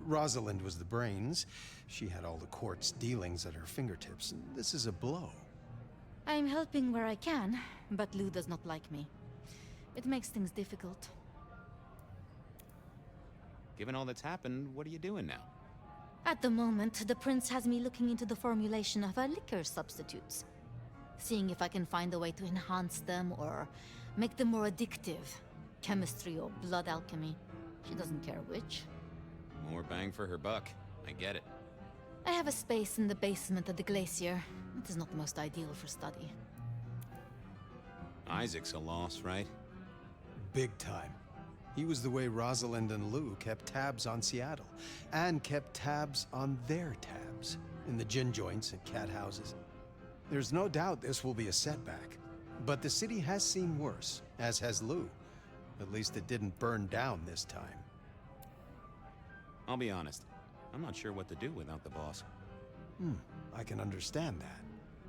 Speaker 10: Rosalind was the brains. She had all the court's dealings at her fingertips. This is a blow.
Speaker 18: I'm helping where I can, but Lou does not like me. It makes things difficult.
Speaker 7: Given all that's happened, what are you doing now?
Speaker 18: At the moment, the prince has me looking into the formulation of her liquor substitutes. Seeing if I can find a way to enhance them or make them more addictive. Chemistry or blood alchemy. She doesn't care which.
Speaker 7: More bang for her buck. I get it.
Speaker 18: I have a space in the basement of the glacier. It is not the most ideal for study.
Speaker 7: Isaac's a loss, right?
Speaker 10: Big time. He was the way Rosalind and Lou kept tabs on Seattle, and kept tabs on their tabs, in the gin joints and cat houses. There's no doubt this will be a setback, but the city has seen worse, as has Lou. At least it didn't burn down this time.
Speaker 7: I'll be honest. I'm not sure what to do without the boss.
Speaker 10: I can understand that.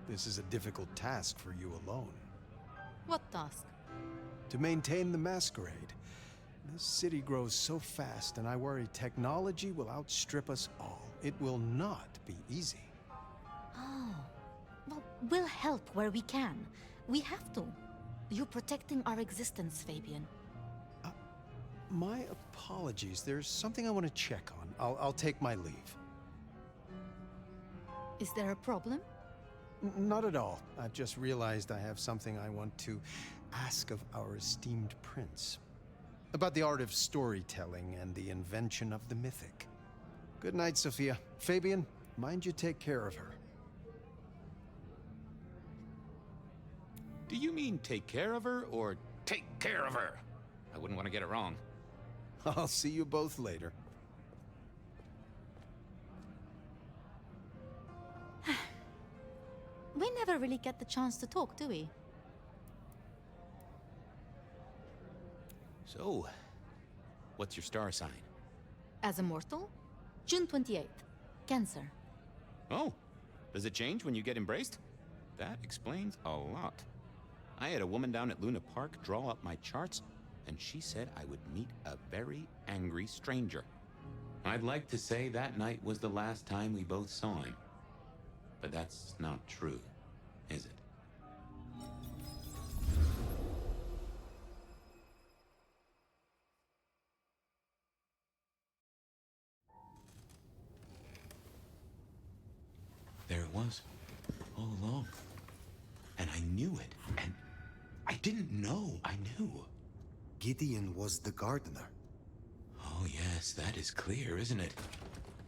Speaker 10: This is a difficult task for you alone.
Speaker 18: What task?
Speaker 10: To maintain the masquerade. This city grows so fast, and I worry technology will outstrip us all. It will not be easy.
Speaker 18: Oh. Well, we'll help where we can. We have to. You're protecting our existence, Fabian.
Speaker 10: My apologies. There's something I want to check on. I'll take my leave.
Speaker 18: Is there a problem?
Speaker 10: Not at all. I've just realized I have something I want to ask of our esteemed prince. About the art of storytelling and the invention of the mythic. Good night, Sophia. Fabian, mind you take care of her.
Speaker 7: Do you mean take care of her, or take care of her? I wouldn't want to get it wrong.
Speaker 10: I'll see you both later.
Speaker 18: We never really get the chance to talk, do we?
Speaker 7: So, what's your star sign?
Speaker 18: As a mortal, June 28th. Cancer.
Speaker 7: Oh, does it change when you get embraced? That explains a lot. I had a woman down at Luna Park draw up my charts, and she said I would meet a very angry stranger.
Speaker 4: I'd like to say that night was the last time we both saw him. But that's not true, is it? There it was, all along. And I knew it, and I didn't know I knew.
Speaker 3: Gideon was the gardener.
Speaker 4: Oh yes, that is clear, isn't it?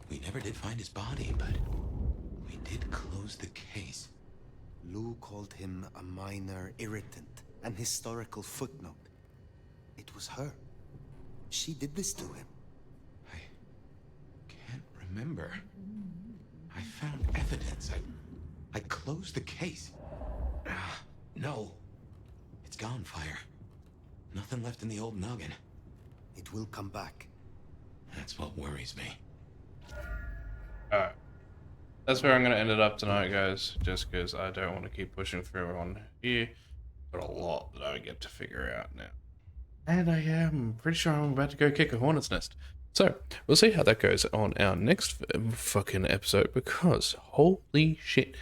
Speaker 4: We never did find his body, but we did close the case.
Speaker 3: Lou called him a minor irritant, an historical footnote. It was her. She did this to him.
Speaker 4: Can't remember. I found evidence. I closed the case. No. It's gone, Fire. Nothing left in the old noggin.
Speaker 3: It will come back.
Speaker 4: That's what worries me.
Speaker 1: Alright. That's where I'm going to end it up tonight, guys. Just because I don't want to keep pushing through on here. Got a lot that I get to figure out now. And I am pretty sure I'm about to go kick a hornet's nest. So, we'll see how that goes on our next fucking episode, because holy shit.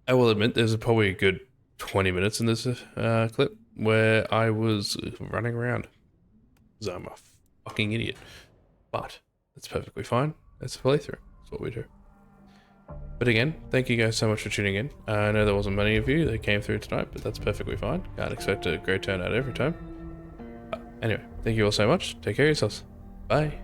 Speaker 1: I will admit there's probably a good 20 minutes in this clip where I was running around. Because I'm a fucking idiot. But, that's perfectly fine. That's a playthrough. That's what we do. But again, thank you guys so much for tuning in. I know there wasn't many of you that came through tonight, but that's perfectly fine. Can't expect a great turnout every time. Anyway, thank you all so much. Take care of yourselves. Bye.